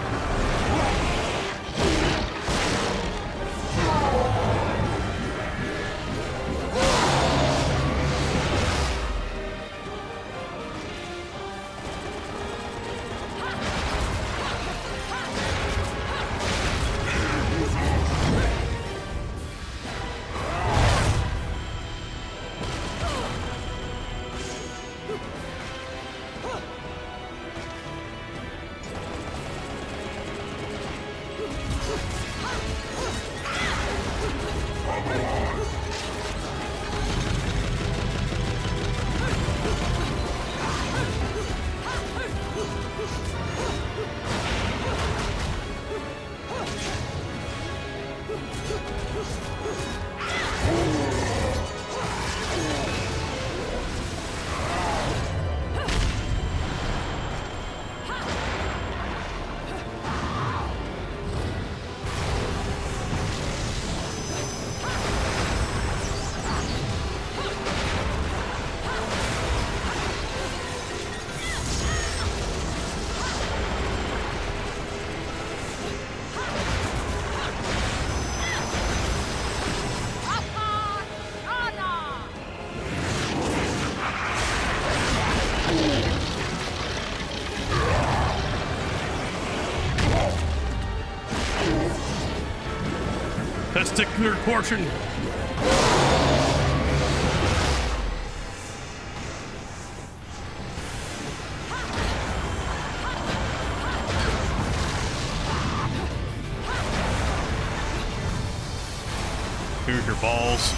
Testicular portion. Here's your balls.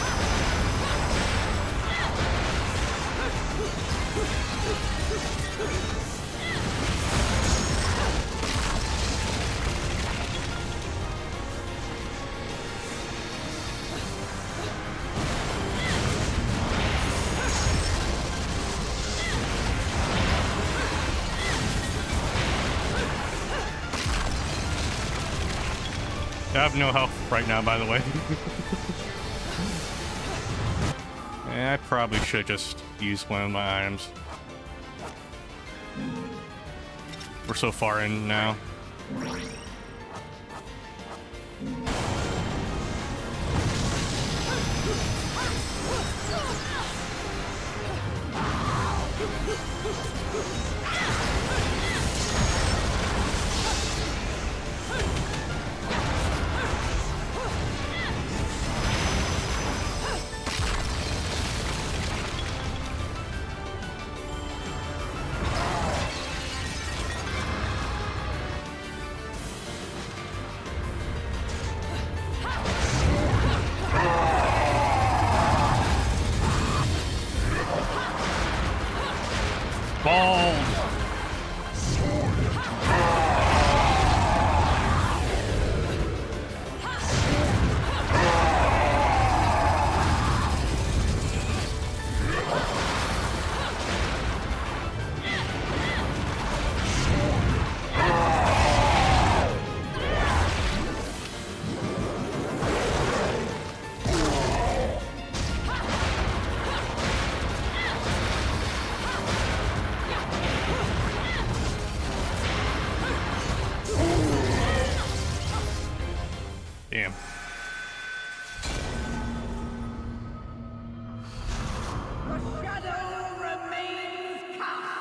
I have no health right now, by the way. I probably should just use one of my items. We're so far in now. Bald. Damn. The shadow remains cast.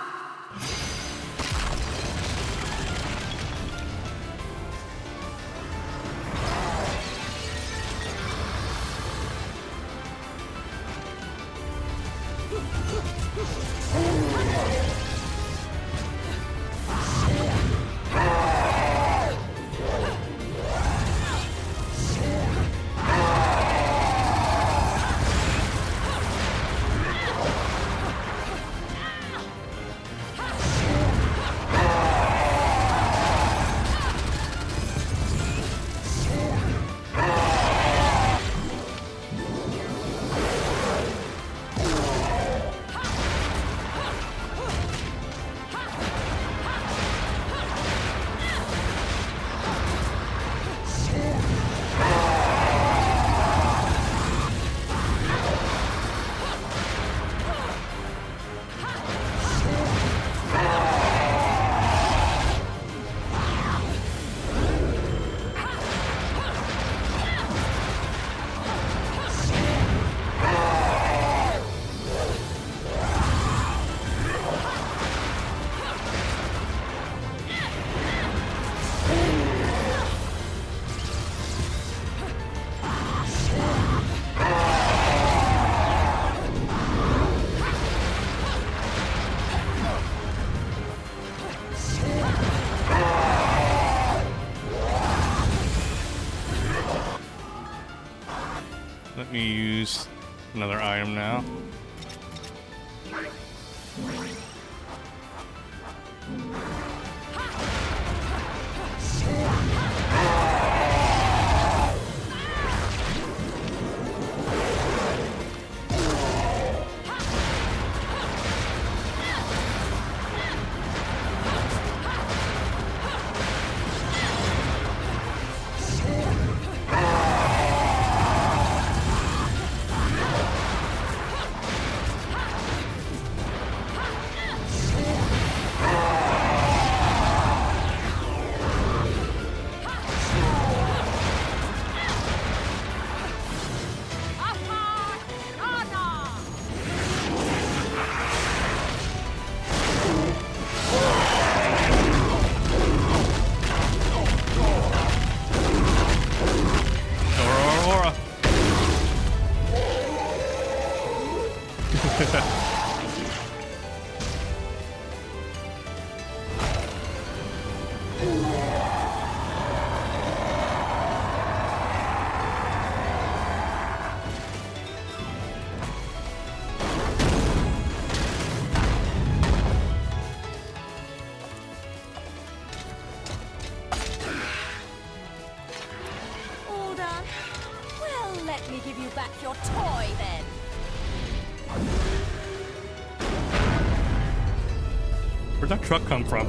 let me use another item now. All done? Well, let me give you back your toy then. Where'd that truck come from?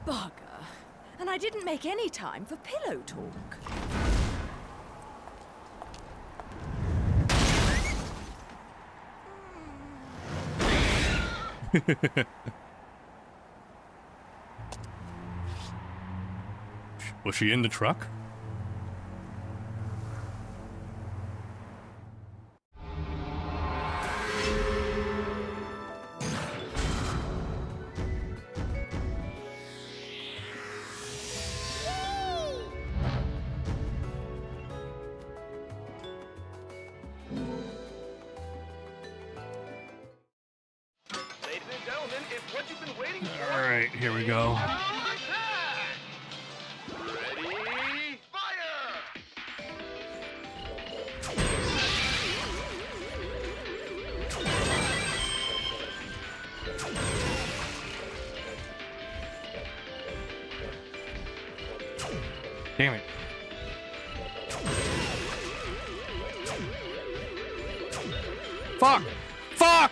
Bugger. And I didn't make any time for pillow talk. Was she in the truck? Ladies and gentlemen, it's what you've been waiting for. All right, here we go. Attack! Ready? Fire! Damn it. Fuck! Fuck!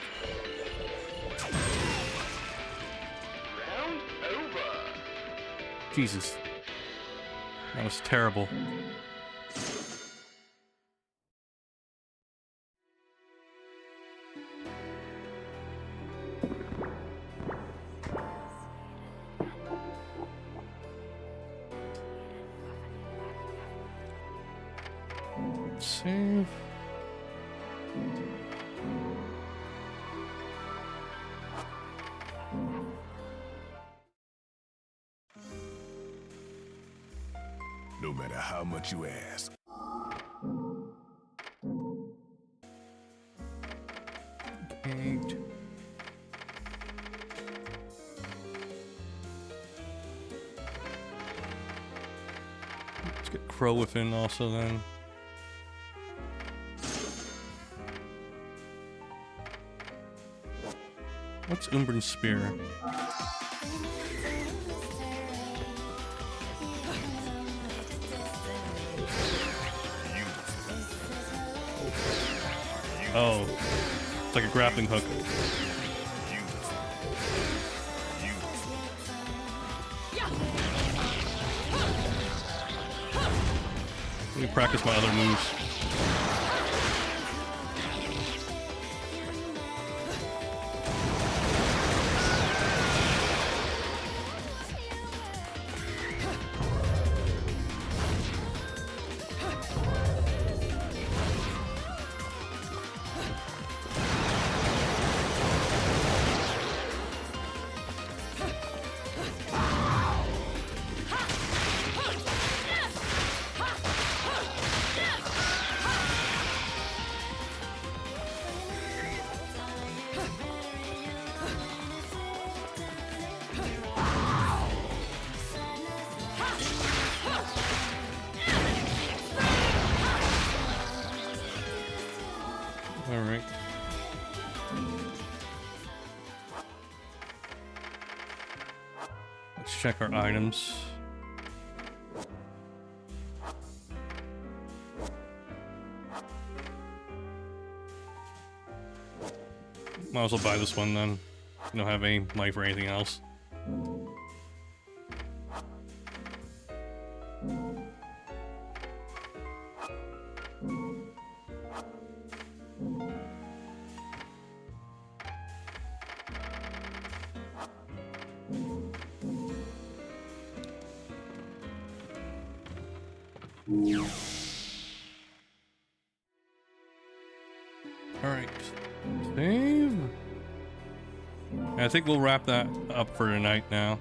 Round over. Jesus. That was terrible. Save. No matter how much you ask. Eight. Let's get Crow within also then. What's Umbran Spear? Oh, it's like a grappling hook. Let me practice my other moves. Alright. Let's check our items. Might as well buy this one then. I don't have any money for anything else. Alright. Save. I think we'll wrap that up for tonight now.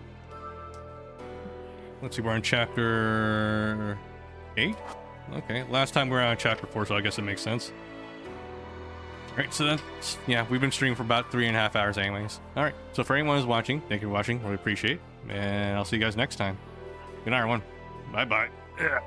Let's see, we're on chapter 8? Okay, last time we were on chapter 4, so I guess it makes sense. Alright, so that's, yeah, we've been streaming for about 3.5 hours anyways. Alright, so for anyone who's watching, thank you for watching, really appreciate it. And I'll see you guys next time. Good night, everyone. Bye-bye. Yeah.